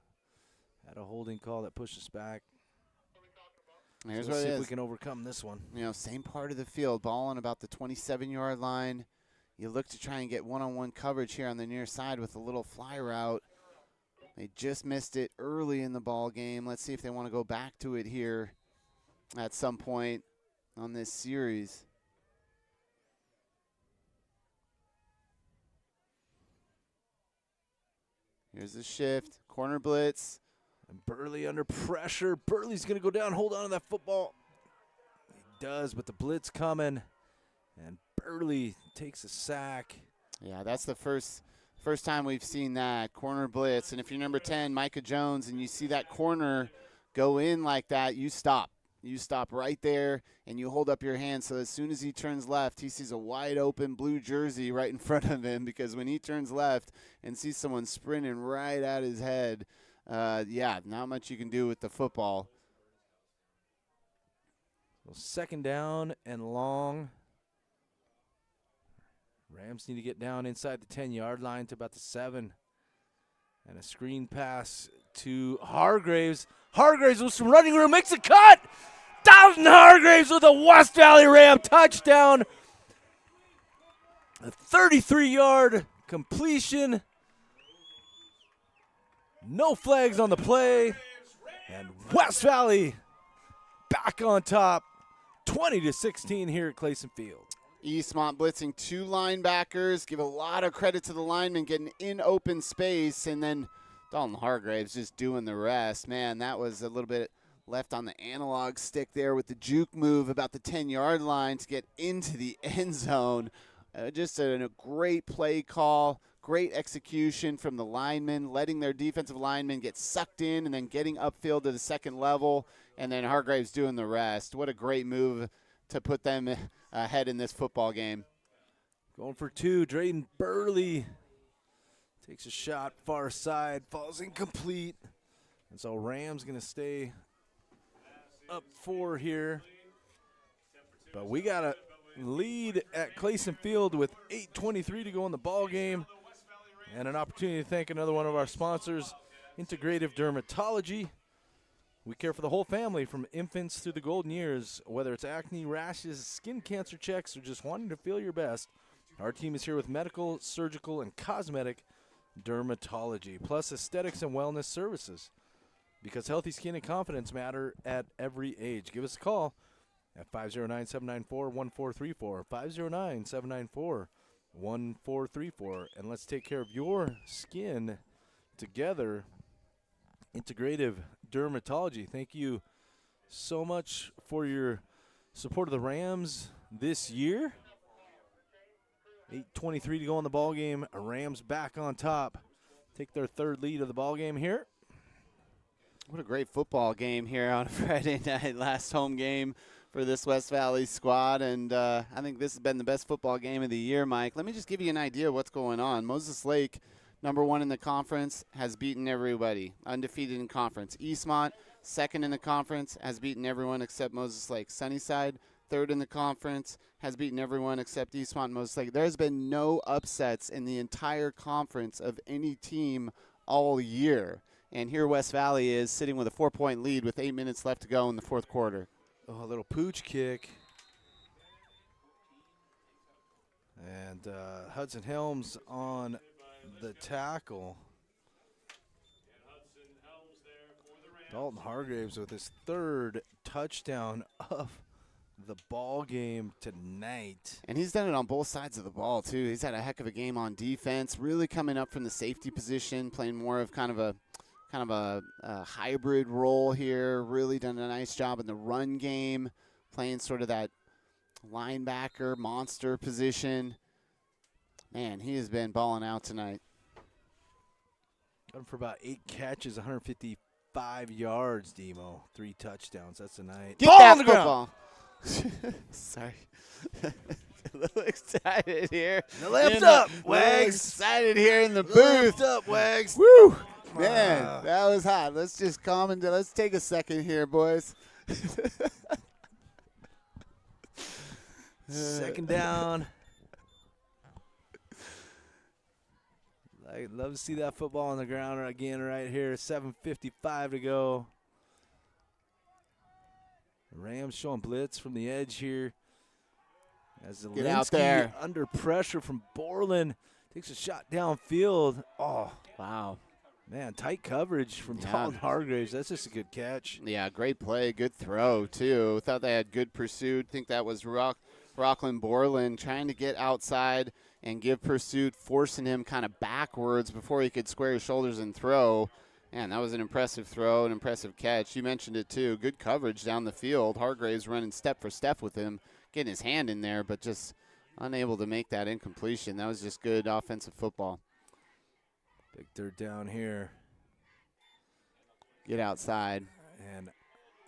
Had a holding call that pushed us back. Here's so what let's it see is. if we can overcome this one. You know, same part of the field, ball on about the 27-yard line. You look to try and get one-on-one coverage here on the near side with a little fly route. They just missed it early in the ball game. Let's see if they want to go back to it here at some point on this series. Here's the shift, corner blitz. And Burley under pressure. Burley's going to go down, hold on to that football. He does, but the blitz coming. And Burley takes a sack. Yeah, that's the first time we've seen that, corner blitz. And if you're number 10, Micah Jones, and you see that corner go in like that, you stop. You stop right there, and you hold up your hand. So as soon as he turns left, he sees a wide open blue jersey right in front of him, because when he turns left and sees someone sprinting right at his head, yeah, not much you can do with the football. So second down and long. Rams need to get down inside the 10-yard line to about the 7. And a screen pass to Hargraves. Hargraves with some running room, makes a cut. Dalton Hargraves with a West Valley Ram touchdown. A 33-yard completion. No flags on the play. And West Valley back on top, 20-16 here at Clayson Field. Eastmont blitzing 2 linebackers. Give a lot of credit to the linemen getting in open space, and then Dalton Hargraves just doing the rest. Man, that was a little bit left on the analog stick there with the juke move about the 10-yard line to get into the end zone. Just a great play call, great execution from the linemen, letting their defensive linemen get sucked in and then getting upfield to the second level, and then Hargraves doing the rest. What a great move to put them ahead in this football game. Going for 2, Drayden Burley takes a shot far side, falls incomplete. And so Rams going to stay up 4 here. But we got a lead at Clayson Field with 8:23 to go in the ball game. And an opportunity to thank another one of our sponsors, Integrative Dermatology. We care for the whole family from infants through the golden years, whether it's acne, rashes, skin cancer checks, or just wanting to feel your best. Our team is here with medical, surgical, and cosmetic dermatology, plus aesthetics and wellness services. Because healthy skin and confidence matter at every age. Give us a call at 509-794-1434, 509-794-1434, and let's take care of your skin together. Integrative Dermatology. Thank you so much for your support of the Rams this year. 8:23 to go in the ball game. Rams back on top. Take their third lead of the ball game here. What a great football game here on a Friday night, last home game for this West Valley squad, and I think this has been the best football game of the year, Mike. Let me just give you an idea of what's going on. Moses Lake, #1 in the conference, has beaten everybody, undefeated in conference. Eastmont, 2nd in the conference, has beaten everyone except Moses Lake. Sunnyside, 3rd in the conference, has beaten everyone except Eastmont and Moses Lake. There's been no upsets in the entire conference of any team all year. And here West Valley is sitting with a 4-point lead with 8 minutes left to go in the fourth quarter. Oh, a little pooch kick. And Hudson Helms on the tackle. Dalton Hargraves with his 3rd touchdown of the ball game tonight. And he's done it on both sides of the ball, too. He's had a heck of a game on defense, really coming up from the safety position, playing more of kind of a hybrid role here. Really done a nice job in the run game, playing sort of that linebacker monster position. Man, he has been balling out tonight. Got him for about 8 catches, 155 yards, Demo. 3 touchdowns. That's the night. Get Ball that on the football. Sorry. A little excited here. Lift up, Wags. Wags. Excited here in the booth. Lift up, Wags. Woo! Man, that was hot. Let's just calm and let's take a second here, boys. 2nd down. I'd love to see that football on the ground again right here. 7:55 to go. Rams showing blitz from the edge here. As Get out there. Under pressure from Borland. Takes a shot downfield. Oh, Wow. man, tight coverage from Dalton Hargraves. That's just a good catch. Yeah, great play, good throw, too. Thought they had good pursuit. Think that was Rockland Borland trying to get outside and give pursuit, forcing him kind of backwards before he could square his shoulders and throw. Man, that was an impressive throw, an impressive catch. You mentioned it, too. Good coverage down the field. Hargraves running step for step with him, getting his hand in there, but just unable to make that incompletion. That was just good offensive football. Big 3rd down here. Get outside. And,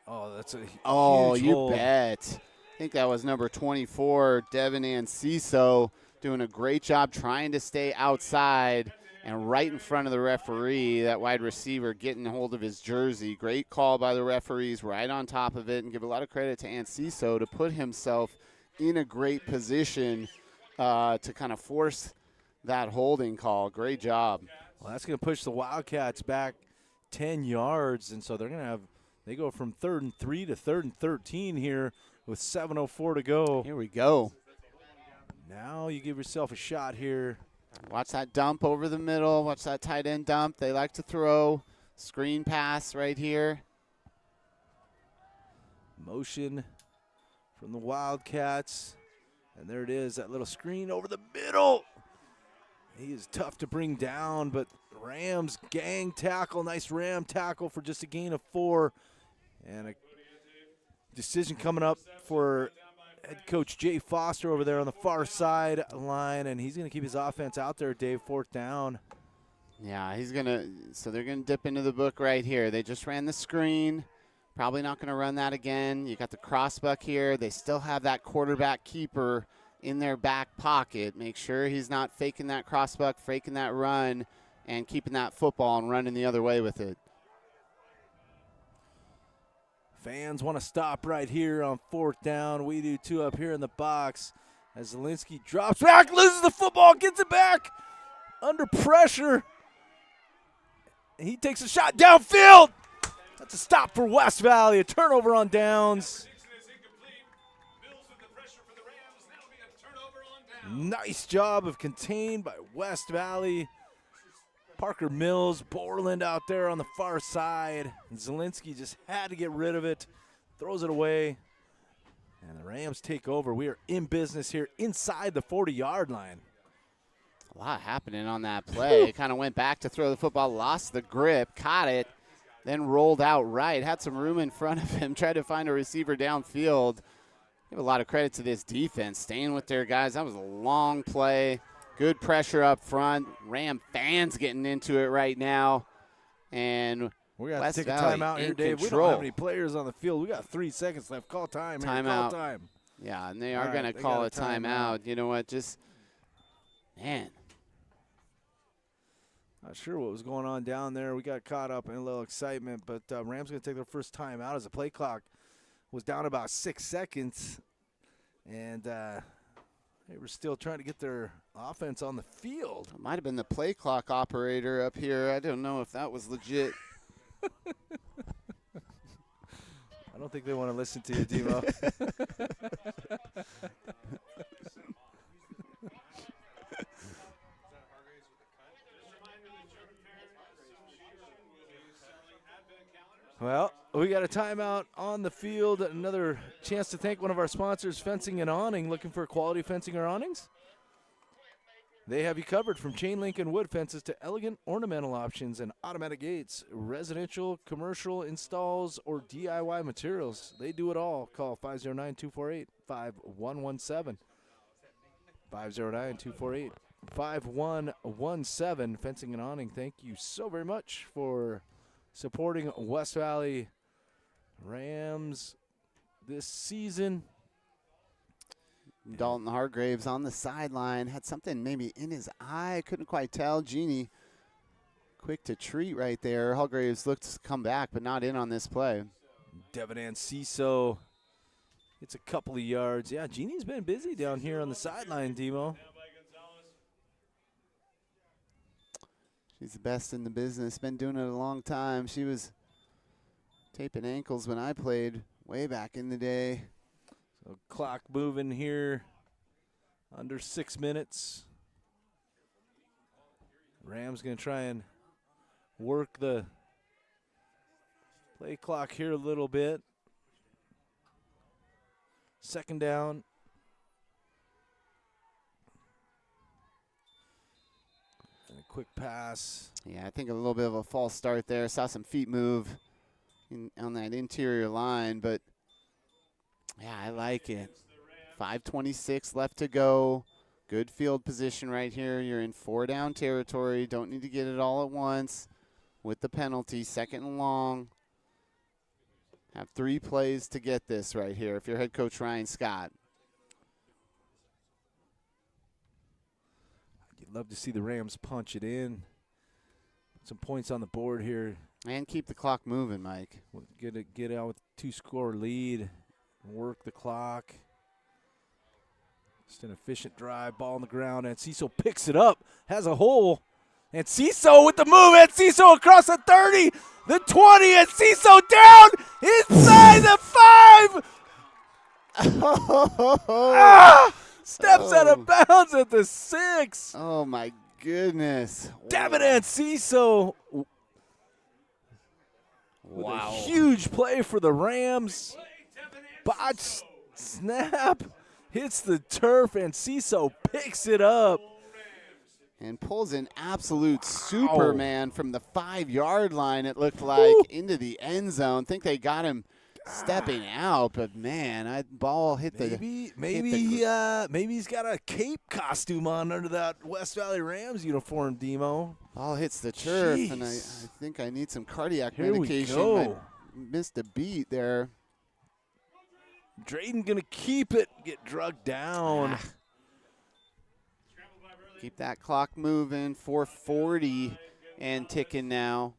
that's a huge you hold. bet. I think that was number 24, Devin Anciso, doing a great job trying to stay outside and right in front of the referee, that wide receiver getting a hold of his jersey. Great call by the referees, right on top of it, and give a lot of credit to Anciso to put himself in a great position to kind of force that holding call. Great job. Well, that's going to push the Wildcats back 10 yards, and so they go from 3rd and 3 to 3rd and 13 here with 7:04 to go. Here we go. Now you give yourself a shot here. Watch that dump over the middle. Watch that tight end dump. They like to throw. Screen pass right here. Motion from the Wildcats. And there it is, that little screen over the middle. He is tough to bring down, but Rams gang tackle. Nice Ram tackle for just a gain of 4. And a decision coming up for head coach Jay Foster over there on the far side line, and he's going to keep his offense out there, Dave, 4th down. Yeah, so they're going to dip into the book right here. They just ran the screen. Probably not going to run that again. You got the crossbuck here. They still have that quarterback keeper in their back pocket. Make sure he's not faking that crossbuck, faking that run, and keeping that football and running the other way with it. Fans want to stop right here on 4th down. We do too up here in the box as Zielinski drops back, loses the football, gets it back under pressure. And he takes a shot downfield. That's a stop for West Valley, a turnover on downs. Nice job of contained by West Valley. Parker Mills, Borland out there on the far side. Zielinski just had to get rid of it. Throws it away. And the Rams take over. We are in business here inside the 40-yard line. A lot happening on that play. Kind of went back to throw the football, lost the grip, caught it, then rolled out right. Had some room in front of him, tried to find a receiver downfield. Give a lot of credit to this defense, staying with their guys. That was a long play. Good pressure up front. Ram fans getting into it right now. And we're going to West take a Valley timeout here, Dave. control. We don't have any players on the field. We got 3 seconds left. Call time. Timeout. Call time. Yeah, and they are All going right, to they call a got a timeout. timeout. You know what? Just, man. Not sure what was going on down there. We got caught up in a little excitement, but Rams going to take their first time out as the play clock was down about 6 seconds. And they were still trying to get their offense on the field. It might have been the play clock operator up here. I don't know if that was legit. I don't think they want to listen to you, Demo. Well, we got a timeout on the field. Another chance to thank one of our sponsors, Fencing and Awning. Looking for quality fencing or awnings? They have you covered from chain link and wood fences to elegant ornamental options and automatic gates, residential, commercial installs, or DIY materials. They do it all. Call 509-248-5117. 509-248-5117. Fencing and Awning, thank you so very much for supporting West Valley Rams this season. Dalton Hargraves on the sideline. Had something maybe in his eye. Couldn't quite tell. Genie quick to treat right there. Hargraves looked to come back, but not in on this play. Devin Anciso gets a couple of yards. Yeah, Genie's been busy down here on the sideline, Demo. She's the best in the business. Been doing it a long time. She was taping ankles when I played way back in the day. So clock moving here, under 6 minutes. Rams going to try and work the play clock here a little bit. Second down. And a quick pass. Yeah, I think a little bit of a false start there. Saw some feet move on that interior line, but yeah, I like it. 5:26 left to go. Good field position right here. You're in 4-down territory. Don't need to get it all at once with the penalty. 2nd and long. Have 3 plays to get this right here if you're head coach Ryan Scott. You'd love to see the Rams punch it in. Put some points on the board here. And keep the clock moving, Mike. Get out with a 2-score lead. Work the clock. Just an efficient drive, ball on the ground, and Cecil picks it up, has a hole, and Cecil with the move, and Cecil across the 30, the 20, and Cecil down inside the 5. Steps out of bounds at the 6. Oh, my goodness. Devin Anciso. Wow. A huge play for the Rams. Botch snap, hits the turf, and Cecil picks it up. And pulls an absolute Superman from the 5-yard line, it looked like, into the end zone. Think they got him stepping out, but, man, that ball hit the Maybe he's got a cape costume on under that West Valley Rams uniform, Demo. Ball hits the turf, Jeez. and I think I need some cardiac Here medication. we go. I missed a beat there. Drayden going to keep it, get drugged down. Keep that clock moving. 4:40 and ticking now.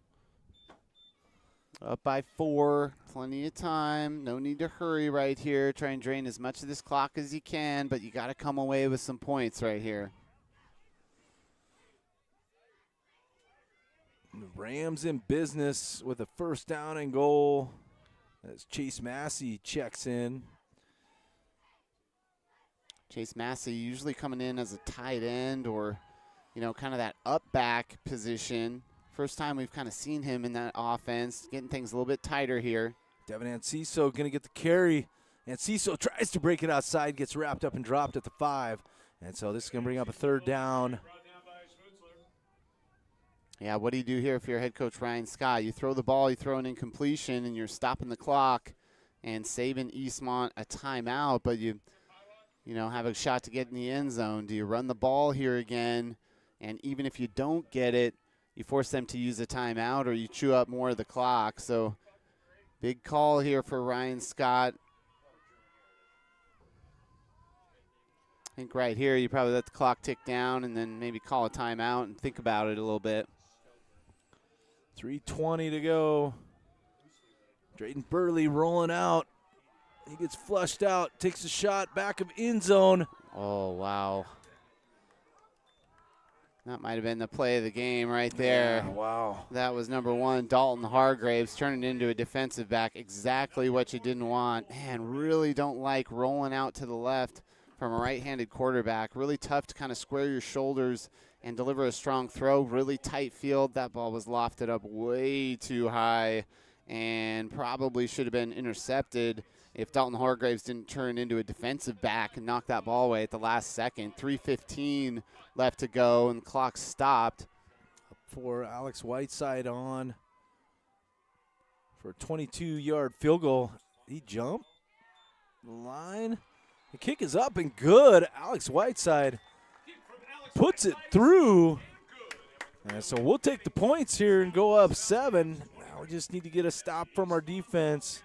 Up by 4. Plenty of time. No need to hurry right here. Try and drain as much of this clock as you can, but you got to come away with some points right here. The Rams in business with a 1st down and goal as Chase Massey checks in. Chase Massey usually coming in as a tight end or, you know, kind of that up back position. First time we've kind of seen him in that offense, getting things a little bit tighter here. Devin Enciso going to get the carry. Enciso tries to break it outside, gets wrapped up and dropped at the 5. And so this is going to bring up a 3rd down. Yeah, what do you do here if you're head coach Ryan Scott? You throw the ball, you throw an incompletion, and you're stopping the clock and saving Eastmont a timeout, but you know, have a shot to get in the end zone. Do you run the ball here again? And even if you don't get it, you force them to use a timeout or you chew up more of the clock. So big call here for Ryan Scott. I think right here you probably let the clock tick down and then maybe call a timeout and think about it a little bit. 3:20 to go. Drayton Burley rolling out. He gets flushed out, takes a shot, back of end zone. Oh, wow. That might have been the play of the game right there. Yeah, wow. That was number 1, Dalton Hargraves, turning into a defensive back. Exactly what you didn't want. Man, really don't like rolling out to the left from a right-handed quarterback. Really tough to kind of square your shoulders and deliver a strong throw. Really tight field. That ball was lofted up way too high and probably should have been intercepted if Dalton Hargraves didn't turn into a defensive back and knock that ball away at the last second. 3:15 left to go, and the clock stopped. For Alex Whiteside on for a 22-yard field goal. He jumped the line. The kick is up and good. Alex Whiteside puts it through. And so we'll take the points here and go up 7. Now we just need to get a stop from our defense.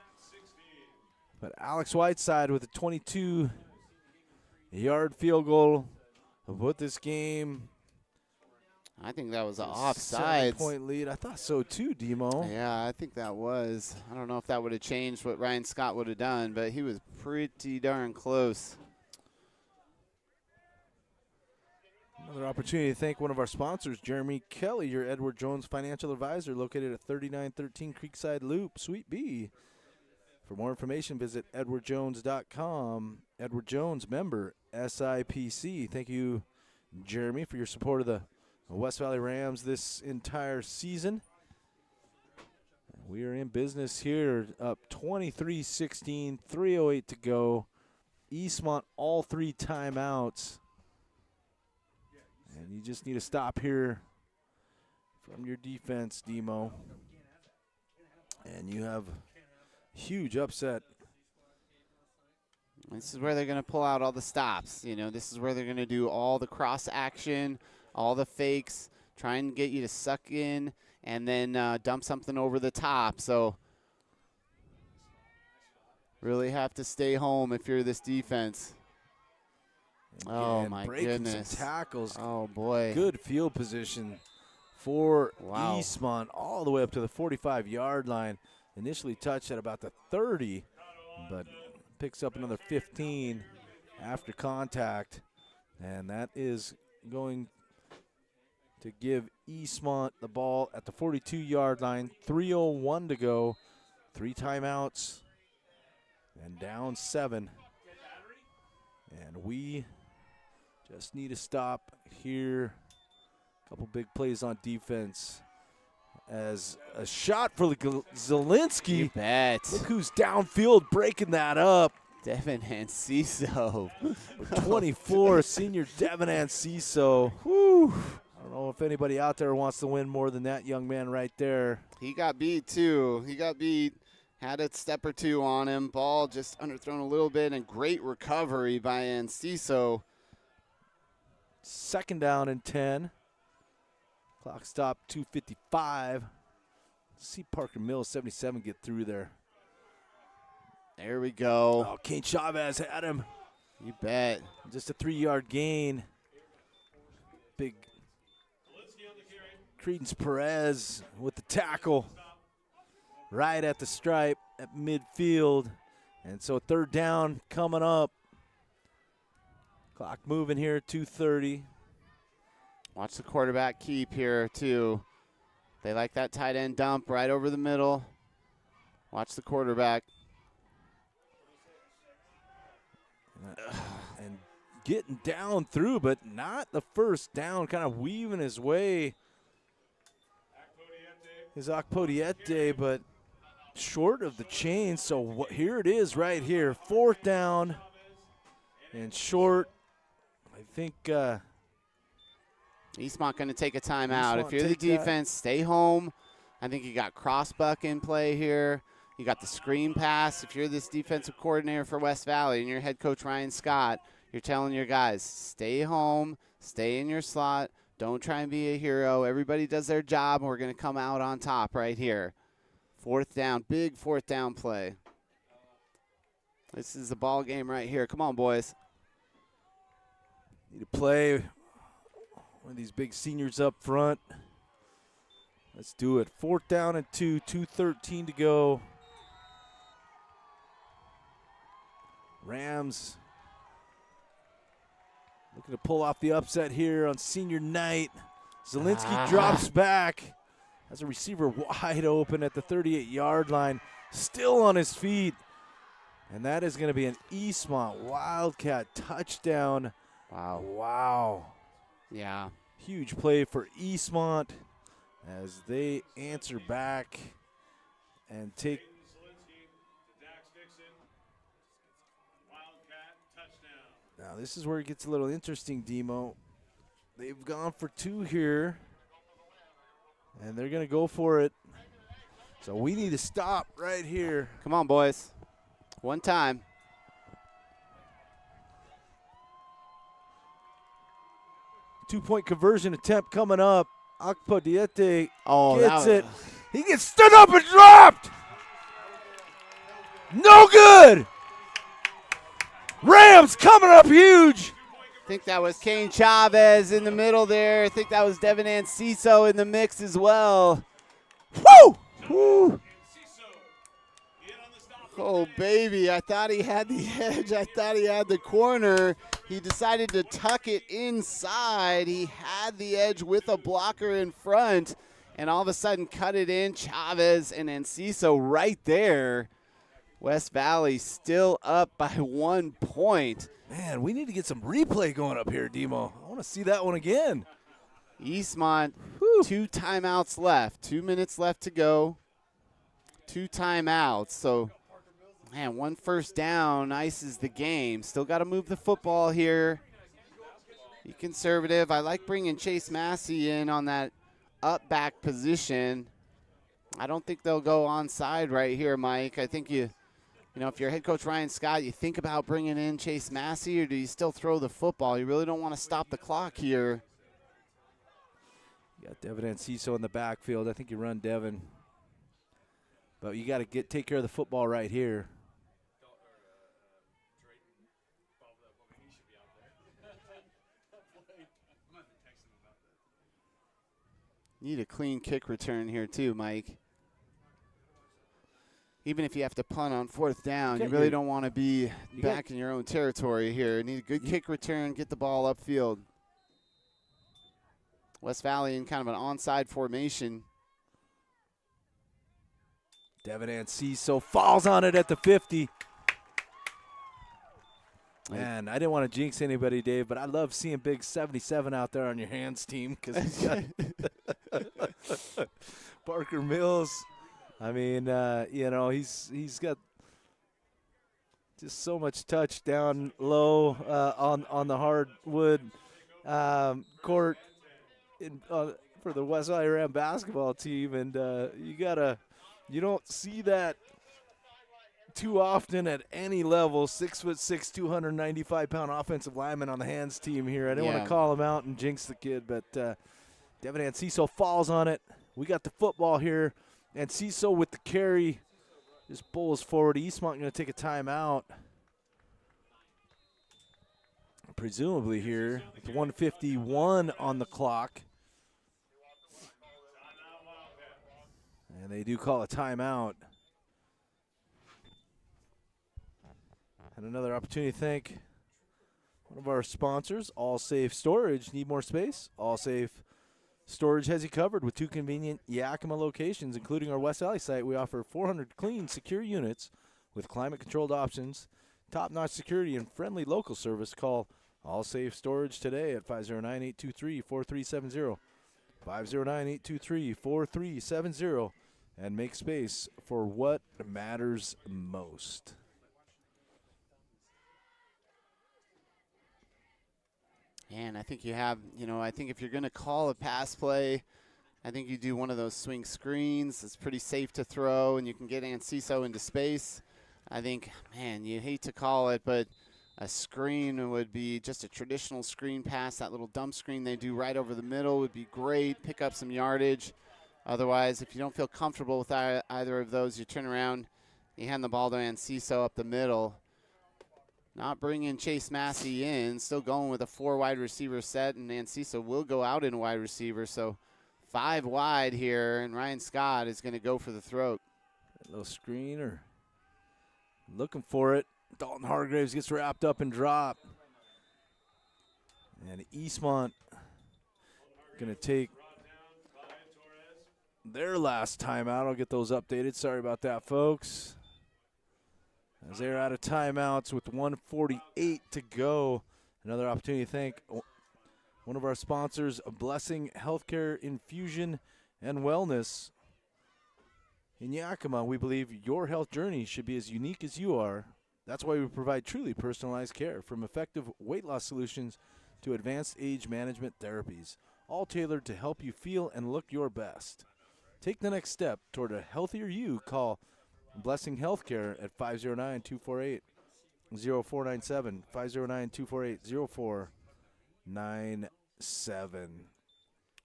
But Alex Whiteside with a 22-yard field goal will put this game. I think that was an offsides. 7-point lead. I thought so too, Demo. Yeah, I think that was. I don't know if that would have changed what Ryan Scott would have done, but he was pretty darn close. Another opportunity to thank one of our sponsors, Jeremy Kelly, your Edward Jones financial advisor, located at 3913 Creekside Loop, Suite B. For more information, visit edwardjones.com. Edward Jones, member SIPC. Thank you, Jeremy, for your support of the West Valley Rams this entire season. We are in business here, up 23-16, 3:08 to go. Eastmont all 3 timeouts. And you just need to stop here from your defense, Demo. And you have huge upset. This is where they're going to pull out all the stops. You know, this is where they're going to do all the cross action, all the fakes, try and get you to suck in and then dump something over the top. So really have to stay home if you're this defense. Again, oh, my breaking goodness. some tackles. Oh, boy. Good field position for Wow. Eastmont all the way up to the 45-yard line. Initially touched at about the 30, but picks up another 15 after contact. And that is going to give Eastmont the ball at the 42-yard line. 3:01 to go. 3 timeouts and down 7. And we just need to stop here. A couple big plays on defense. As a shot for Zielinski. You bet. Look who's downfield breaking that up. Devin Enciso. 24, senior Devin Enciso. Whew. I don't know if anybody out there wants to win more than that young man right there. He got beat, too. He got beat. Had a step or two on him. Ball just underthrown a little bit, and great recovery by Enciso. 2nd down and 10. Clock stop 2:55. See Parker Mills, 77, get through there. There we go. Oh, Kane Chavez had him. You bet. Just a 3-yard gain. Big Credence Perez with the tackle right at the stripe at midfield. And so 3rd down coming up. Clock moving here, 2:30. Watch the quarterback keep here, too. They like that tight end dump right over the middle. Watch the quarterback. And getting down through, but not the first down, kind of weaving his way. Is Akpodiete, but short of the chain. So here it is right here. 4th down and short. I think Eastmont going to take a timeout. If you're the defense, stay home. I think you got crossbuck in play here. You got the screen pass. If you're this defensive coordinator for West Valley and your head coach Ryan Scott, you're telling your guys, stay home, stay in your slot. Don't try and be a hero. Everybody does their job, and we're going to come out on top right here. 4th down, big 4th down play. This is the ball game right here. Come on, boys. Need to play one of these big seniors up front. Let's do it. 4th down and 2, 2:13 to go. Rams looking to pull off the upset here on senior night. Zielinski drops back. Has a receiver wide open at the 38-yard line. Still on his feet. And that is going to be an Eastmont Wildcat touchdown. Wow. Wow. Yeah. Huge play for Eastmont as they answer back and take. Now this is where it gets a little interesting, Demo. They've gone for 2 here, and they're going to go for it. So we need to stop right here. Come on, boys. One time. Two-point conversion attempt coming up. Akpodiete Oh, gets it. He gets stood up and dropped. No good. Rams coming up huge. I think that was Kane Chavez in the middle there. I think that was Devin Anciso in the mix as well. Woo! Woo! Oh, baby. I thought he had the edge. I thought he had the corner. He decided to tuck it inside. He had the edge with a blocker in front, and all of a sudden cut it in. Chavez and Anciso right there. West Valley still up by 1 point. Man, we need to get some replay going up here, Demo. I want to see that one again. Eastmont, Whew. 2 timeouts left. 2 minutes left to go. 2 timeouts. So, man, 1 first down ices the game. Still got to move the football here. Be conservative. I like bringing Chase Massey in on that up back position. I don't think they'll go onside right here, Mike. I think you know, if you're head coach Ryan Scott, you think about bringing in Chase Massey, or do you still throw the football? You really don't want to stop the clock here. You got Devin Anciso in the backfield. I think you run Devin. But you got to take care of the football right here. Need a clean kick return here too, Mike. Even if you have to punt on 4th down, you really don't want to be back in your own territory here. Need a good kick return, get the ball upfield. West Valley in kind of an onside formation. Devin Anciso falls on it at the 50. Man, I didn't want to jinx anybody, Dave, but I love seeing big 77 out there on your hands team because he's got Parker Mills. I mean, you know, he's got just so much touch down low on the hardwood court for the West Valley Ram basketball team, and you don't see that too often at any level. 6'6", 295-pound offensive lineman on the hands team here. I didn't want to call him out and jinx the kid, but Devin Anciso falls on it. We got the football here. Anciso with the carry just bowls forward. Eastmont going to take a timeout. Presumably here with 1:51 on the clock. And they do call a timeout. And another opportunity to thank one of our sponsors, All Safe Storage. Need more space? All Safe Storage has you covered with 2 convenient Yakima locations, including our West Valley site. We offer 400 clean, secure units with climate-controlled options, top-notch security, and friendly local service. Call All safe storage today at 509-823-4370. 509-823-4370. And make space for what matters most. And I think you have, I think if you're going to call a pass play, I think you do one of those swing screens. It's pretty safe to throw, and you can get Enciso into space. I think, man, you hate to call it, but a screen would be just a traditional screen pass. That little dump screen they do right over the middle would be great. Pick up some yardage. Otherwise, if you don't feel comfortable with either of those, you turn around, you hand the ball to Enciso up the middle. Not bringing Chase Massey in, still going with a 4 wide receiver set, and Enciso will go out in a wide receiver. So 5 wide here, and Ryan Scott is going to go for the throat. A little screener. Looking for it. Dalton Hargraves gets wrapped up and dropped. And Eastmont going to take their last timeout. I'll get those updated. Sorry about that, folks. As they're out of timeouts with 1:48 to go. Another opportunity to thank one of our sponsors, Blessing Healthcare Infusion and Wellness. In Yakima, we believe your health journey should be as unique as you are. That's why we provide truly personalized care, from effective weight loss solutions to advanced age management therapies, all tailored to help you feel and look your best. Take the next step toward a healthier you. Call Blessing Healthcare at 509-248-0497, 509-248-0497.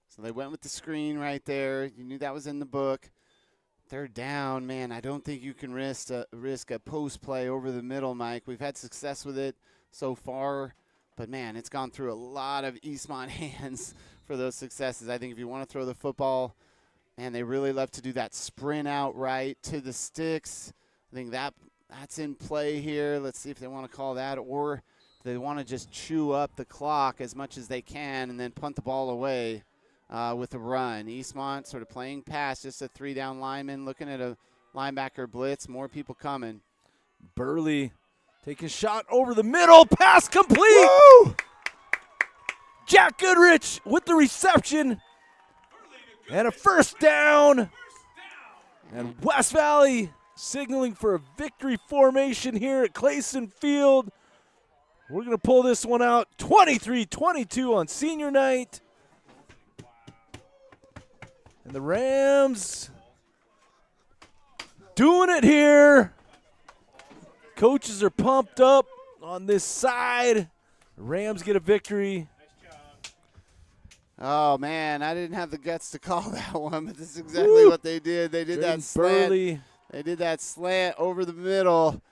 So they went with the screen right there. You knew that was in the book. Third down, man, I don't think you can risk a post play over the middle, Mike. We've had success with it so far, but, man, it's gone through a lot of Eastmont hands for those successes. I think if you want to throw the football, man, they really love to do that sprint out right to the sticks. I think that's in play here. Let's see if they want to call that, or they want to just chew up the clock as much as they can and then punt the ball away with a run. Eastmont sort of playing pass, just a 3-down lineman looking at a linebacker blitz. More people coming. Burley taking a shot over the middle. Pass complete. Woo! Jack Goodrich with the reception. And a first down. And West Valley signaling for a victory formation here at Clayson Field. We're going to pull this one out 23-22 on senior night. And the Rams doing it here. Coaches are pumped up on this side. The Rams get a victory. Oh, man, I didn't have the guts to call that one, but this is exactly what they did. They did that slant. Burley. They did that slant over the middle.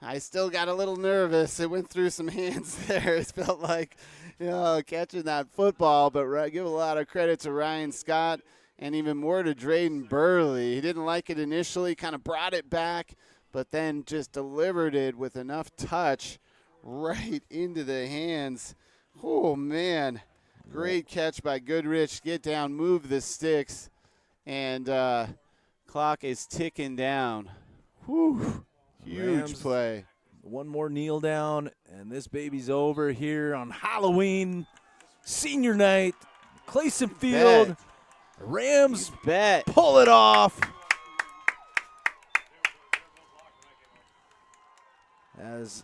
I still got a little nervous. It went through some hands there. It felt like, catching that football, but give a lot of credit to Ryan Scott and even more to Drayden Burley. He didn't like it initially, kind of brought it back, but then just delivered it with enough touch right into the hands. Oh, man. Great catch by Goodrich. Get down, move the sticks, and clock is ticking down. Whew. Huge Rams, play. One more kneel down, and this baby's over here on Halloween, senior night, Clayson Field. Rams pull it off. As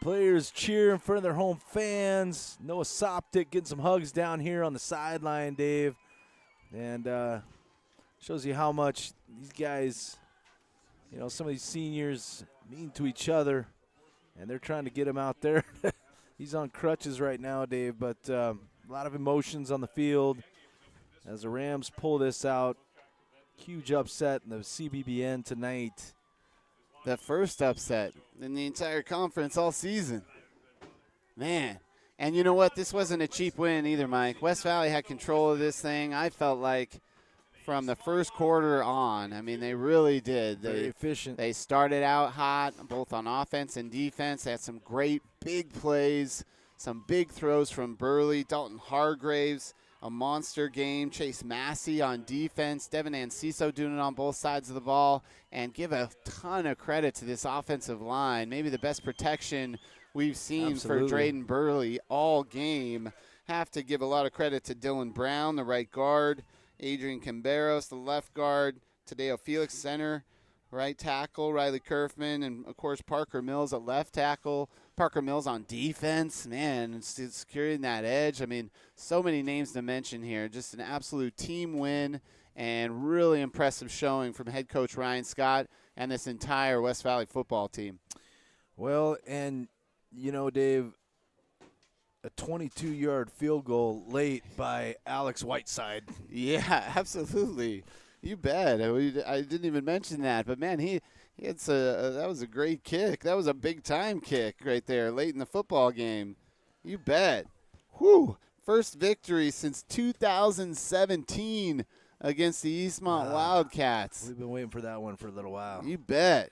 players cheer in front of their home fans. Noah Soptic getting some hugs down here on the sideline, Dave. And shows you how much these guys, some of these seniors mean to each other. And they're trying to get him out there. He's on crutches right now, Dave, but a lot of emotions on the field as the Rams pull this out. Huge upset in the CBBN tonight. The first upset in the entire conference all season. Man. And you know what? This wasn't a cheap win either, Mike. West Valley had control of this thing. I felt like from the first quarter on, they really did. Very efficient. They started out hot, both on offense and defense. They had some great big plays, some big throws from Burley, Dalton Hargraves, a monster game. Chase Massey on defense. Devin Enciso doing it on both sides of the ball. And give a ton of credit to this offensive line. Maybe the best protection we've seen Absolutely. for Drayden Burley all game. Have to give a lot of credit to Dylan Brown, the right guard, Adrian Camberos, the left guard, Tadeo Felix, center, right tackle, Riley Kerfman, and, of course, Parker Mills at left tackle. Parker Mills on defense, man, securing that edge. I mean, so many names to mention here. Just an absolute team win and really impressive showing from head coach Ryan Scott and this entire West Valley football team. Well, and, you know, Dave, a 22-yard field goal late by Alex Whiteside. Yeah, absolutely. You bet. I didn't even mention that, but man, that was a great kick. That was a big-time kick right there, late in the football game. You bet. Whew! First victory since 2017 against the Eastmont Wildcats. We've been waiting for that one for a little while. You bet.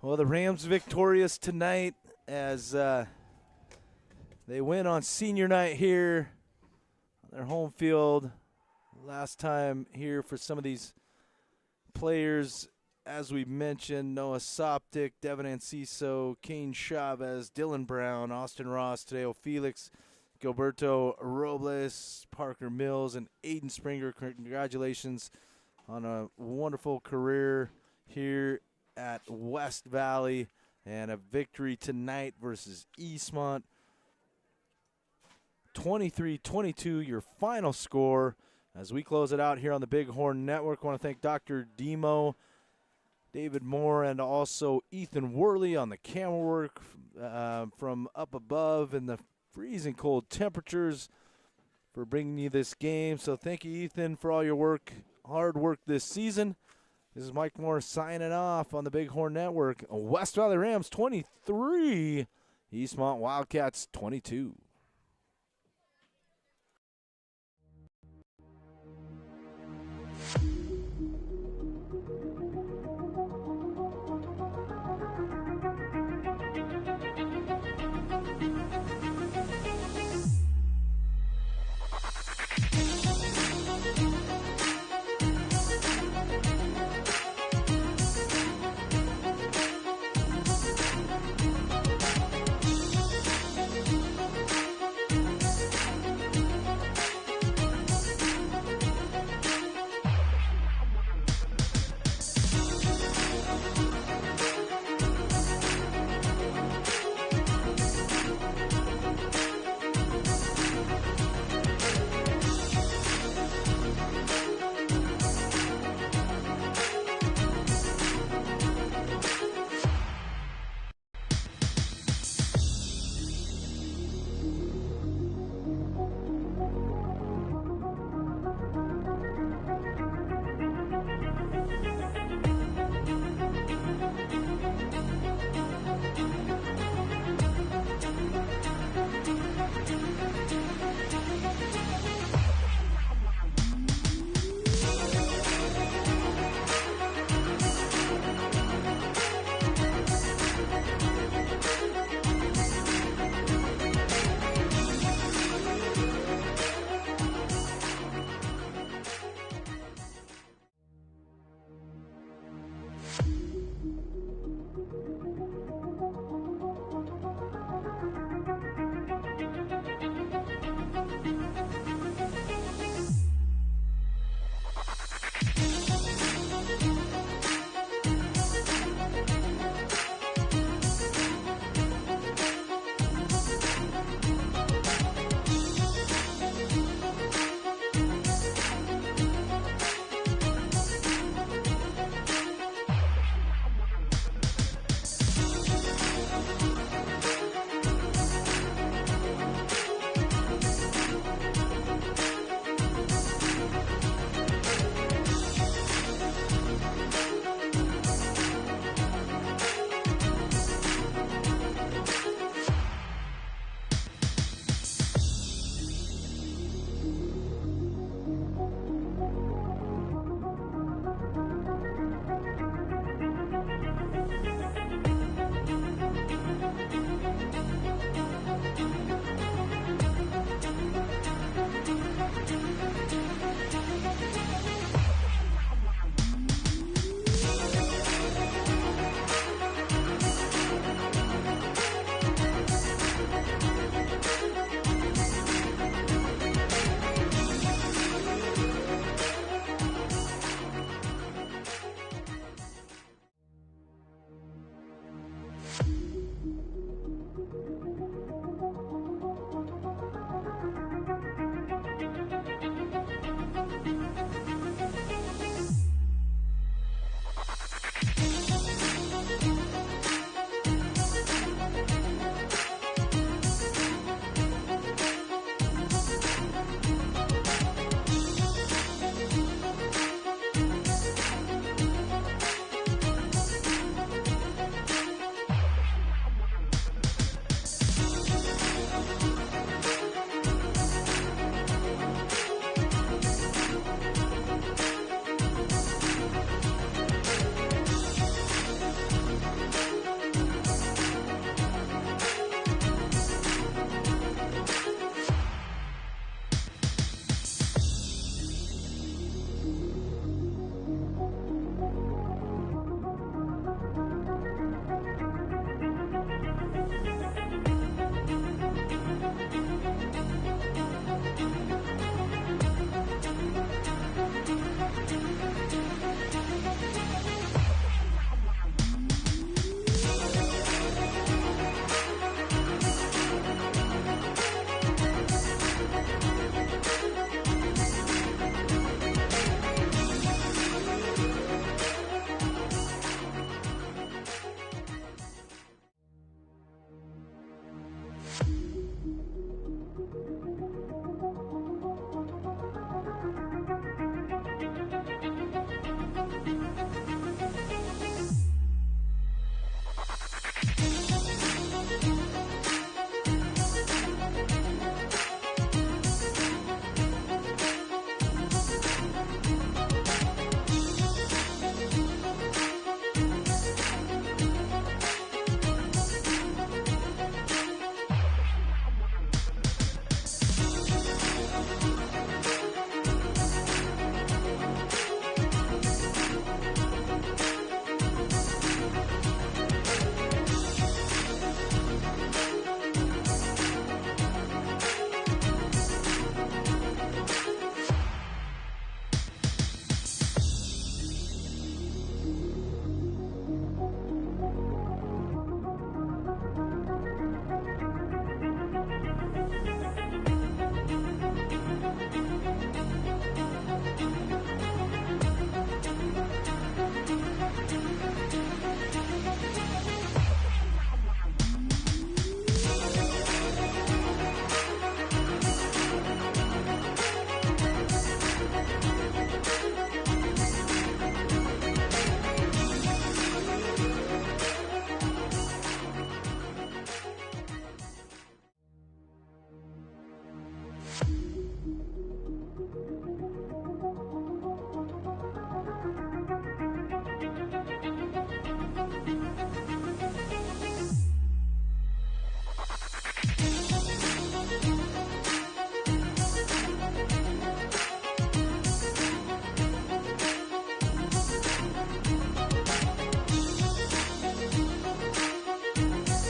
Well, the Rams victorious tonight as they win on senior night here on their home field. Last time here for some of these players, as we mentioned, Noah Soptic, Devin Enciso, Kane Chavez, Dylan Brown, Austin Ross, Tadeo Felix, Gilberto Robles, Parker Mills, and Aiden Springer. Congratulations on a wonderful career here at West Valley and a victory tonight versus Eastmont. 23-22, your final score. As we close it out here on the Bighorn Network, I want to thank Dr. Demo, David Moore, and also Ethan Worley on the camera work from up above in the freezing cold temperatures for bringing you this game. So thank you, Ethan, for all your work, hard work this season. This is Mike Moore signing off on the Bighorn Network. West Valley Rams 23, Eastmont Wildcats 22.